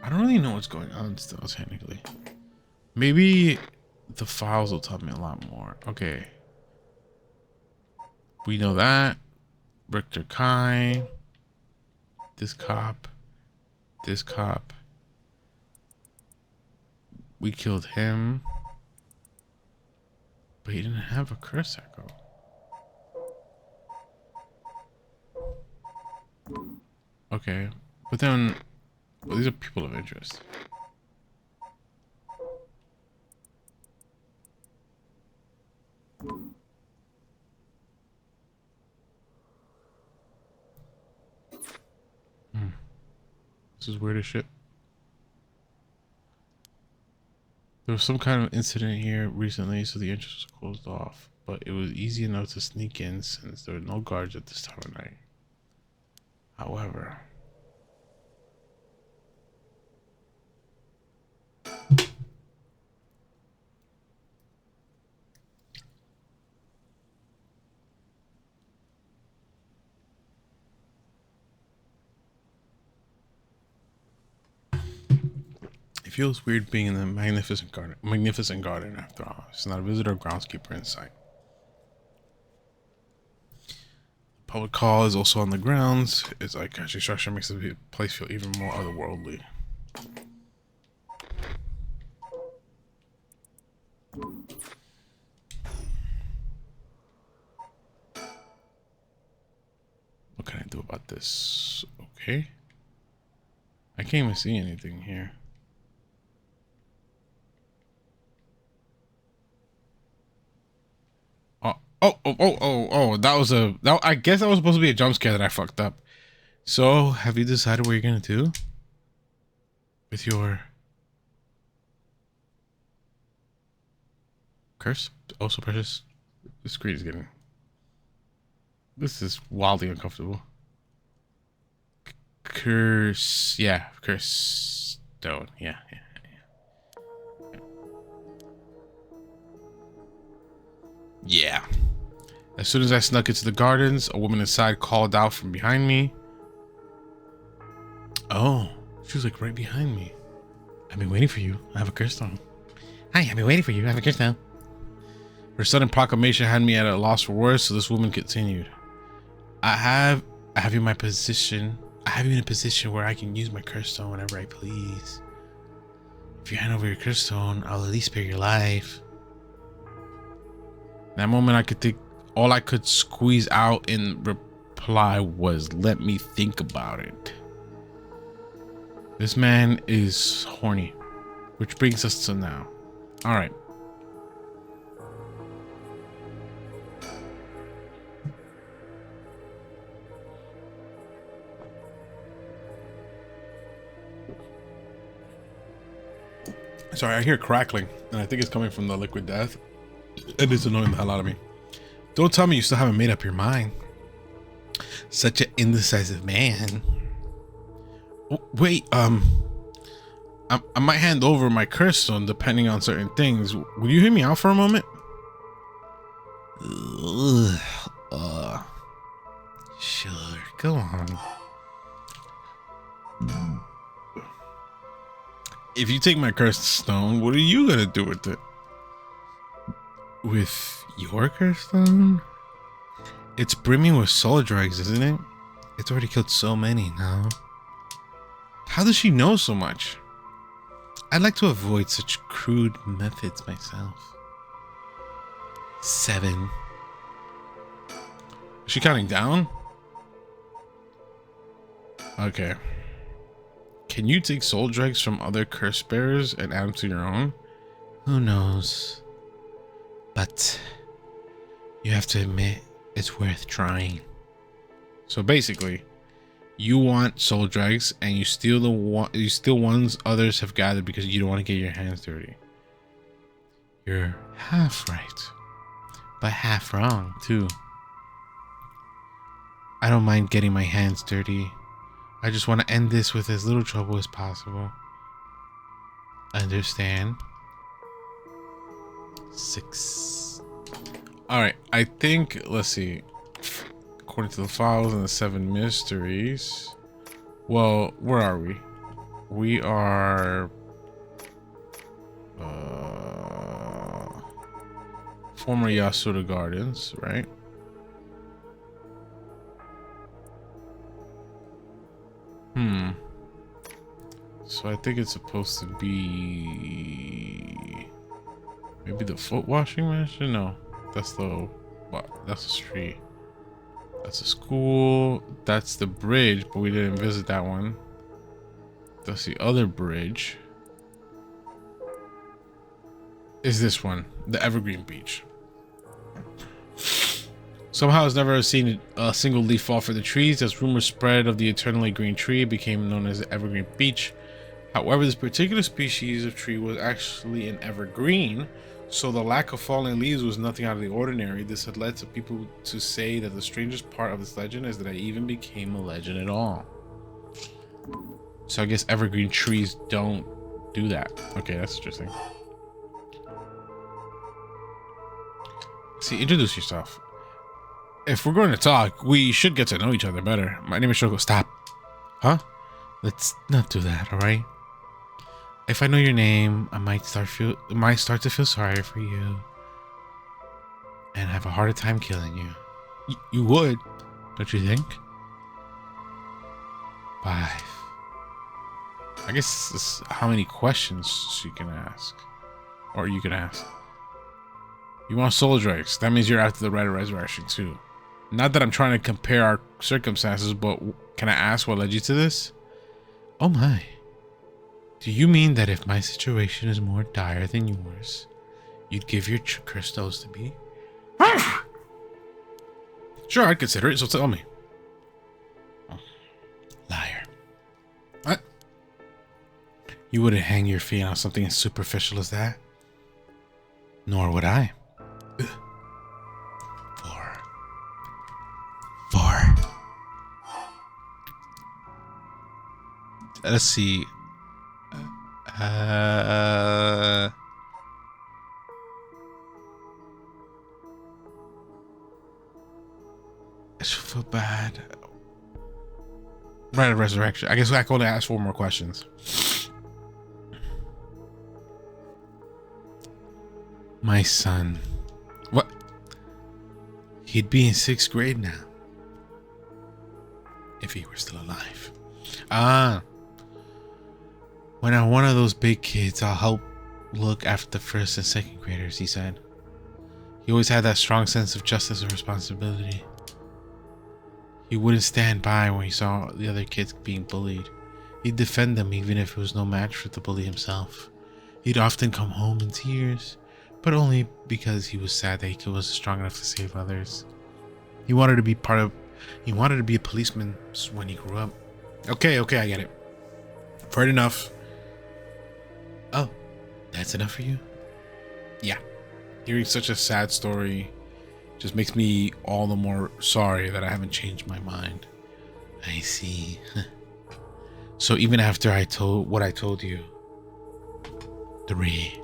I don't really know what's going on still, technically. Maybe the files will tell me a lot more. Okay. We know that. Richter Kai. This cop. This cop. We killed him. But he didn't have a curse echo. Okay. But then... well, these are people of interest. This is weird as shit. There was some kind of incident here recently, so the entrance was closed off. But it was easy enough to sneak in since there were no guards at this time of night. However... it feels weird being in the magnificent garden after all. It's not a visitor or groundskeeper in sight. Public hall is also on the grounds. Its eye-catching structure makes the place feel even more otherworldly. What can I do about this? Okay. I can't even see anything here. Oh, I guess that was supposed to be a jump scare that I fucked up. So, have you decided what you're gonna do? With your... curse? Also precious? The screen is getting... this is wildly uncomfortable. Curse... yeah, curse stone. Yeah. Yeah. As soon as I snuck into the gardens, a woman inside called out from behind me. Oh, she was like right behind me. I've been waiting for you. I have a crystal. Hi, I've been waiting for you. I have a crystal. Her sudden proclamation had me at a loss for words, so this woman continued. I have you in my position. I have you in a position where I can use my curse stone whenever I please. If you hand over your curse stone, I'll at least spare your life. In that moment, I could think. All I could squeeze out in reply was, "Let me think about it." This man is horny, which brings us to now. All right. Sorry, I hear crackling, and I think it's coming from the liquid death. It is annoying the hell out of me. Don't tell me you still haven't made up your mind. Such an indecisive man. Wait, I might hand over my curse stone depending on certain things. Will you hear me out for a moment? Sure, go on. If you take my cursed stone, what are you gonna do with it? With your cursed stone? It's brimming with soul drugs, isn't it? It's already killed so many now. How does she know so much? I'd like to avoid such crude methods myself. 7. Is she counting down? Okay. Can you take soul dregs from other curse bearers and add them to your own? Who knows? But you have to admit it's worth trying. So basically, you want soul dregs and you steal ones others have gathered because you don't want to get your hands dirty. You're half right, but half wrong too. I don't mind getting my hands dirty. I just want to end this with as little trouble as possible. Understand? 6. Alright, I think, let's see. According to the files and the 7 mysteries. Well, where are we? We are... former Yasuda Gardens, right? So I think it's supposed to be maybe the foot washing mansion. No, that's the street. That's a school. That's the bridge, but we didn't visit that one. That's the other bridge. Is this one, the Evergreen Beach? Somehow it's never seen a single leaf fall for the trees. As rumors spread of the eternally green tree, it became known as the Evergreen Beach. However, this particular species of tree was actually an evergreen, so the lack of falling leaves was nothing out of the ordinary. This had led to people to say that the strangest part of this legend is that it even became a legend at all. So I guess evergreen trees don't do that. Okay, that's interesting. See, introduce yourself. If we're going to talk, we should get to know each other better. My name is Shogo. Stop. Huh? Let's not do that, alright? If I know your name, I might start to feel sorry for you. And have a harder time killing you. You would, don't you think? 5. I guess this is how many questions she can ask. Or you can ask. You want soul dregs. That means you're after the right of resurrection too. Not that I'm trying to compare our circumstances, but can I ask what led you to this? Oh my. Do you mean that if my situation is more dire than yours, you'd give your crystals to me? Sure, I'd consider it, so tell me. Liar. What? You wouldn't hang your fee on something as superficial as that? Nor would I. 4. Let's see. just feel bad. Right of resurrection. I guess I can only ask 4 more questions. My son. What? He'd be in 6th grade now. If he were still alive. When I'm one of those big kids, I'll help look after the 1st and 2nd graders, he said. He always had that strong sense of justice and responsibility. He wouldn't stand by when he saw the other kids being bullied. He'd defend them even if it was no match for the bully himself. He'd often come home in tears, but only because he was sad that he wasn't strong enough to save others. He wanted to be a policeman when he grew up. Okay, I get it. I've heard enough. Oh, that's enough for you? Yeah. Hearing such a sad story just makes me all the more sorry that I haven't changed my mind. I see. So even after I told what I told you, 3.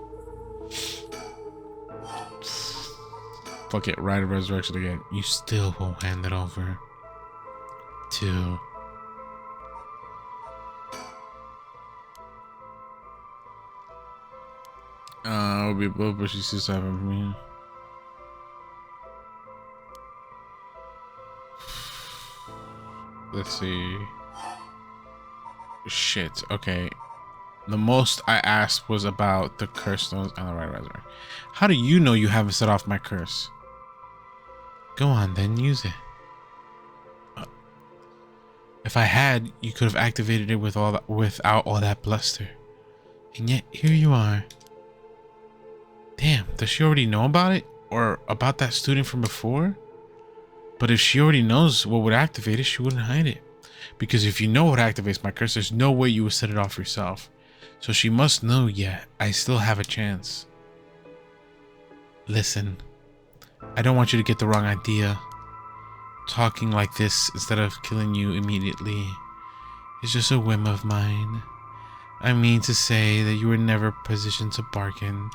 Fuck it, Rite of Resurrection again. You still won't hand it over. 2. It'll be both, but she still having me. Let's see. Shit. Okay. The most I asked was about the curse stones and the Rite of Resurrection. How do you know you haven't set off my curse? Go on, then use it. If I had, you could have activated it without all that bluster. And yet, here you are. Damn, does she already know about it? Or about that student from before? But if she already knows what would activate it, she wouldn't hide it. Because if you know what activates my curse, there's no way you would set it off yourself. So she must know yet. I still have a chance. Listen, I don't want you to get the wrong idea. Talking like this instead of killing you immediately is just a whim of mine. I mean to say that you were never positioned to bargain.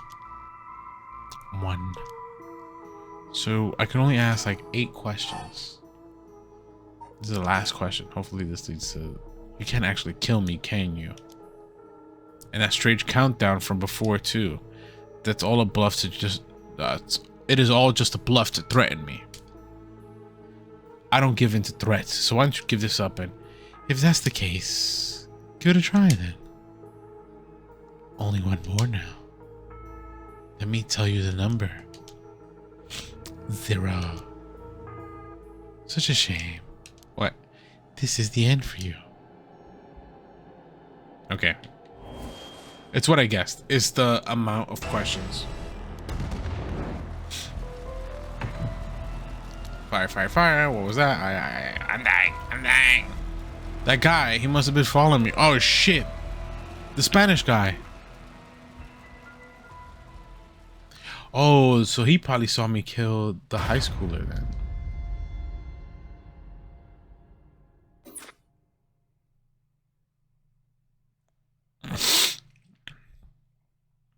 1. So I can only ask like 8 questions. This is the last question. Hopefully this leads to... You can't actually kill me, can you? And that strange countdown from before too. That's all a bluff to just... it is all just a bluff to threaten me. I don't give in to threats, so why don't you give this up, and if that's the case, give it a try then. Only 1 more now. Let me tell you the number. 0. Such a shame. What? This is the end for you. Okay. It's what I guessed. It's the amount of questions. Fire, fire, fire. What was that? I'm dying. That guy, he must have been following me. Oh, shit. The Spanish guy. Oh, so he probably saw me kill the high schooler then.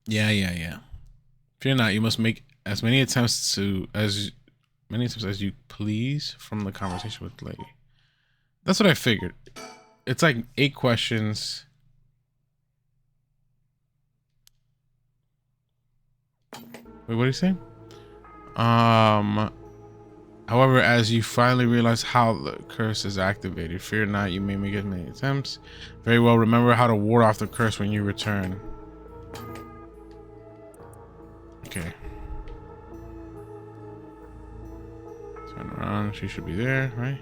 Yeah. Fear not, you must make as many attempts as you please from the conversation with the lady. That's what I figured. It's like 8 questions. Wait, what are you saying? However, as you finally realize how the curse is activated, fear not, you may make as many attempts. Very well, remember how to ward off the curse when you return. Okay. Turn around, she should be there, right?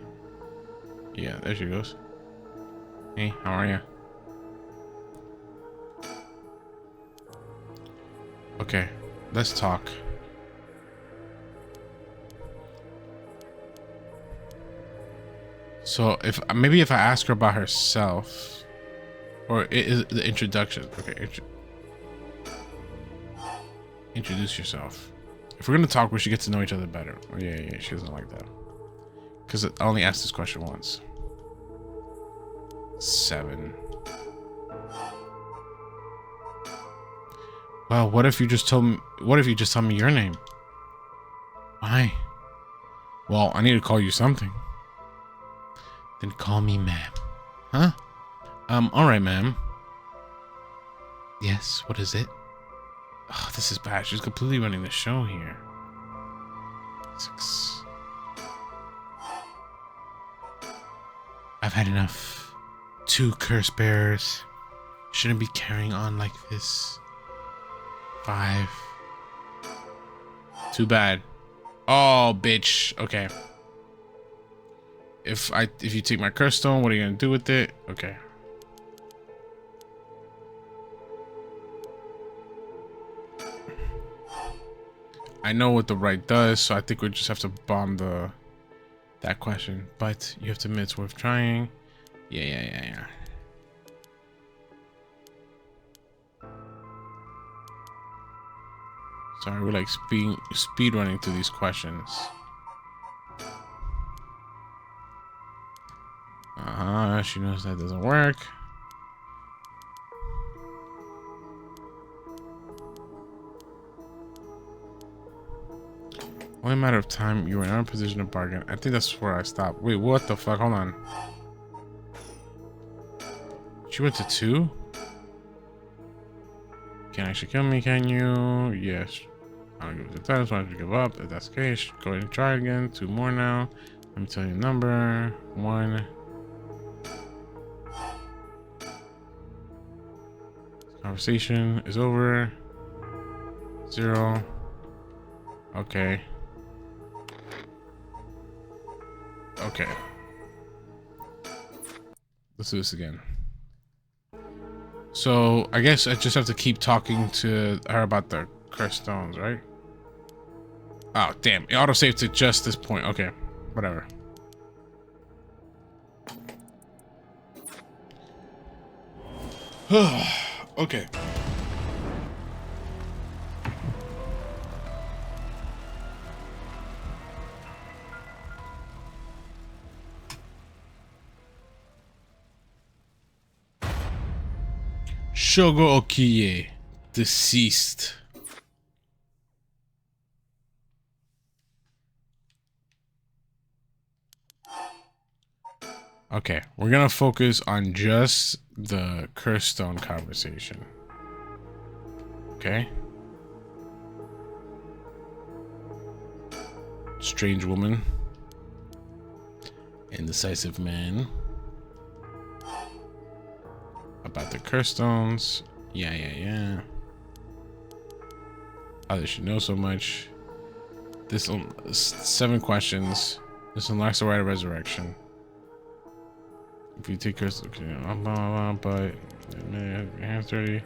Yeah, there she goes. Hey, how are you? Okay, let's talk. So if I ask her about herself, or is the introduction. Okay, introduce yourself. If we're gonna talk, we should get to know each other better. Oh, yeah, she doesn't like that. Because I only asked this question once. 7. Well, what if you just tell me your name? Why? Well, I need to call you something. Then call me ma'am. Huh? Alright, ma'am. Yes, what is it? Oh, this is bad. She's completely running the show here. 6. I've had enough. 2 curse bearers. Shouldn't be carrying on like this. 5. Too bad. Oh, bitch. Okay. If you take my curse stone, what are you gonna do with it? Okay. I know what the right does, so I think we just have to bomb that question. But you have to admit it's worth trying. Yeah. Sorry, we're like speed running through these questions. She knows that doesn't work. Only a matter of time. You were in our position to bargain. I think that's where I stopped. Wait, what the fuck? Hold on. She went to 2? Can't actually kill me, can you? Yes. I don't give it the time, so I have to give up. If that's the case, go ahead and try again. 2 more now. Let me tell you the number. 1. Conversation is over. 0. Okay. Okay. Let's do this again. So I guess I just have to keep talking to her about the cursed stones, right? Oh, damn. It autosaved to just this point. Okay. Whatever. Okay. Shogo Okiige, deceased. Okay, we're gonna focus on just the cursed stone conversation. Okay. Strange woman. Indecisive man. About the curse stones. Yeah. How does she know so much? This 7 questions. This unlocks the right of resurrection. If you take curse, okay, blah, blah, blah, but hands dirty,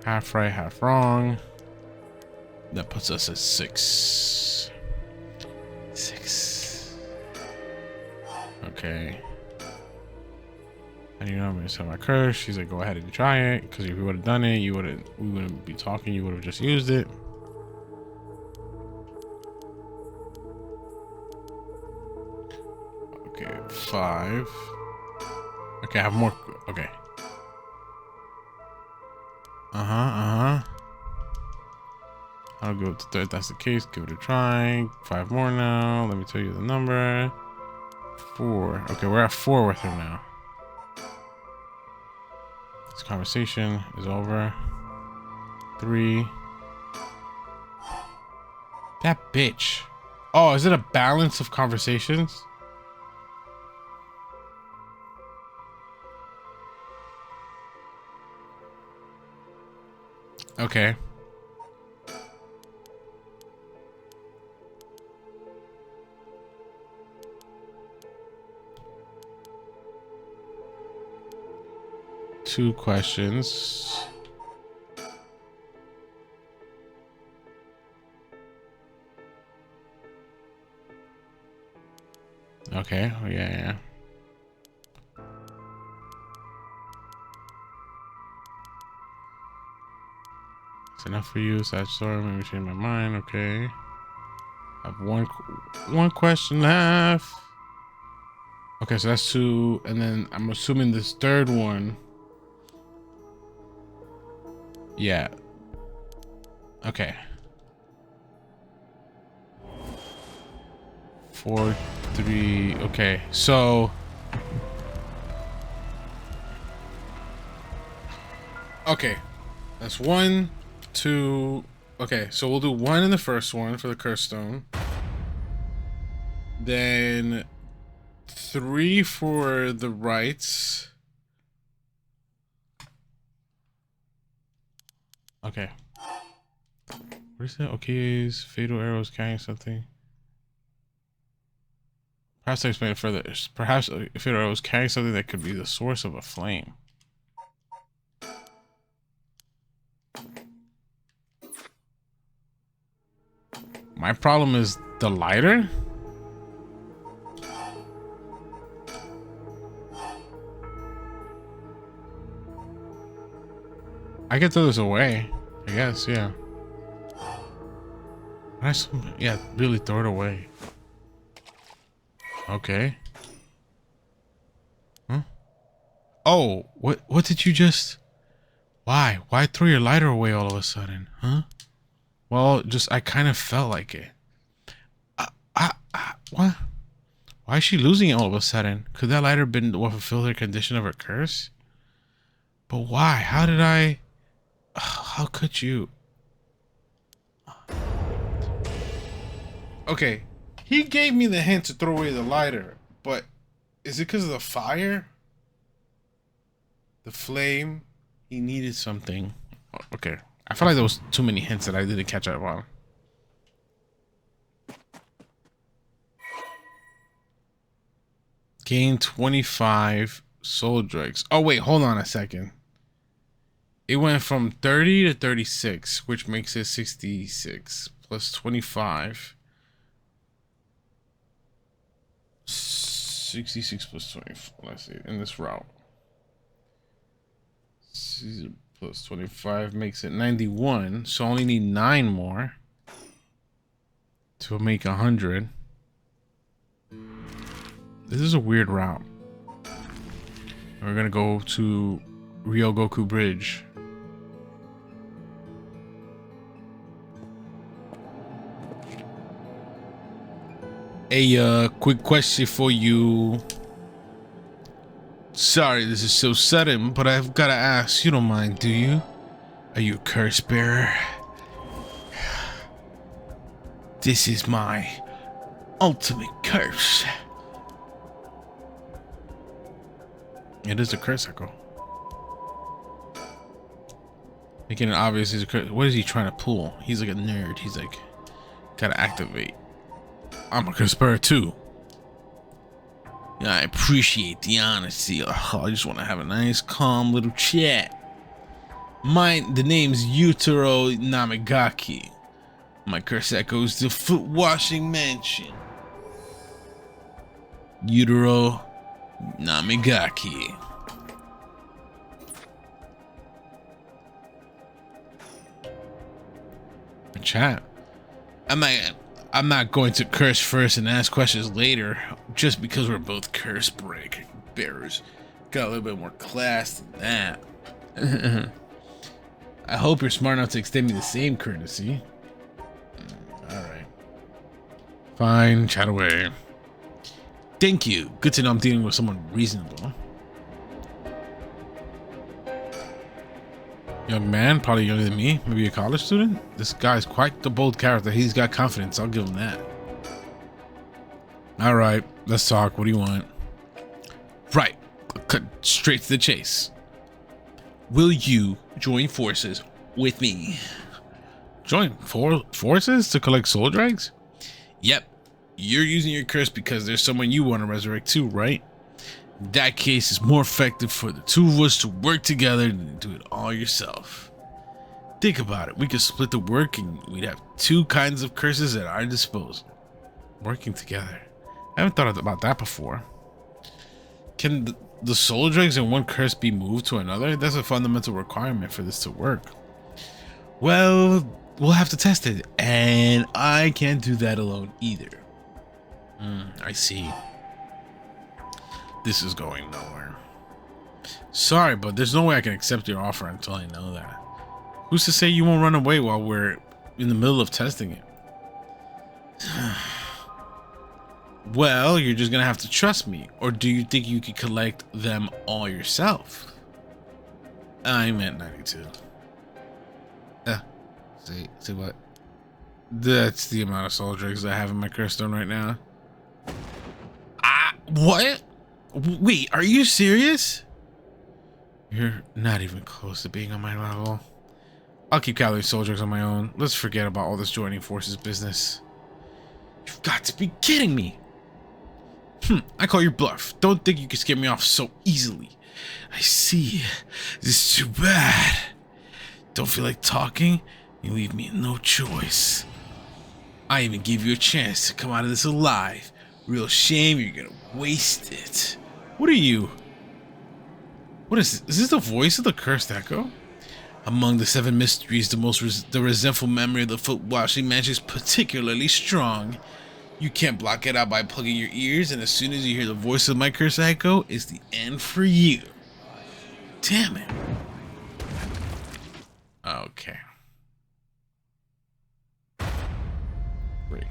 half right, half wrong. That puts us at 6. 6. Okay. And you know I'm gonna send my curse. She's like, go ahead and try it, because if you would have done it, we wouldn't be talking. You would have just used it. Okay, 5. Okay, I have more. Okay. I'll go to 3rd. That's the case. Give it a try. 5 more now. Let me tell you the number. 4. Okay, we're at 4 with her now. This conversation is over. 3. That bitch. Oh, is it a balance of conversations? Okay. Two questions. Okay. Oh, yeah. It's enough for you. Sad story. Maybe change my mind. Okay. I have one question left. Okay, so that's 2, and then I'm assuming this 3rd one. Yeah. Okay. 4, 3. Okay, so Okay, that's 1, 2. Okay, so we'll do 1 in the first one for the curse stone. Then 3 for the rights. Okay. What is that? Okiege's fatal arrows carrying something. Perhaps I explain it further. Perhaps a fatal arrow is carrying something that could be the source of a flame. My problem is the lighter? I can throw this away, I guess, yeah. Yeah, really throw it away. Okay. Huh? Oh, what did you just... Why? Why throw your lighter away all of a sudden, huh? Well, just, I kind of felt like it. What? Why is she losing it all of a sudden? Could that lighter have been what fulfilled her condition of her curse? But why? How did I... How could you? Okay, he gave me the hint to throw away the lighter, but is it because of the fire? The flame? He needed something. Okay, I feel like there was too many hints that I didn't catch up on. Gain 25 soul dregs. Oh wait, hold on a second. It went from 30 to 36, which makes it 66 plus 25. 66 plus 24. Let's see. In this route, plus 25 makes it 91. So I only need 9 more to make 100. This is a weird route. We're gonna go to Ryogoku Bridge. A quick question for you. Sorry, this is so sudden, but I've gotta ask. You don't mind, do you? Are you a curse bearer? This is my ultimate curse. It is a curse echo. Making it obvious he's a curse. What is he trying to pull? He's like a nerd. He's like, gotta activate. I'm a curse bearer too. I appreciate the honesty. I just want to have a nice, calm little chat. The name's Yutaro Namigaki. My curse echoes the Foot Washing Mansion. Yutaro Namigaki. Chat. I'm not going to curse first and ask questions later, just because we're both curse bearers. Got a little bit more class than that. I hope you're smart enough to extend me the same courtesy. Alright. Fine, chat away. Thank you. Good to know I'm dealing with someone reasonable. Young man, probably younger than me, maybe a college student. This guy's quite the bold character. He's got confidence, I'll give him that. All right, let's talk. What do you want? Right, cut straight to the chase. Will you join forces with me? Join forces to collect soul dregs? Yep, you're using your curse because there's someone you want to resurrect too, right? That case is more effective for the two of us to work together than to do it all yourself. Think about it. We could split the work and we'd have 2 kinds of curses at our disposal. Working together. I haven't thought about that before. Can the soul dregs in one curse be moved to another? That's a fundamental requirement for this to work. Well, we'll have to test it. And I can't do that alone either. I see. This is going nowhere. Sorry, but there's no way I can accept your offer until I know that. Who's to say you won't run away while we're in the middle of testing it? Well, you're just gonna have to trust me. Or do you think you could collect them all yourself? I meant 92. See what? That's the amount of soul drinks I have in my curse stone right now. Ah, what? Wait, are you serious? You're not even close to being on my level. I'll keep gathering soul drinks on my own. Let's forget about all this joining forces business. You've got to be kidding me. I call your bluff. Don't think you can scare me off so easily. I see. This is too bad. Don't feel like talking? You leave me no choice. I even gave you a chance to come out of this alive. Real shame you're gonna waste it. What are you? What is this? Is this the voice of the cursed echo? Among the 7 mysteries, the resentful memory of the foot washing magic is particularly strong. You can't block it out by plugging your ears, and as soon as you hear the voice of my cursed echo, it's the end for you. Damn it. Okay. Great.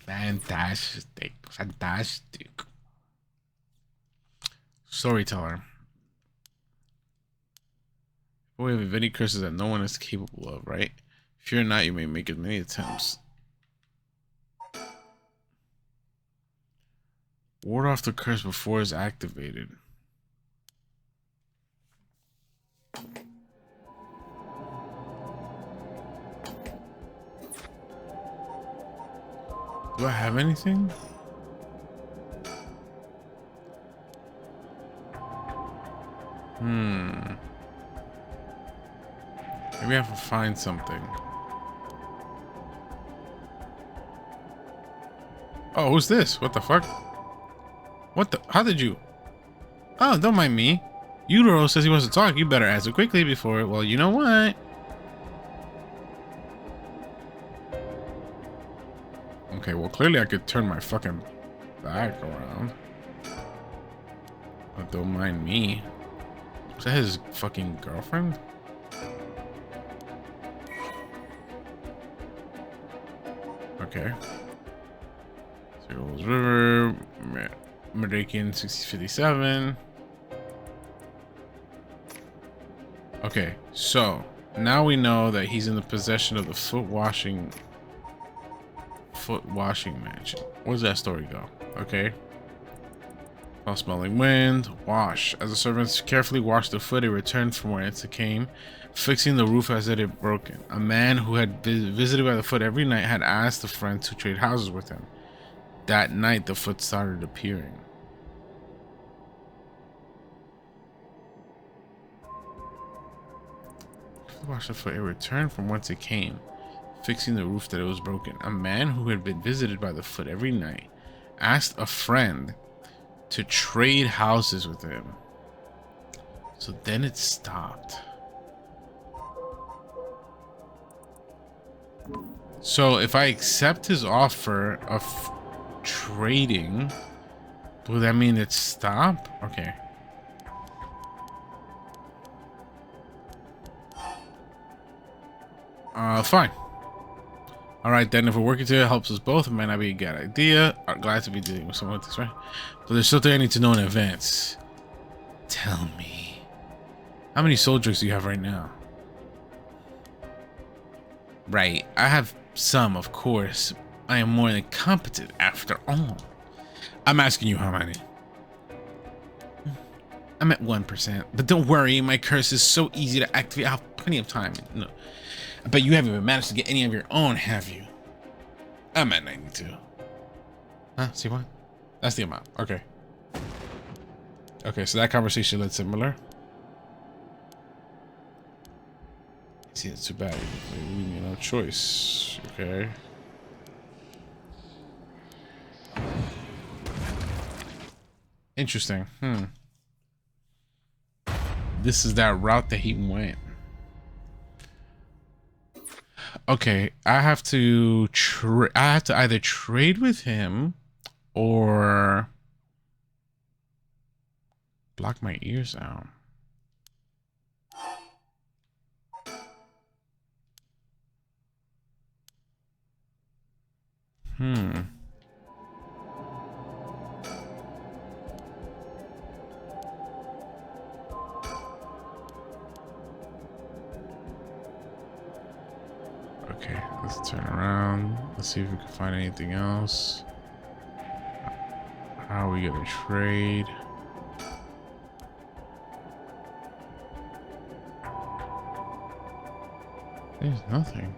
Fantastic. Fantastic. Storyteller. We have any curses that no one is capable of, right? If you're not, you may make as many attempts. Ward off the curse before it's activated. Do I have anything? Maybe I have to find something. Oh, who's this? What the fuck? What the? How did you? Oh, don't mind me. Utero says he wants to talk. You better answer quickly before. Well, you know what? Okay, well, clearly I could turn my fucking back around. But don't mind me. Is that his fucking girlfriend? Okay. Circles River, Meridian 6057. Okay, so now we know that he's in the possession of the foot washing mansion. Where does that story go? Okay. While smelling wind, wash. As the servants carefully washed the foot, it returned from whence it came, fixing the roof as it had broken. A man who had been visited by the foot every night had asked the friend to trade houses with him. That night, the foot started appearing. Wash the foot, it returned from whence it came, fixing the roof that it was broken. A man who had been visited by the foot every night asked a friend to trade houses with him. So then it stopped. So if I accept his offer of trading, will that mean it stopped? Okay. Fine. All right, then if we're working together, it helps us both. It might not be a good idea. I'm glad to be dealing with someone like this, right? But there's something I need to know in advance. Tell me, how many soul drinks do you have right now? Right, I have some, of course. I am more than competent after all. I'm asking you how many. I'm at 1%, but don't worry, my curse is so easy to activate. I have plenty of time. No, I bet you haven't even managed to get any of your own, have you? I'm at 92. Huh? See what? That's the amount. Okay. Okay, so that conversation led similar. See, it's too bad. We need no choice. Okay. Interesting. This is that route that he went. Okay, I have to either trade with him or block my ears out. Let's see if we can find anything else. How are we gonna trade? There's nothing.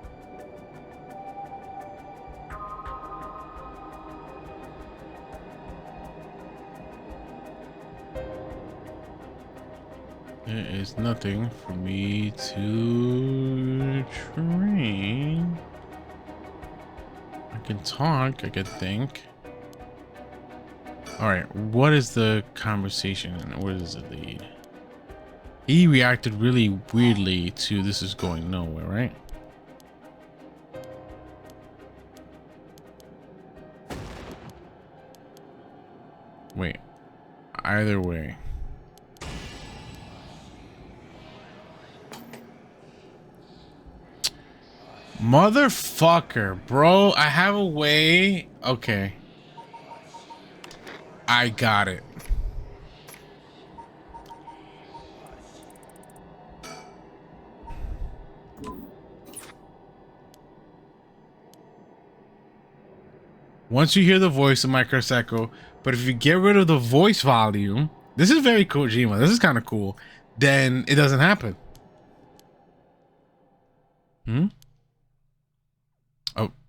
There is nothing for me to trade. I can talk, I can think. Alright, what is the conversation and where does it lead? He reacted really weirdly to this is going nowhere, right? Wait, either way. Motherfucker, bro, I have a way. Okay. I got it. Once you hear the voice of my curse echo, but if you get rid of the voice volume, this is very Kojima, this is kind of cool, then it doesn't happen.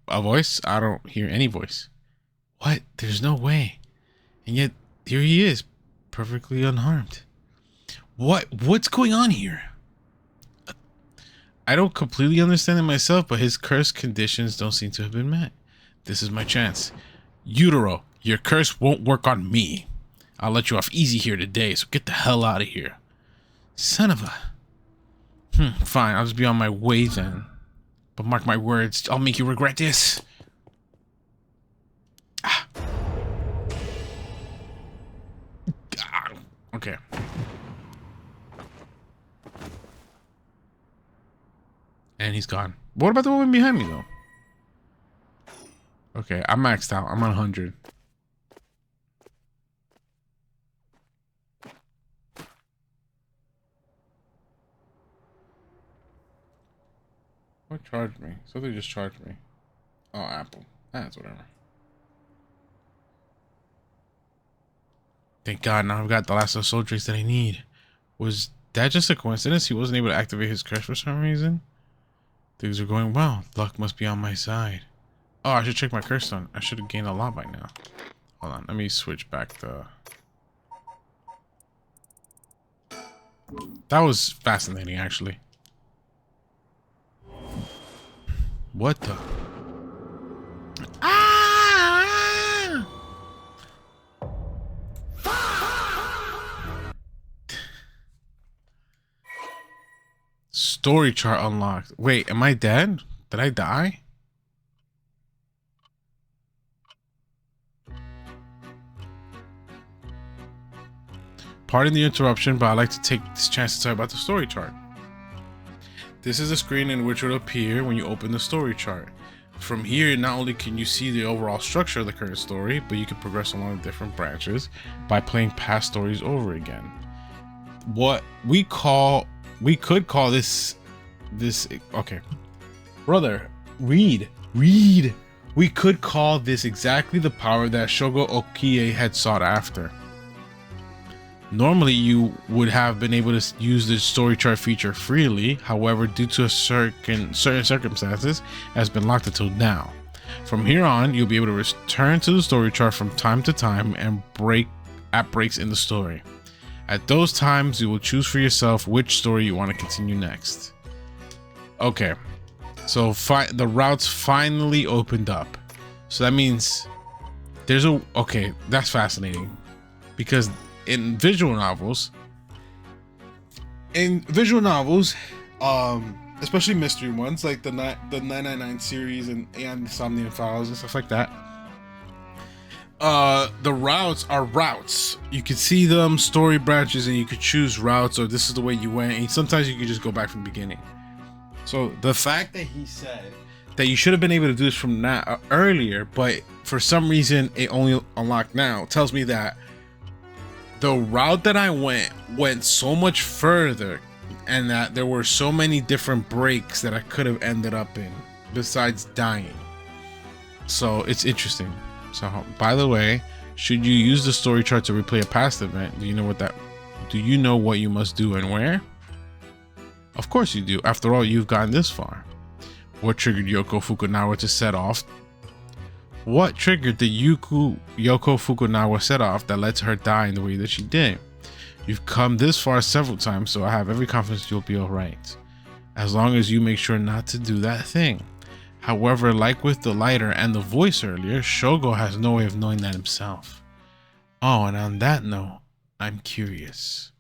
A voice? I don't hear any voice. What? There's no way. And yet, here he is, perfectly unharmed. What's going on here? I don't completely understand it myself, but his curse conditions don't seem to have been met. This is my chance. Utero, your curse won't work on me. I'll let you off easy here today, so get the hell out of here. Son of a... Fine, I'll just be on my way then. But mark my words, I'll make you regret this. Okay. And he's gone. What about the woman behind me, though? Okay, I'm maxed out. I'm on 100. What charged me? Something just charged me. Oh, Apple. That's whatever. Thank God, now I've got the last of the soul drinks that I need. Was that just a coincidence? He wasn't able to activate his curse for some reason? Things are going well. Luck must be on my side. Oh, I should check my curse stone. I should have gained a lot by now. Hold on, let me switch back to... That was fascinating, actually. What the... Ah! Story chart unlocked. Wait, am I dead? Did I die? Pardon the interruption, but I'd like to take this chance to talk about the story chart. This is a screen in which it will appear when you open the story chart. From here, not only can you see the overall structure of the current story, but you can progress along the different branches by playing past stories over again. What we could call this, okay. Brother, read. We could call this exactly the power that Shogo Okiige had sought after. Normally, you would have been able to use the story chart feature freely. However, due to certain circumstances, it has been locked until now. From here on, you'll be able to return to the story chart from time to time and at breaks in the story. At those times, you will choose for yourself which story you want to continue next. Okay, so the routes finally opened up. So that means there's a... Okay, that's fascinating. Because... In visual novels, especially mystery ones like the 999 series and Insomnian Files and stuff like that, the routes are routes. You could see them, story branches, and you could choose routes, or this is the way you went, and sometimes you could just go back from the beginning. So the fact that he said that you should have been able to do this from earlier, but for some reason it only unlocked now, tells me that the route that I went so much further, and that there were so many different breaks that I could have ended up in besides dying. So it's interesting. So by the way, should you use the story chart to replay a past event? Do you know what you must do and where? Of course you do. After all, you've gotten this far. What triggered Yoko Fukunawa to set off? What triggered the Yoko Fukunawa set off that led to her die in the way that she did? You've come this far several times, so I have every confidence you'll be alright. As long as you make sure not to do that thing. However, like with the lighter and the voice earlier, Shogo has no way of knowing that himself. Oh, and on that note, I'm curious.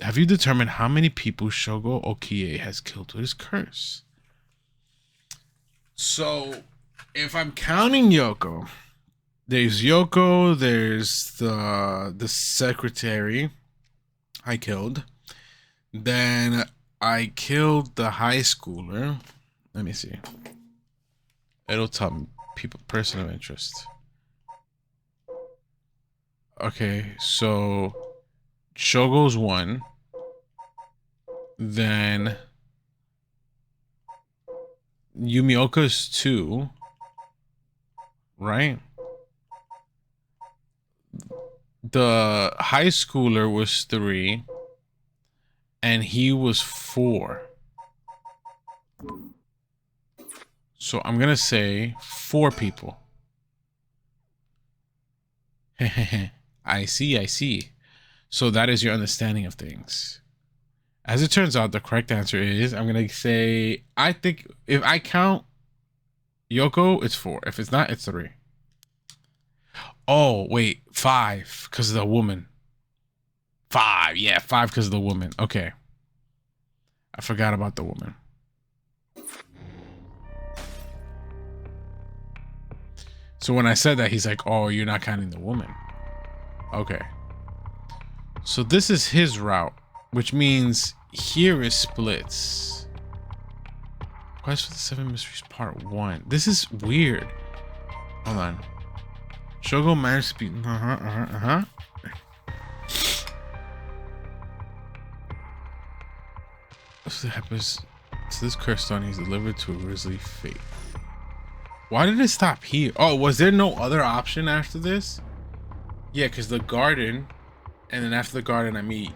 Have you determined how many people Shogo Okiige has killed with his curse? So, if I'm counting Yoko, there's the secretary I killed. Then I killed the high schooler. Let me see. It'll tell me person of interest. Okay, so Shogo's 1. Then Yumioka's 2. Right? The high schooler was 3. And he was 4. So I'm gonna say 4 people. I see. So that is your understanding of things. As it turns out, the correct answer is, I'm gonna say, I think if I count Yoko, it's 4. If it's not, it's 3. Oh, wait, 5, because of the woman. 5, yeah, 5 because of the woman. Okay. I forgot about the woman. So when I said that, he's like, oh, you're not counting the woman. Okay. So this is his route, which means here is splits. Quest for the 7 Mysteries Part 1. This is weird. Hold on. Shogo managed to be... So happens to this cursed stone, he's delivered to a grisly fate. Why did it stop here? Oh, was there no other option after this? Yeah, because the garden, and then after the garden I meet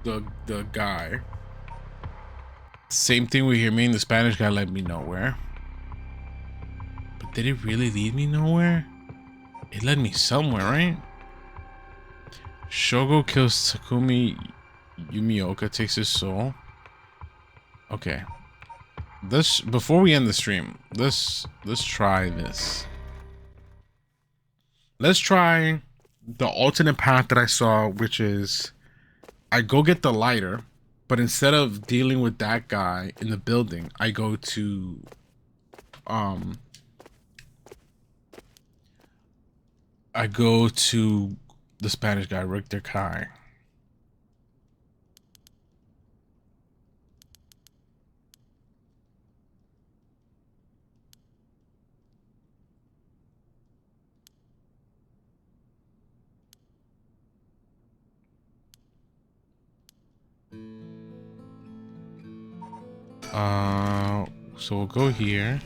the guy. Same thing with here. Me and the Spanish guy led me nowhere. But did it really lead me nowhere? It led me somewhere, right? Shogo kills Takumi Yumioka, takes his soul. Okay. Before we end the stream, let's try this. Let's try the alternate path that I saw, which is I go get the lighter, but instead of dealing with that guy in the building, I go to the Spanish guy, Richter Kai. So we'll go here.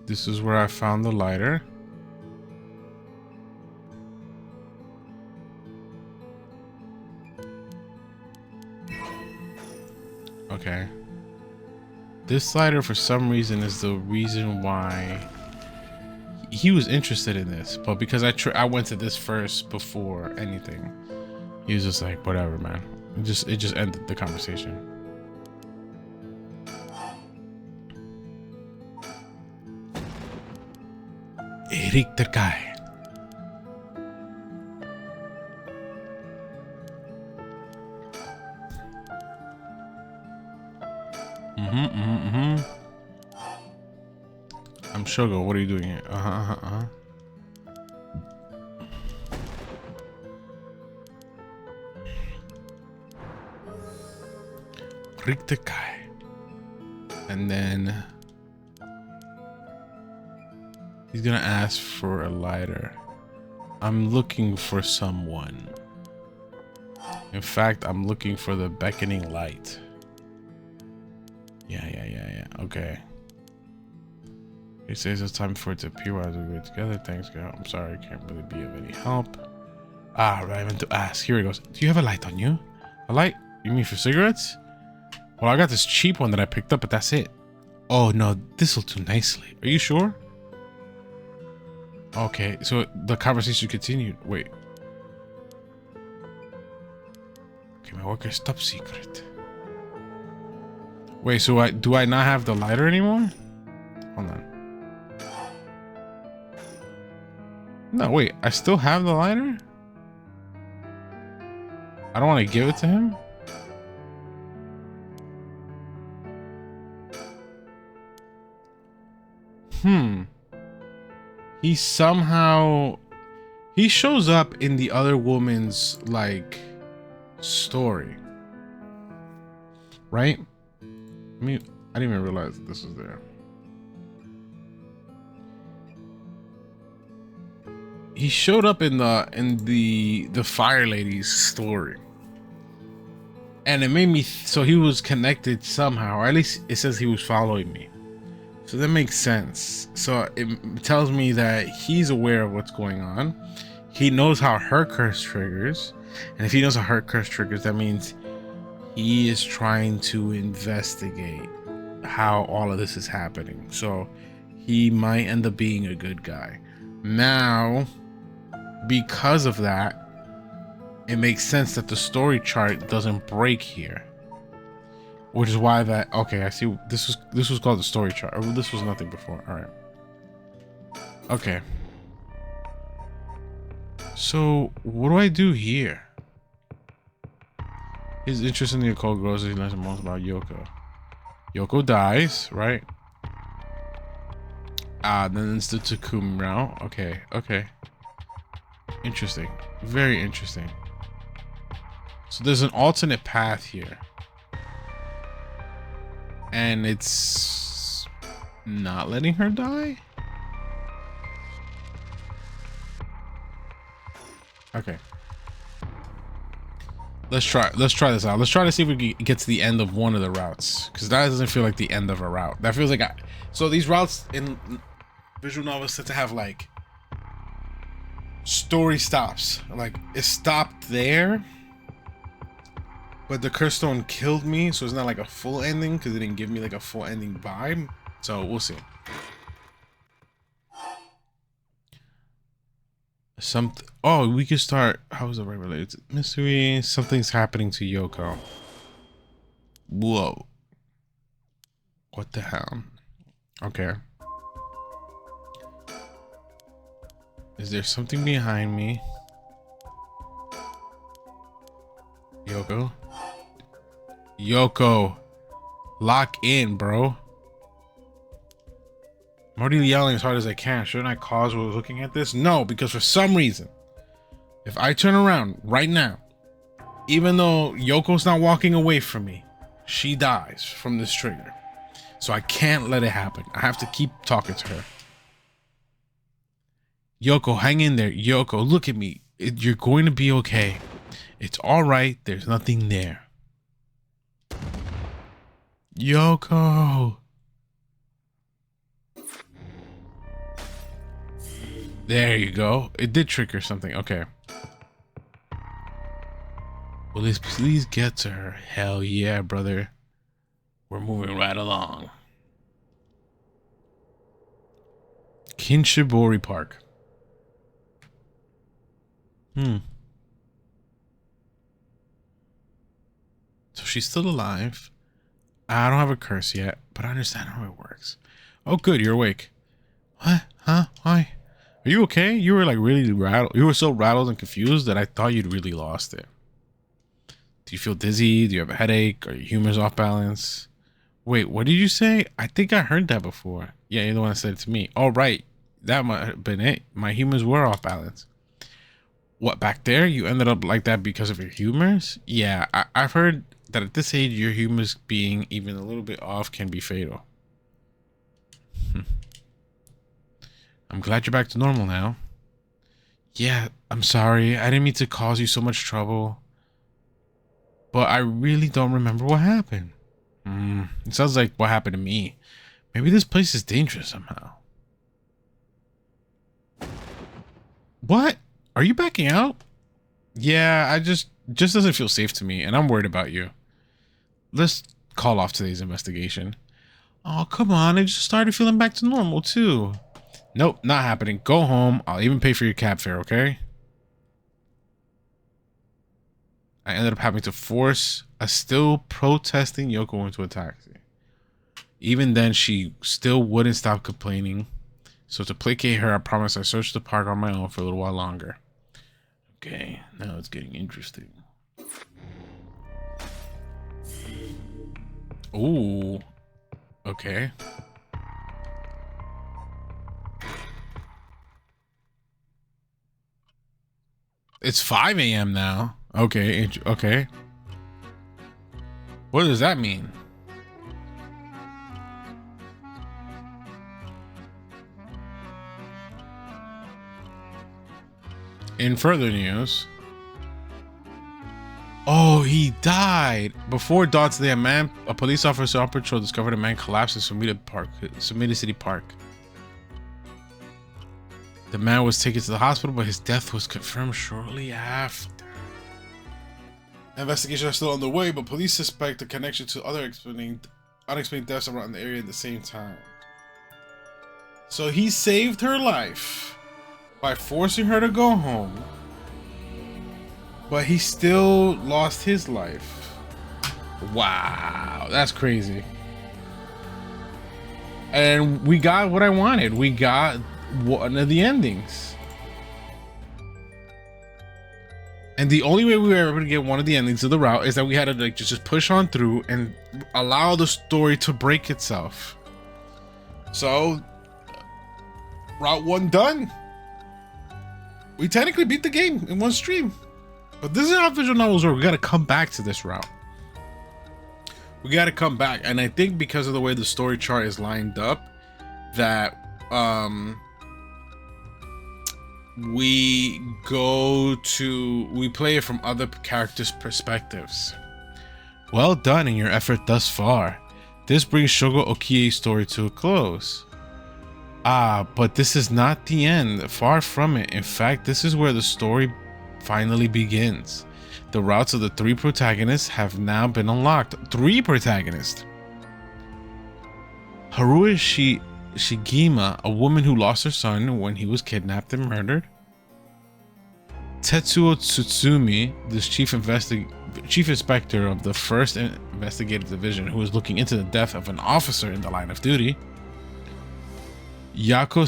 This is where I found the lighter. Okay. This lighter, for some reason, is the reason why he was interested in this. But because I went to this first before anything, he was just like, whatever, man. It just ended the conversation. Richter Kai. I'm Shogo. What are you doing here? Richter Kai. And then he's gonna ask for a lighter. I'm looking for someone. In fact, I'm looking for the beckoning light. Yeah. Okay. He says it's time for it to appear while we were together. Thanks, girl. I'm sorry, I can't really be of any help. Ah, right, I meant to ask. Here it goes. Do you have a light on you? A light? You mean for cigarettes? Well, I got this cheap one that I picked up, but that's it. Oh, no, this'll do nicely. Are you sure? Okay, so the conversation continued. Wait. Okay, my work is top secret. Wait, so do I not have the lighter anymore? Hold on. No, wait, I still have the lighter? I don't want to give it to him? He somehow... He shows up in the other woman's, like, story. Right? I mean, I didn't even realize this was there. He showed up in the fire lady's story, and it made me so he was connected somehow, or at least it says he was following me, so that makes sense. So it tells me that he's aware of what's going on. He knows how her curse triggers, and if he knows how her curse triggers, that means he is trying to investigate how all of this is happening. So he might end up being a good guy. Now, because of that, it makes sense that the story chart doesn't break here, which is why that... Okay, I see. This was called the story chart. Oh, this was nothing before. All right. Okay. So what do I do here? His interest in the occult grows as he learns most about Yoko. Yoko dies, right? Ah, then it's the Takumi route. Okay, okay. Interesting. Very interesting. So there's an alternate path here. And it's not letting her die? Okay. Let's try this out. Let's try to see if we can get to the end of one of the routes, because that doesn't feel like the end of a route. That feels like so these routes in visual novels tend to have like story stops. Like it stopped there, but the curse stone killed me, so it's not like a full ending because it didn't give me like a full ending vibe. So we'll see. Oh, we can start. How is it right related to mystery? Something's happening to Yoko. Whoa. What the hell? Okay. Is there something behind me? Yoko? Yoko. Lock in, bro. I'm already yelling as hard as I can. Shouldn't I pause while looking at this? No, because for some reason, if I turn around right now, even though Yoko's not walking away from me, she dies from this trigger. So I can't let it happen. I have to keep talking to her. Yoko, hang in there. Yoko, look at me. You're going to be okay. It's all right. There's nothing there. Yoko. There you go. It did trigger something. Okay. Will this please get to her? Hell yeah, brother. We're moving right along. Kinshibori Park. So she's still alive. I don't have a curse yet, but I understand how it works. Oh, good. You're awake. What? Huh? Why? Are you okay? You were like really rattled. You were so rattled and confused that I thought you'd really lost it. Do you feel dizzy? Do you have a headache? Are your humors off balance? Wait, what did you say? I think I heard that before. Yeah, you're the one that said it to me. Oh, right. That might have been it. My humors were off balance. What, back there? You ended up like that because of your humors? Yeah, I've heard that at this age, your humors being even a little bit off can be fatal. I'm glad you're back to normal now. Yeah, I'm sorry. I didn't mean to cause you so much trouble. But I really don't remember what happened. It sounds like what happened to me. Maybe this place is dangerous somehow. What? Are you backing out? Yeah, I just doesn't feel safe to me, and I'm worried about you. Let's call off today's investigation. Oh, come on. I just started feeling back to normal, too. Nope, not happening. Go home. I'll even pay for your cab fare, okay? I ended up having to force a still protesting Yoko into a taxi. Even then, she still wouldn't stop complaining. So to placate her, I promised I searched the park on my own for a little while longer. Okay, now it's getting interesting. Ooh. Okay. It's 5 a.m. now. Okay, okay. What does that mean? In further news, oh, he died. Before dawn today, a police officer on patrol discovered a man collapsed in Sumida City Park. The man was taken to the hospital, but his death was confirmed shortly after. Investigations are still underway, but police suspect a connection to other unexplained deaths around the area at the same time. So he saved her life by forcing her to go home, but he still lost his life. Wow, that's crazy. And we got what I wanted. We got one of the endings. And the only way we were able to get one of the endings of the route is that we had to like just push on through and allow the story to break itself. So, route 1 done. We technically beat the game in one stream. But this is how visual novels work. We got to come back to this route. We got to come back. And I think because of the way the story chart is lined up, that we play it from other characters' perspectives. Well done in your effort thus far. This brings Shogo Okiege's story to a close. Ah, but this is not the end. Far from it. In fact, this is where the story finally begins. The routes of the 3 protagonists have now been unlocked. 3 protagonists. Haruhi Shigima, a woman who lost her son when he was kidnapped and murdered. Tetsuo Tsutsumi, this chief inspector of the 1st Investigative Division, who was looking into the death of an officer in the line of duty. Yako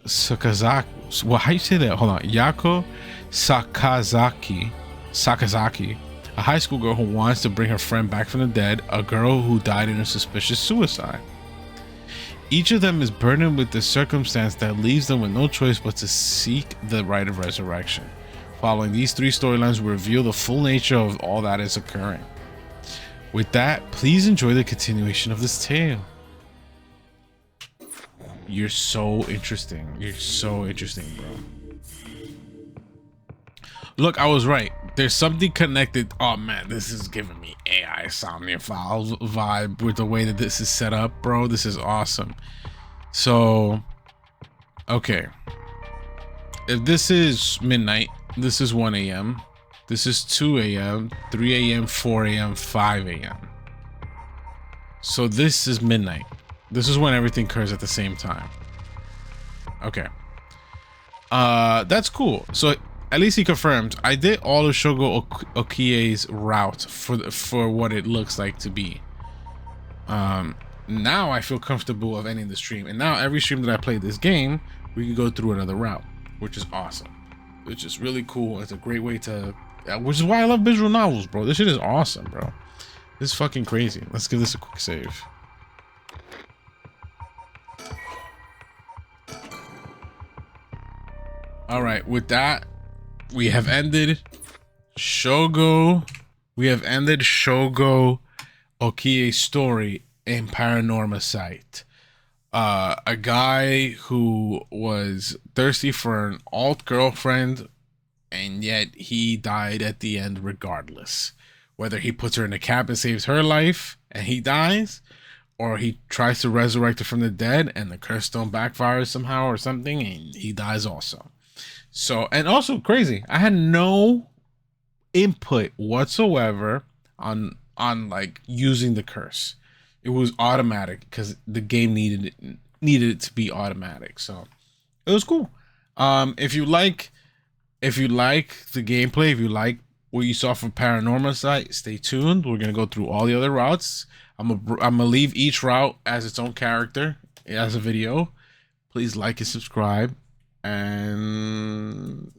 Sakazaki. Well, how do you say that? Hold on. Yako Sakazaki, a high school girl who wants to bring her friend back from the dead, a girl who died in a suspicious suicide. Each of them is burdened with the circumstance that leaves them with no choice but to seek the right of resurrection. Following these 3 storylines will reveal the full nature of all that is occurring. With that, please enjoy the continuation of this tale. You're so interesting. You're so interesting, bro. Look, I was right. There's something connected. Oh man, this is giving me AI Somnia Files vibe with the way that this is set up, bro. This is awesome. So, okay. If this is midnight, this is 1 a.m. This is 2 a.m., 3 a.m., 4 a.m., 5 a.m. So this is midnight. This is when everything occurs at the same time. Okay. That's cool. So at least he confirmed I did all of Shogo Okiege's route for what it looks like to be. Now I feel comfortable of ending the stream, and now every stream that I play this game, we can go through another route, which is awesome. Which is really cool. It's a great way to, which is why I love visual novels, bro. This shit is awesome, bro. This is fucking crazy. Let's give this a quick save. All right, with that, we have ended Shogo. We have ended Shogo Okiege's story in Paranormasight. A guy who was thirsty for an alt girlfriend, and yet he died at the end regardless. Whether he puts her in a cab and saves her life and he dies, or he tries to resurrect her from the dead and the curse stone backfires somehow or something and he dies also. So, and also crazy, I had no input whatsoever on like using the curse. It was automatic because the game needed it to be automatic. So it was cool. If you like the gameplay, if you like what you saw from Paranormasight, stay tuned. We're gonna go through all the other routes. I'm gonna leave each route as its own character as a video. Please like and subscribe, and